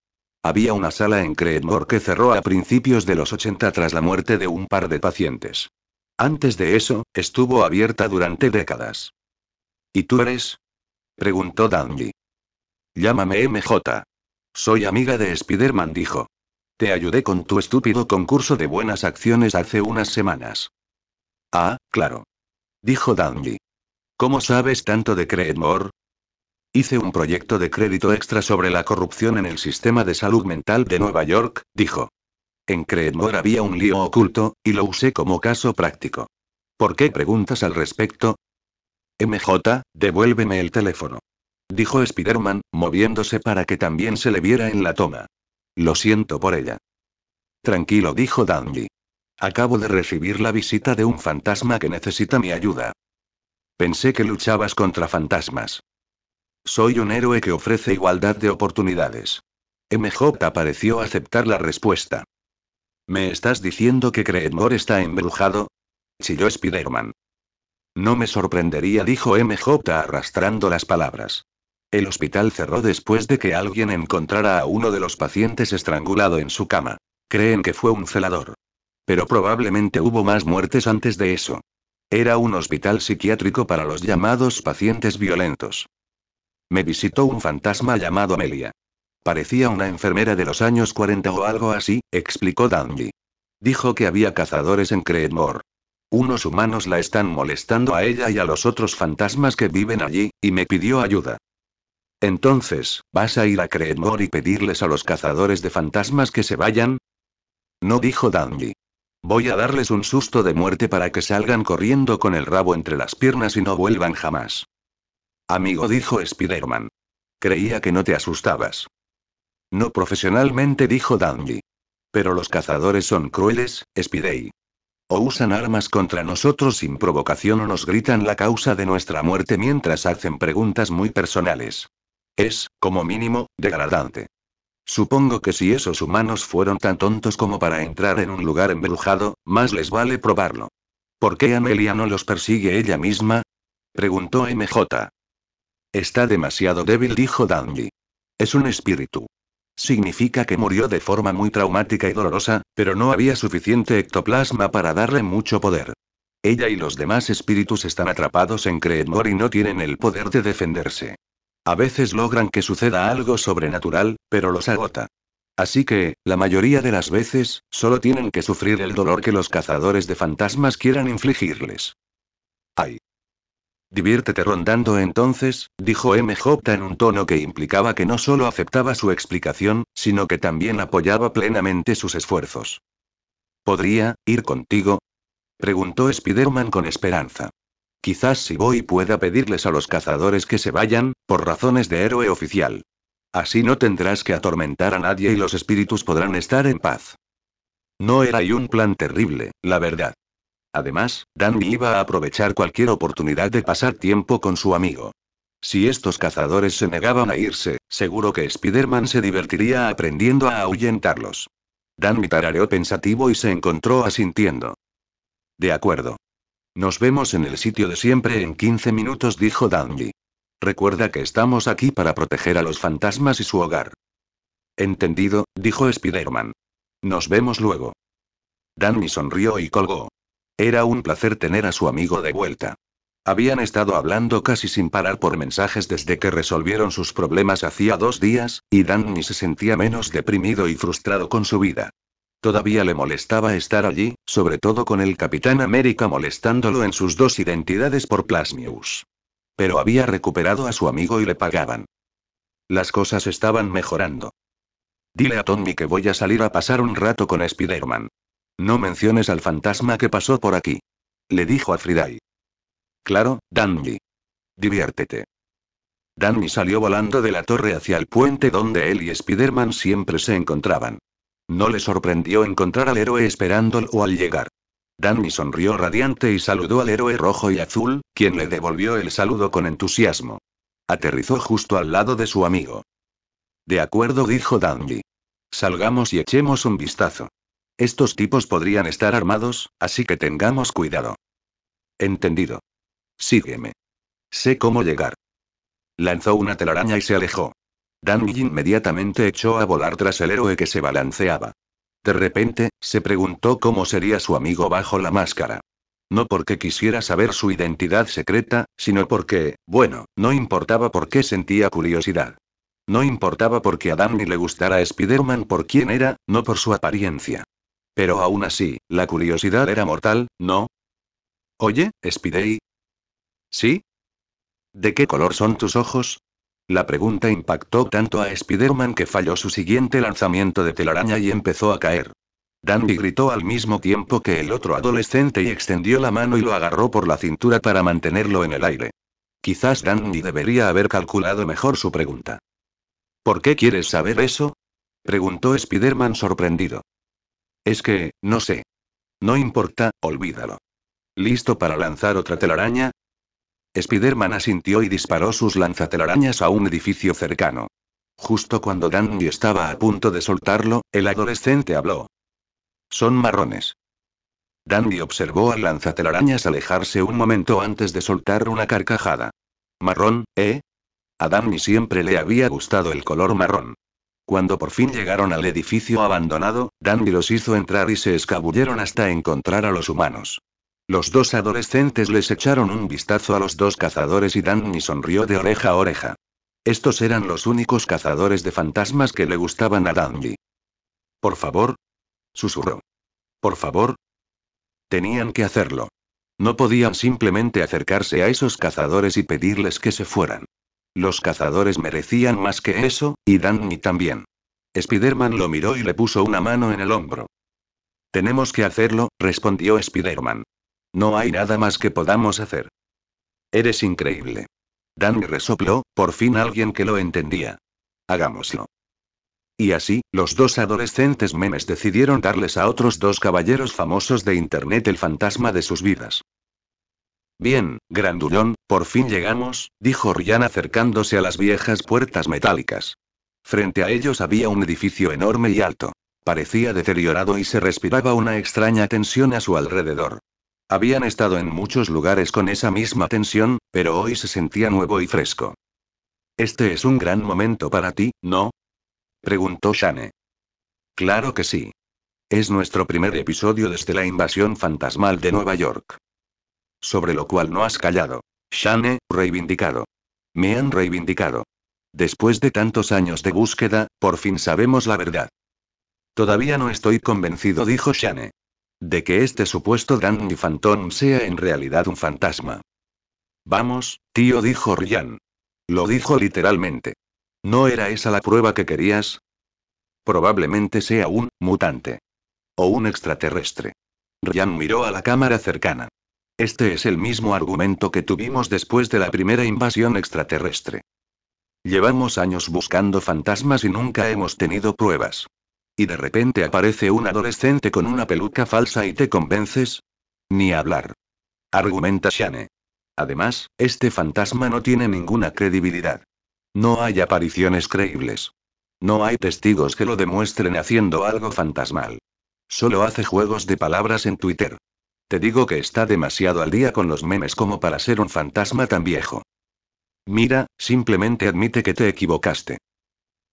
Había una sala en Creedmoor que cerró a principios de los 80 tras la muerte de un par de pacientes. Antes de eso, estuvo abierta durante décadas. «¿Y tú eres?», preguntó Danny. «Llámame MJ. Soy amiga de Spiderman», dijo. «Te ayudé con tu estúpido concurso de buenas acciones hace unas semanas». «Ah, claro», dijo Danny. «¿Cómo sabes tanto de Creedmoor?». «Hice un proyecto de crédito extra sobre la corrupción en el sistema de salud mental de Nueva York», dijo. «En Creedmoor había un lío oculto, y lo usé como caso práctico. ¿Por qué preguntas al respecto? MJ, devuélveme el teléfono. Dijo Spiderman, moviéndose para que también se le viera en la toma. Lo siento por ella. Tranquilo, dijo Dandy. Acabo de recibir la visita de un fantasma que necesita mi ayuda. Pensé que luchabas contra fantasmas. Soy un héroe que ofrece igualdad de oportunidades. MJ pareció aceptar la respuesta. ¿Me estás diciendo que Creedmoor está embrujado? Chilló Spiderman. No me sorprendería, dijo MJ arrastrando las palabras. El hospital cerró después de que alguien encontrara a uno de los pacientes estrangulado en su cama. Creen que fue un celador. Pero probablemente hubo más muertes antes de eso. Era un hospital psiquiátrico para los llamados pacientes violentos. Me visitó un fantasma llamado Amelia. Parecía una enfermera de los años 40 o algo así, explicó Dandy. Dijo que había cazadores en Creedmoor. Unos humanos la están molestando a ella y a los otros fantasmas que viven allí, y me pidió ayuda. Entonces, ¿vas a ir a Creedmoor y pedirles a los cazadores de fantasmas que se vayan? No, dijo Dandy. Voy a darles un susto de muerte para que salgan corriendo con el rabo entre las piernas y no vuelvan jamás. Amigo, dijo Spiderman. Creía que no te asustabas. No profesionalmente, dijo Dandy. Pero los cazadores son crueles, Spidey. O usan armas contra nosotros sin provocación o nos gritan la causa de nuestra muerte mientras hacen preguntas muy personales. Es, como mínimo, degradante. Supongo que si esos humanos fueron tan tontos como para entrar en un lugar embrujado, más les vale probarlo. ¿Por qué Amelia no los persigue ella misma? Preguntó MJ. Está demasiado débil, dijo Dandy. Es un espíritu. Significa que murió de forma muy traumática y dolorosa, pero no había suficiente ectoplasma para darle mucho poder. Ella y los demás espíritus están atrapados en Creedmoor y no tienen el poder de defenderse. A veces logran que suceda algo sobrenatural, pero los agota. Así que, la mayoría de las veces, solo tienen que sufrir el dolor que los cazadores de fantasmas quieran infligirles. ¡Ay! Diviértete rondando entonces, dijo MJ en un tono que implicaba que no solo aceptaba su explicación, sino que también apoyaba plenamente sus esfuerzos. ¿Podría ir contigo? Preguntó Spiderman con esperanza. Quizás si voy pueda pedirles a los cazadores que se vayan, por razones de héroe oficial. Así no tendrás que atormentar a nadie y los espíritus podrán estar en paz. No era y un plan terrible, la verdad. Además, Danny iba a aprovechar cualquier oportunidad de pasar tiempo con su amigo. Si estos cazadores se negaban a irse, seguro que Spiderman se divertiría aprendiendo a ahuyentarlos. Danny tarareó pensativo y se encontró asintiendo. De acuerdo. Nos vemos en el sitio de siempre en 15 minutos, dijo Dandy. Recuerda que estamos aquí para proteger a los fantasmas y su hogar. Entendido, dijo Spiderman. Nos vemos luego. Danny sonrió y colgó. Era un placer tener a su amigo de vuelta. Habían estado hablando casi sin parar por mensajes desde que resolvieron sus problemas hacía 2 días, y Danny se sentía menos deprimido y frustrado con su vida. Todavía le molestaba estar allí, sobre todo con el Capitán América molestándolo en sus 2 identidades por Plasmius. Pero había recuperado a su amigo y le pagaban. Las cosas estaban mejorando. Dile a Tommy que voy a salir a pasar un rato con Spiderman. No menciones al fantasma que pasó por aquí. Le dijo a Friday. Claro, Danny. Diviértete. Danny salió volando de la torre hacia el puente donde él y Spiderman siempre se encontraban. No le sorprendió encontrar al héroe esperándolo al llegar. Danny sonrió radiante y saludó al héroe rojo y azul, quien le devolvió el saludo con entusiasmo. Aterrizó justo al lado de su amigo. De acuerdo, dijo Dandy. Salgamos y echemos un vistazo. Estos tipos podrían estar armados, así que tengamos cuidado. Entendido. Sígueme. Sé cómo llegar. Lanzó una telaraña y se alejó. Danny inmediatamente echó a volar tras el héroe que se balanceaba. De repente, se preguntó cómo sería su amigo bajo la máscara. No porque quisiera saber su identidad secreta, sino porque, bueno, no importaba por qué sentía curiosidad. No importaba porque a Danny le gustara Spiderman por quién era, no por su apariencia. Pero aún así, la curiosidad era mortal, ¿no? Oye, Spidey. ¿Sí? ¿De qué color son tus ojos? La pregunta impactó tanto a Spiderman que falló su siguiente lanzamiento de telaraña y empezó a caer. Danny gritó al mismo tiempo que el otro adolescente y extendió la mano y lo agarró por la cintura para mantenerlo en el aire. Quizás Danny debería haber calculado mejor su pregunta. ¿Por qué quieres saber eso? Preguntó Spiderman sorprendido. Es que, no sé. No importa, olvídalo. ¿Listo para lanzar otra telaraña? Spiderman asintió y disparó sus lanzatelarañas a un edificio cercano. Justo cuando Danny estaba a punto de soltarlo, el adolescente habló. Son marrones. Danny observó al lanzatelarañas alejarse un momento antes de soltar una carcajada. ¿Marrón, eh? A Danny siempre le había gustado el color marrón. Cuando por fin llegaron al edificio abandonado, Danny los hizo entrar y se escabulleron hasta encontrar a los humanos. Los dos adolescentes les echaron un vistazo a los dos cazadores y Danny sonrió de oreja a oreja. Estos eran los únicos cazadores de fantasmas que le gustaban a Danny. Por favor, susurró. Por favor. Tenían que hacerlo. No podían simplemente acercarse a esos cazadores y pedirles que se fueran. Los cazadores merecían más que eso, y Danny también. Spiderman lo miró y le puso una mano en el hombro. Tenemos que hacerlo, respondió Spiderman. No hay nada más que podamos hacer. Eres increíble. Danny resopló, por fin alguien que lo entendía. Hagámoslo. Y así, los dos adolescentes memes decidieron darles a otros dos caballeros famosos de Internet el fantasma de sus vidas. Bien, grandullón, por fin llegamos, dijo Ryan acercándose a las viejas puertas metálicas. Frente a ellos había un edificio enorme y alto. Parecía deteriorado y se respiraba una extraña tensión a su alrededor. Habían estado en muchos lugares con esa misma tensión, pero hoy se sentía nuevo y fresco. Este es un gran momento para ti, ¿no? Preguntó Shane. Claro que sí. Es nuestro primer episodio desde la invasión fantasmal de Nueva York. Sobre lo cual no has callado. Shane, reivindicado. Me han reivindicado. Después de tantos años de búsqueda, por fin sabemos la verdad. Todavía no estoy convencido, dijo Shane. De que este supuesto Danny Phantom sea en realidad un fantasma. Vamos, tío, dijo Ryan. Lo dijo literalmente. ¿No era esa la prueba que querías? Probablemente sea un mutante. O un extraterrestre. Ryan miró a la cámara cercana. Este es el mismo argumento que tuvimos después de la primera invasión extraterrestre. Llevamos años buscando fantasmas y nunca hemos tenido pruebas. Y de repente aparece un adolescente con una peluca falsa y te convences. Ni hablar. Argumenta Shane. Además, este fantasma no tiene ninguna credibilidad. No hay apariciones creíbles. No hay testigos que lo demuestren haciendo algo fantasmal. Solo hace juegos de palabras en Twitter. Te digo que está demasiado al día con los memes como para ser un fantasma tan viejo. Mira, simplemente admite que te equivocaste.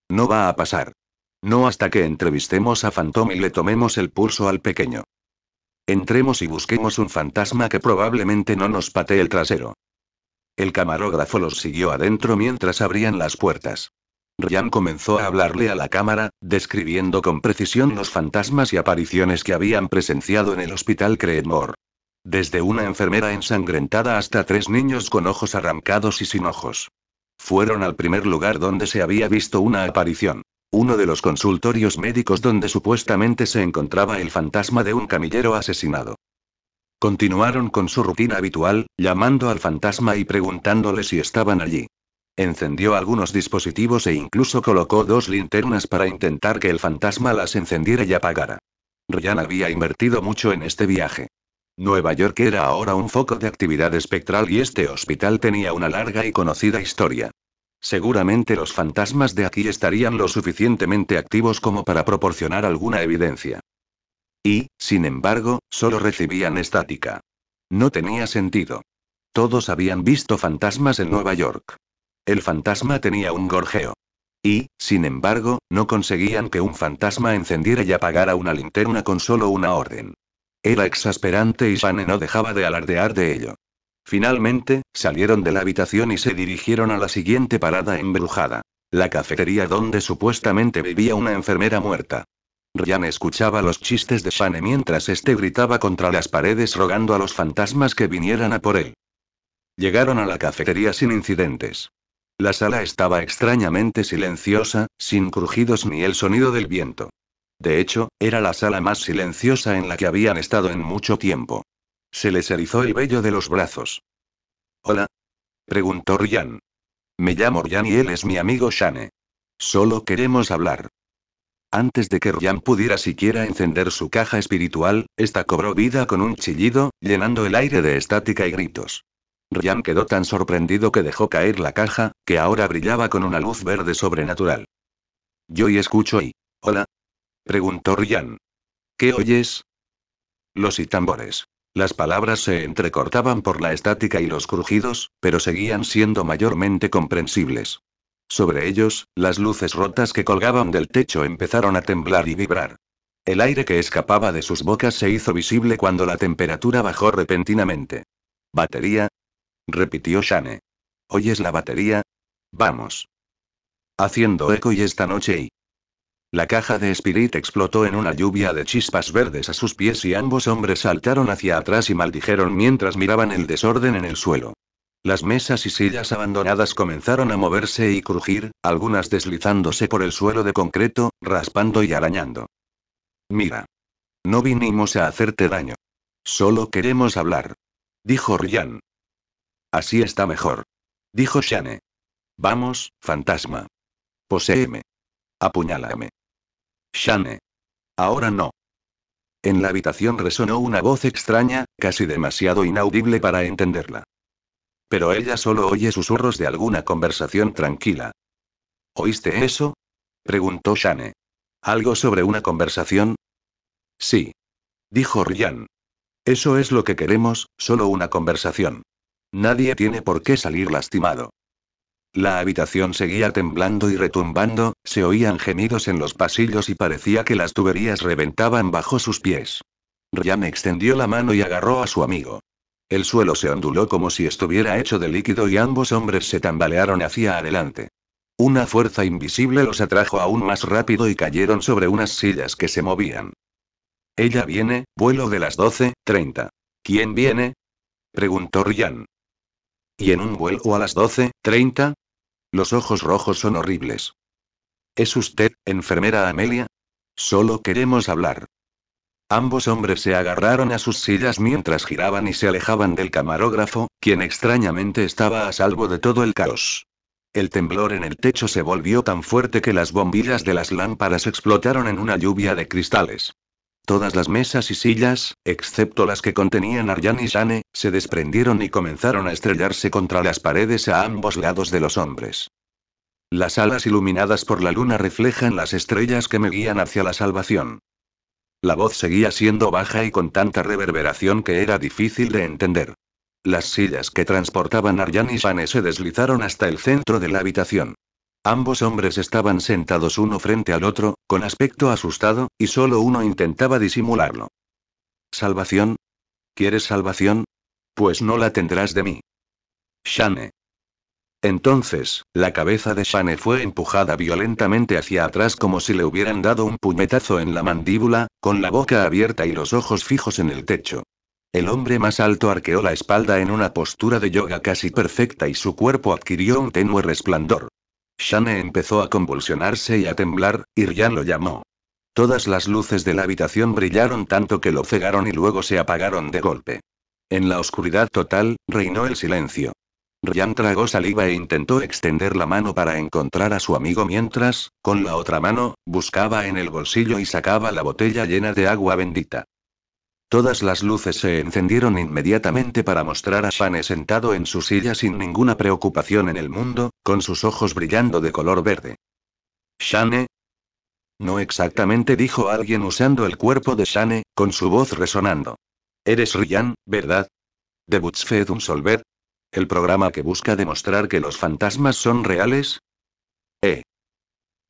No va a pasar. No hasta que entrevistemos a Phantom y le tomemos el pulso al pequeño. Entremos y busquemos un fantasma que probablemente no nos patee el trasero. El camarógrafo los siguió adentro mientras abrían las puertas. Ryan comenzó a hablarle a la cámara, describiendo con precisión los fantasmas y apariciones que habían presenciado en el hospital Creedmoor. Desde una enfermera ensangrentada hasta 3 niños con ojos arrancados y sin ojos. Fueron al primer lugar donde se había visto una aparición. Uno de los consultorios médicos donde supuestamente se encontraba el fantasma de un camillero asesinado. Continuaron con su rutina habitual, llamando al fantasma y preguntándole si estaban allí. Encendió algunos dispositivos e incluso colocó 2 linternas para intentar que el fantasma las encendiera y apagara. Ryan había invertido mucho en este viaje. Nueva York era ahora un foco de actividad espectral y este hospital tenía una larga y conocida historia. Seguramente los fantasmas de aquí estarían lo suficientemente activos como para proporcionar alguna evidencia. Y, sin embargo, solo recibían estática. No tenía sentido. Todos habían visto fantasmas en Nueva York. El fantasma tenía un gorjeo. Y, sin embargo, no conseguían que un fantasma encendiera y apagara una linterna con solo una orden. Era exasperante y Shane no dejaba de alardear de ello. Finalmente, salieron de la habitación y se dirigieron a la siguiente parada embrujada. La cafetería donde supuestamente vivía una enfermera muerta. Ryan escuchaba los chistes de Shane mientras este gritaba contra las paredes rogando a los fantasmas que vinieran a por él. Llegaron a la cafetería sin incidentes. La sala estaba extrañamente silenciosa, sin crujidos ni el sonido del viento. De hecho, era la sala más silenciosa en la que habían estado en mucho tiempo. Se les erizó el vello de los brazos. ¿Hola? Preguntó Ryan. Me llamo Ryan y él es mi amigo Shane. Solo queremos hablar. Antes de que Ryan pudiera siquiera encender su caja espiritual, esta cobró vida con un chillido, llenando el aire de estática y gritos. Ryan quedó tan sorprendido que dejó caer la caja, que ahora brillaba con una luz verde sobrenatural. Yo y escucho y... ¿Hola? Preguntó Ryan. ¿Qué oyes? Los y tambores. Las palabras se entrecortaban por la estática y los crujidos, pero seguían siendo mayormente comprensibles. Sobre ellos, las luces rotas que colgaban del techo empezaron a temblar y vibrar. El aire que escapaba de sus bocas se hizo visible cuando la temperatura bajó repentinamente. ¿Batería? Repitió Shane. ¿Oyes la batería? Vamos. Haciendo eco y esta noche y... La caja de Spirit explotó en una lluvia de chispas verdes a sus pies y ambos hombres saltaron hacia atrás y maldijeron mientras miraban el desorden en el suelo. Las mesas y sillas abandonadas comenzaron a moverse y crujir, algunas deslizándose por el suelo de concreto, raspando y arañando. Mira. No vinimos a hacerte daño. Solo queremos hablar. Dijo Ryan. Así está mejor. Dijo Shane. Vamos, fantasma. Poséeme. Apuñálame. Shane. Ahora no. En la habitación resonó una voz extraña, casi demasiado inaudible para entenderla. Pero ella solo oye susurros de alguna conversación tranquila. ¿Oíste eso? Preguntó Shane. ¿Algo sobre una conversación? Sí. Dijo Ryan. Eso es lo que queremos, solo una conversación. Nadie tiene por qué salir lastimado. La habitación seguía temblando y retumbando, se oían gemidos en los pasillos y parecía que las tuberías reventaban bajo sus pies. Ryan extendió la mano y agarró a su amigo. El suelo se onduló como si estuviera hecho de líquido y ambos hombres se tambalearon hacia adelante. Una fuerza invisible los atrajo aún más rápido y cayeron sobre unas sillas que se movían. Ella viene, vuelo de las 12:30. ¿Quién viene? Preguntó Ryan. ¿Y en un vuelo a las 12:30? Los ojos rojos son horribles. ¿Es usted, enfermera Amelia? Solo queremos hablar. Ambos hombres se agarraron a sus sillas mientras giraban y se alejaban del camarógrafo, quien extrañamente estaba a salvo de todo el caos. El temblor en el techo se volvió tan fuerte que las bombillas de las lámparas explotaron en una lluvia de cristales. Todas las mesas y sillas, excepto las que contenían a Ryan y Shane, se desprendieron y comenzaron a estrellarse contra las paredes a ambos lados de los hombres. Las alas iluminadas por la luna reflejan las estrellas que me guían hacia la salvación. La voz seguía siendo baja y con tanta reverberación que era difícil de entender. Las sillas que transportaban a Ryan y Shane se deslizaron hasta el centro de la habitación. Ambos hombres estaban sentados uno frente al otro, con aspecto asustado, y solo uno intentaba disimularlo. ¿Salvación? ¿Quieres salvación? Pues no la tendrás de mí. Shane. Entonces, la cabeza de Shane fue empujada violentamente hacia atrás como si le hubieran dado un puñetazo en la mandíbula, con la boca abierta y los ojos fijos en el techo. El hombre más alto arqueó la espalda en una postura de yoga casi perfecta y su cuerpo adquirió un tenue resplandor. Shane empezó a convulsionarse y a temblar, y Ryan lo llamó. Todas las luces de la habitación brillaron tanto que lo cegaron y luego se apagaron de golpe. En la oscuridad total, reinó el silencio. Ryan tragó saliva e intentó extender la mano para encontrar a su amigo mientras, con la otra mano, buscaba en el bolsillo y sacaba la botella llena de agua bendita. Todas las luces se encendieron inmediatamente para mostrar a Shane sentado en su silla sin ninguna preocupación en el mundo, con sus ojos brillando de color verde. ¿Shane? No exactamente, dijo alguien usando el cuerpo de Shane, con su voz resonando. Eres Ryan, ¿verdad? ¿De Butzfedum Solver? ¿El programa que busca demostrar que los fantasmas son reales?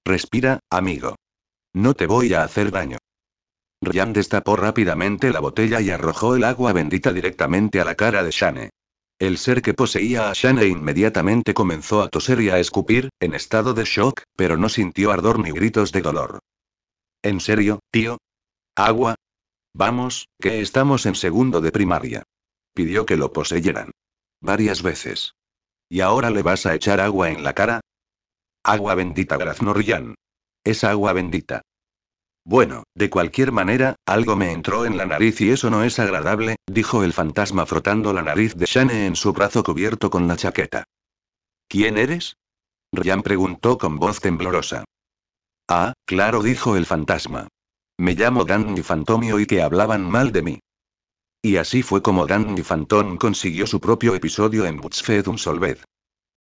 Respira, amigo. No te voy a hacer daño. Ryan destapó rápidamente la botella y arrojó el agua bendita directamente a la cara de Shane. El ser que poseía a Shane inmediatamente comenzó a toser y a escupir, en estado de shock, pero no sintió ardor ni gritos de dolor. ¿En serio, tío? ¿Agua? Vamos, que estamos en segundo de primaria. Pidió que lo poseyeran. Varias veces. ¿Y ahora le vas a echar agua en la cara? Agua bendita, graznó Ryan. Es agua bendita. Bueno, de cualquier manera, algo me entró en la nariz y eso no es agradable, dijo el fantasma frotando la nariz de Shane en su brazo cubierto con la chaqueta. ¿Quién eres? Ryan preguntó con voz temblorosa. Ah, claro, dijo el fantasma. Me llamo Danny Phantom y oí que hablaban mal de mí. Y así fue como Danny Phantom consiguió su propio episodio en Buzzfeed Unsolved.